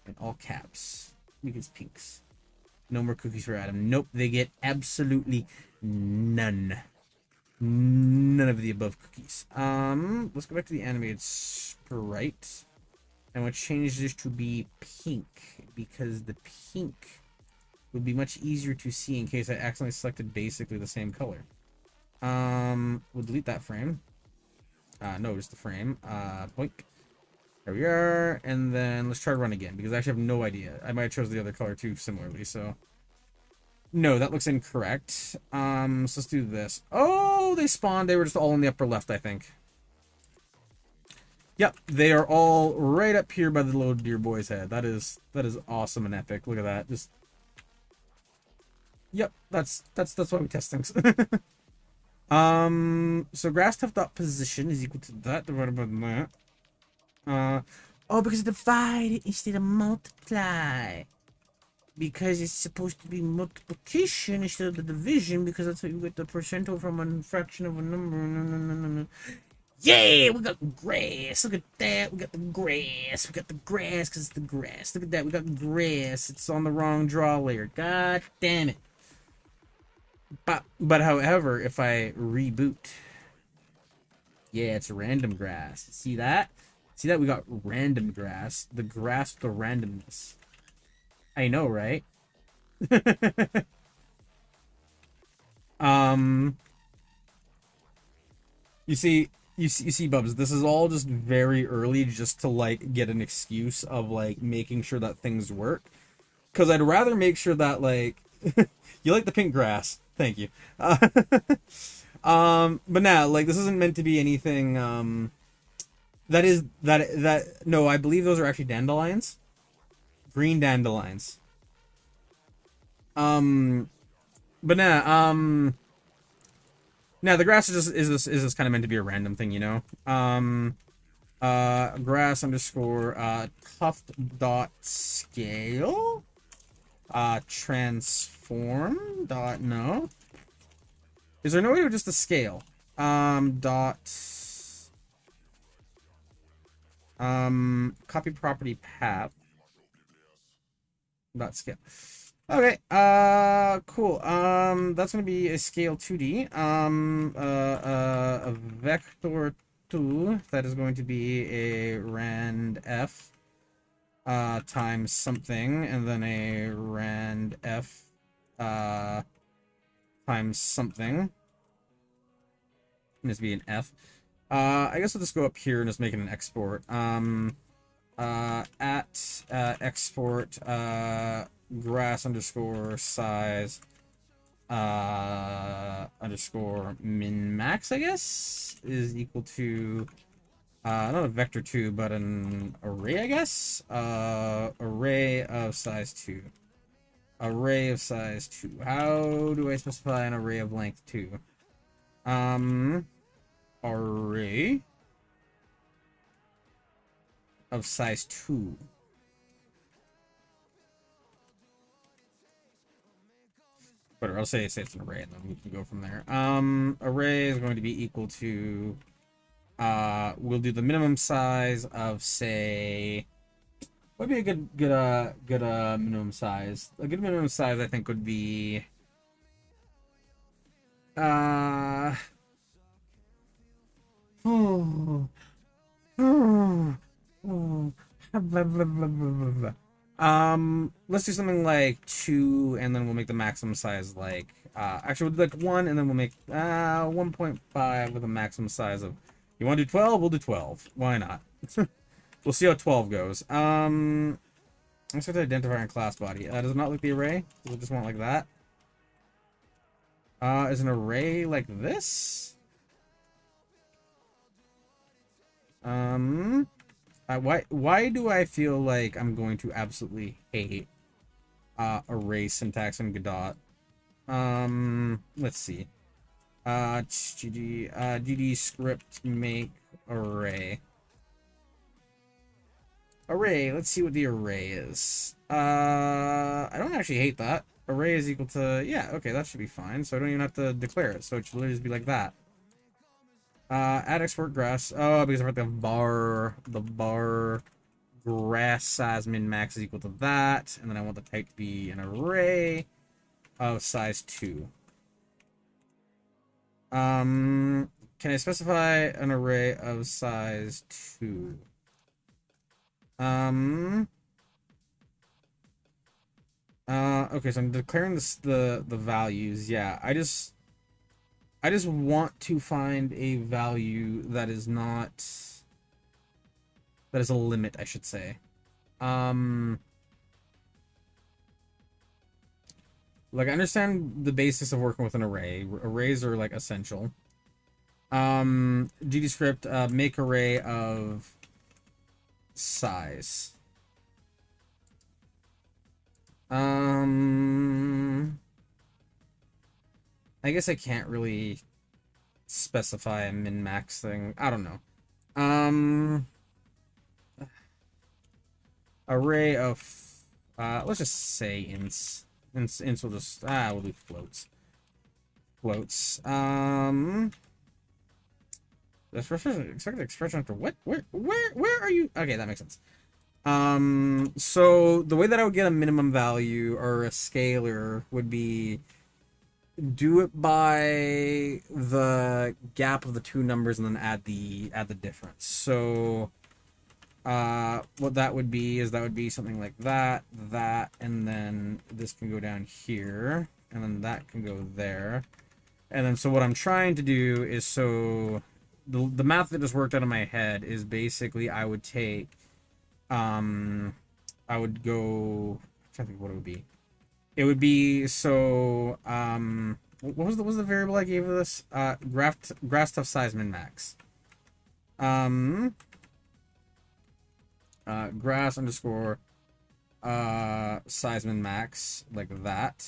In all caps. Because pinks. No more cookies for Adam. Nope, they get absolutely none. None of the above cookies. Let's go back to the animated sprite. And we'll change this to be pink, because the pink would be much easier to see in case I accidentally selected basically the same color. We'll delete that frame. No, just the frame. Boink. There we are. And then let's try to run again, because I actually have no idea. I might have chosen the other color too similarly, so. No, that looks incorrect. So let's do this. Oh, they spawned. They were just all in the upper left, I think. Yep, they are all right up here by the little deer boy's head. That is awesome and epic. Look at that. Just. Yep, that's why we test things. So grass tuft dot position is equal to that divided by that. Oh, because of divide instead of multiply. because it's supposed to be multiplication instead of the division, because that's how you get the percentile from a fraction of a number. No, no, no, no, no. Yeah, we got grass. Look at that. We got the grass. We got the grass because it's the grass. Look at that. We got grass. It's on the wrong draw layer. God damn it. But however, if I reboot, yeah, it's random grass. See that? See that? We got random grass. The grass with the randomness. I know, right? You see, Bubs, this is all just very early just to, like, get an excuse of, like, making sure that things work. Because I'd rather make sure that, like... You like the pink grass. Thank you. But now, like, this isn't meant to be anything, no, I believe those are actually dandelions. Green dandelions. But now, now the grass is just kind of meant to be a random thing, you know. Grass underscore tuft dot scale. Transform dot no. Is there no way to just a scale? Dot copy property path dot scale. Okay, cool. That's gonna be a scale 2D. A vector 2, that is going to be a rand f times something, and then a rand f times something. It needs to be an f. I guess we'll just go up here and just make it an export. At export grass underscore size underscore min max, I guess, is equal to not a vector 2, but an array, I guess. Array of size 2. Array of size 2. How do I specify an array of length 2? Array of size 2. But I'll say it's an array, and then we can go from there. Array is going to be equal to we'll do the minimum size of, say, what would be a good minimum size? A good minimum size, I think, would be let's do something like 2, and then we'll make the maximum size like actually we'll do like 1, and then we'll make 1.5 with a maximum size of. You want to do 12? We'll do 12. Why not? We'll see how 12 goes. Let's start to identify a class body. Does it not like the array? Does it just want like that? Is an array like this? Why do I feel like I'm going to absolutely hate array syntax in Godot? Let's see. GD script make array. Array, let's see what the array is. I don't actually hate that. Array is equal to, yeah, okay, that should be fine. So I don't even have to declare it. So it should literally just be like that. Add export grass. Oh, because I forgot the bar grass size min max is equal to that. And then I want the type to be an array of size 2. Can I specify an array of size 2? Okay, so I'm declaring the values. Yeah, I just want to find a value that is not, that is a limit, I should say. Like, I understand the basics of working with an array. Arrays are, like, essential. GD script, make array of size. I guess I can't really specify a min-max thing. I don't know. Array of Let's just say ints. Ints will just, we'll do floats. Floats. Expected expression after what? Where are you? Okay, that makes sense. So the way that I would get a minimum value or a scalar would be do it by the gap of the two numbers and then add the difference. So what that would be is that would be something like that, and then this can go down here, and then that can go there. And then so what I'm trying to do is, so the math that just worked out in my head is basically I would take I would go, I'm trying to think what it would be. It would be, so what was the variable I gave this? Grass tough size min max. Grass underscore size min max, like that,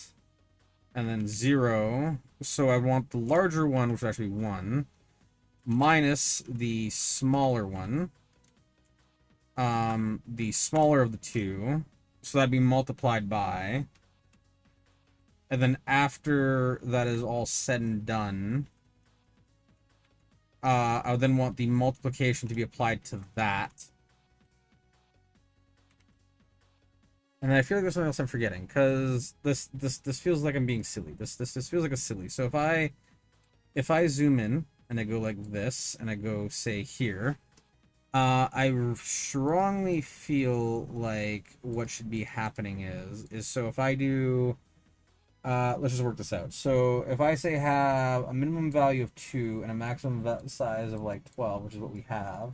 and then 0. So I want the larger one, which is actually 1, minus the smaller one, the smaller of the two, so that'd be multiplied by, and then after that is all said and done, I would then want the multiplication to be applied to that. And I feel like there's something else I'm forgetting, because this feels like I'm being silly. This feels like a silly. So if I zoom in and I go like this and I go, say, here, I strongly feel like what should be happening is so if I do, let's just work this out. So if I say have a minimum value of 2 and a maximum size of like 12, which is what we have.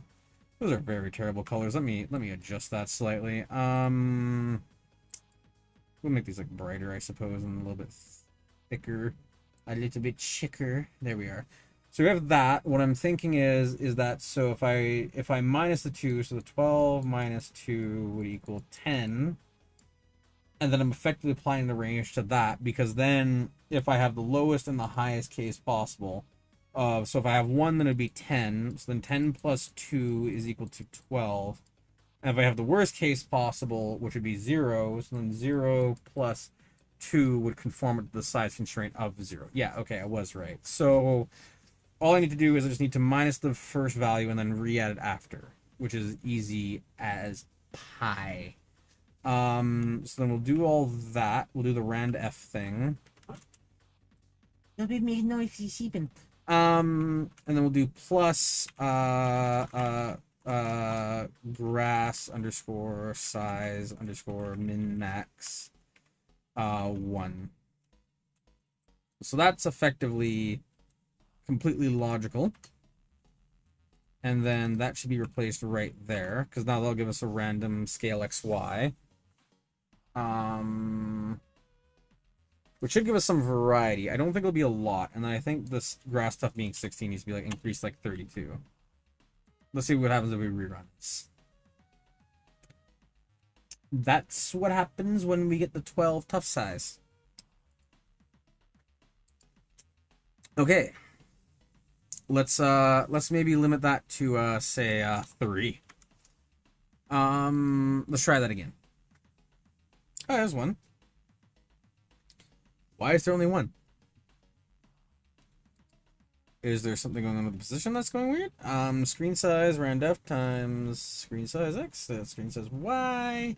Those are very terrible colors. Let me adjust that slightly. We'll make these like brighter, I suppose, and a little bit thicker, a little bit chicker. There we are. So we have that. What I'm thinking is that, so if I minus the 2, so the 12 minus 2 would equal 10, and then I'm effectively applying the range to that, because then if I have the lowest and the highest case possible, so if I have 1, then it'd be 10, so then 10 plus 2 is equal to 12. And if I have the worst case possible, which would be 0, so then 0 plus 2 would conform to the size constraint of 0. Yeah, okay, I was right. So all I need to do is I just need to minus the first value and then re-add it after, which is easy as pie. So then we'll do all that. We'll do the rand f thing. Don't make noise, he's sheeping. And then we'll do plus grass underscore size underscore min max 1. So that's effectively completely logical, and then that should be replaced right there, because now they'll give us a random scale xy, which should give us some variety. I don't think it'll be a lot, and then I think this grass stuff being 16 needs to be like increased like 32. Let's see what happens if we rerun this. That's what happens when we get the 12 tough size. Okay. Let's maybe limit that to say 3. Let's try that again. Oh, there's 1. Why is there only 1? Is there something going on with the position that's going weird? Screen size round f times screen size x. That's screen size y.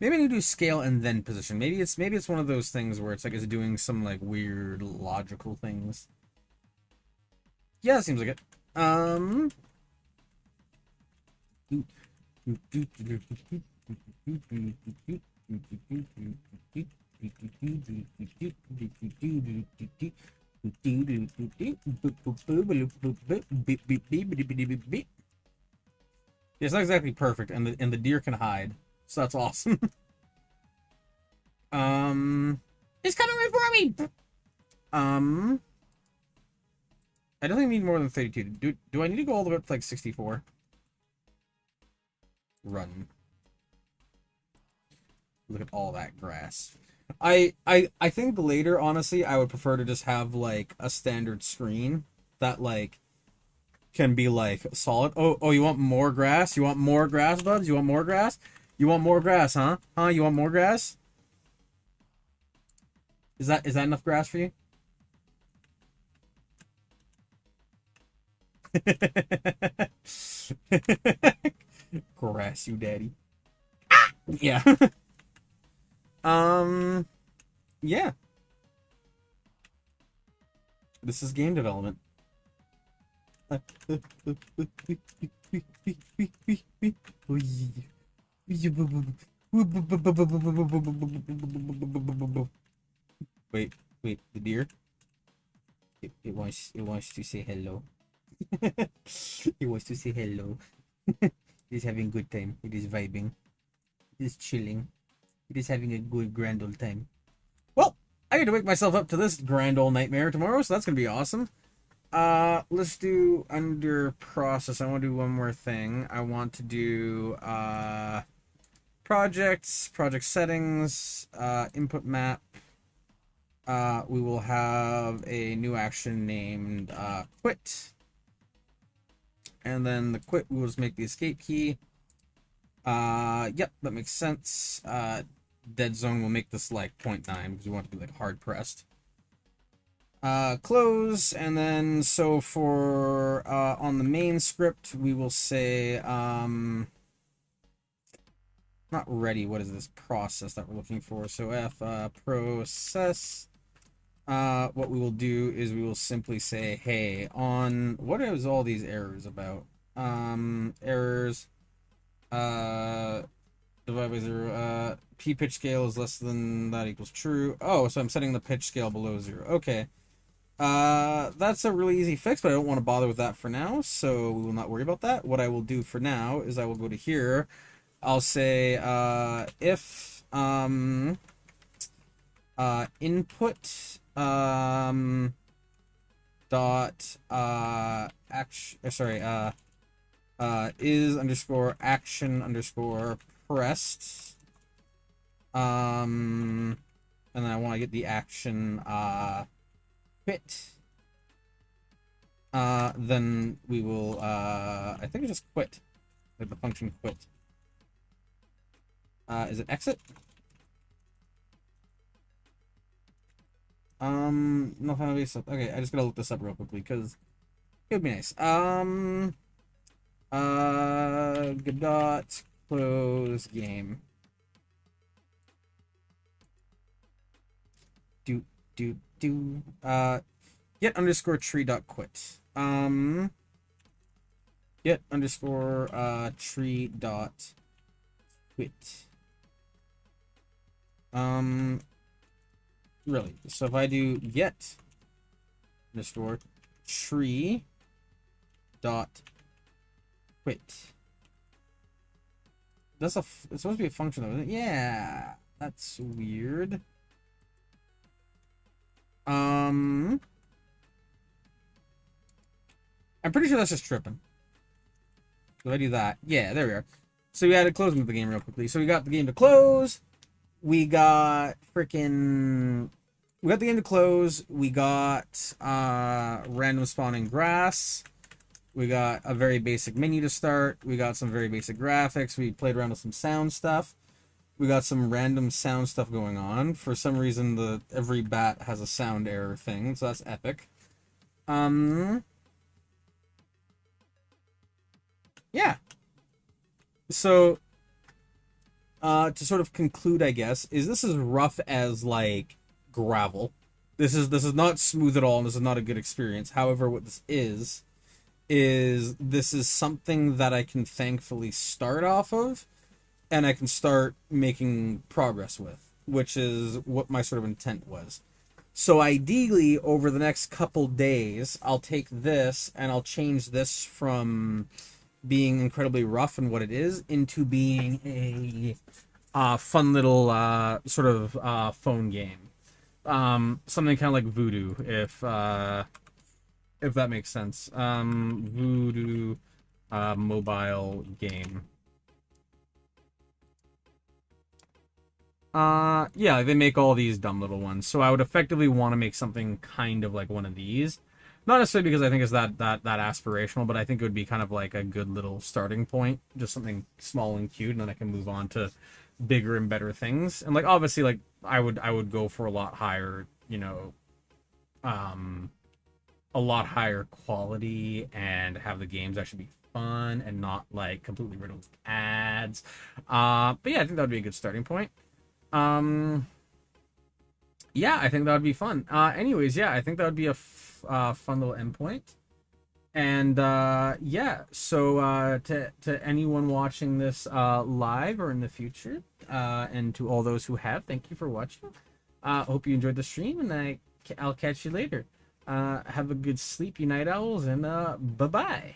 Maybe I need to do scale and then position. Maybe it's one of those things where it's like it's doing some like weird logical things. Yeah, that seems like it. It's not exactly perfect, and the deer can hide, so that's awesome. It's coming right for me. I don't think I need more than 32. Do I need to go all the way up to like 64? Run. Look at all that grass. I think later, honestly, I would prefer to just have like a standard screen that like can be like solid. Oh, you want more grass? You want more grass, buds? You want more grass? You want more grass, huh? Huh? You want more grass? Is that enough grass for you? Grass, you daddy. Yeah. um. Yeah. This is game development. Wait, wait, the deer? It wants to say hello. It wants to say hello. It is having good time. It is vibing. It is chilling. It is having a good grand old time. Well, I get to wake myself up to this grand old nightmare tomorrow, so that's gonna be awesome. Let's do under process. I want to do one more thing. I want to do projects, project settings, input map. We will have a new action named quit. And then the quit, we will just make the escape key. Yep, that makes sense. Dead zone will make this like 0.9 because we want to be like hard pressed. Close, and then so for on the main script we will say not ready. What is this process that we're looking for? So F process. What we will do is we will simply say, hey, on what is all these errors about? Errors. Divide by 0. P pitch scale is less than that equals true. Oh, so I'm setting the pitch scale below 0. Okay. That's a really easy fix, but I don't want to bother with that for now, so we will not worry about that. What I will do for now is I will go to here. I'll say if input dot action is underscore action underscore pressed, and then I want to get the action quit. Then we will I think it's just quit, like the function quit. Is it exit? No final base. Okay, I just gotta look this up real quickly because it would be nice. Godot close game. Get underscore tree dot quit. Get underscore tree dot quit. Really. So if I do get underscore tree dot quit. That's it's supposed to be a function though, isn't it? Yeah, that's weird. I'm pretty sure that's just tripping. So if I do that, yeah, there we are. So we had to close into the game real quickly. So we got the game to close. We got the game to close. We got random spawning grass. We got a very basic menu to start. We got some very basic graphics. We played around with some sound stuff. We got some random sound stuff going on. For some reason, every bat has a sound error thing, so that's epic. Yeah. So, to sort of conclude, I guess, this is rough as like gravel. This is not smooth at all, and this is not a good experience. However, what this is this is something that I can thankfully start off of, and I can start making progress with, which is what my sort of intent was. So ideally, over the next couple days, I'll take this and I'll change this from being incredibly rough in what it is into being a fun little sort of phone game. Something kind of like Voodoo, if that makes sense. Voodoo mobile game. Yeah, they make all these dumb little ones. So I would effectively want to make something kind of like one of these. Not necessarily because I think it's that aspirational, but I think it would be kind of like a good little starting point, just something small and cute, and then I can move on to bigger and better things. And like obviously, like I would go for a lot higher, um, a lot higher quality and have the games actually be fun and not like completely riddled with ads. But yeah, I think that would be a good starting point. Um, yeah, I think that would be fun. Anyways, yeah, I think that would be a fun little endpoint. And yeah, so to anyone watching this live or in the future, and to all those who have, thank you for watching. Hope you enjoyed the stream, and I'll catch you later. Have a good sleep, you night owls, and bye bye.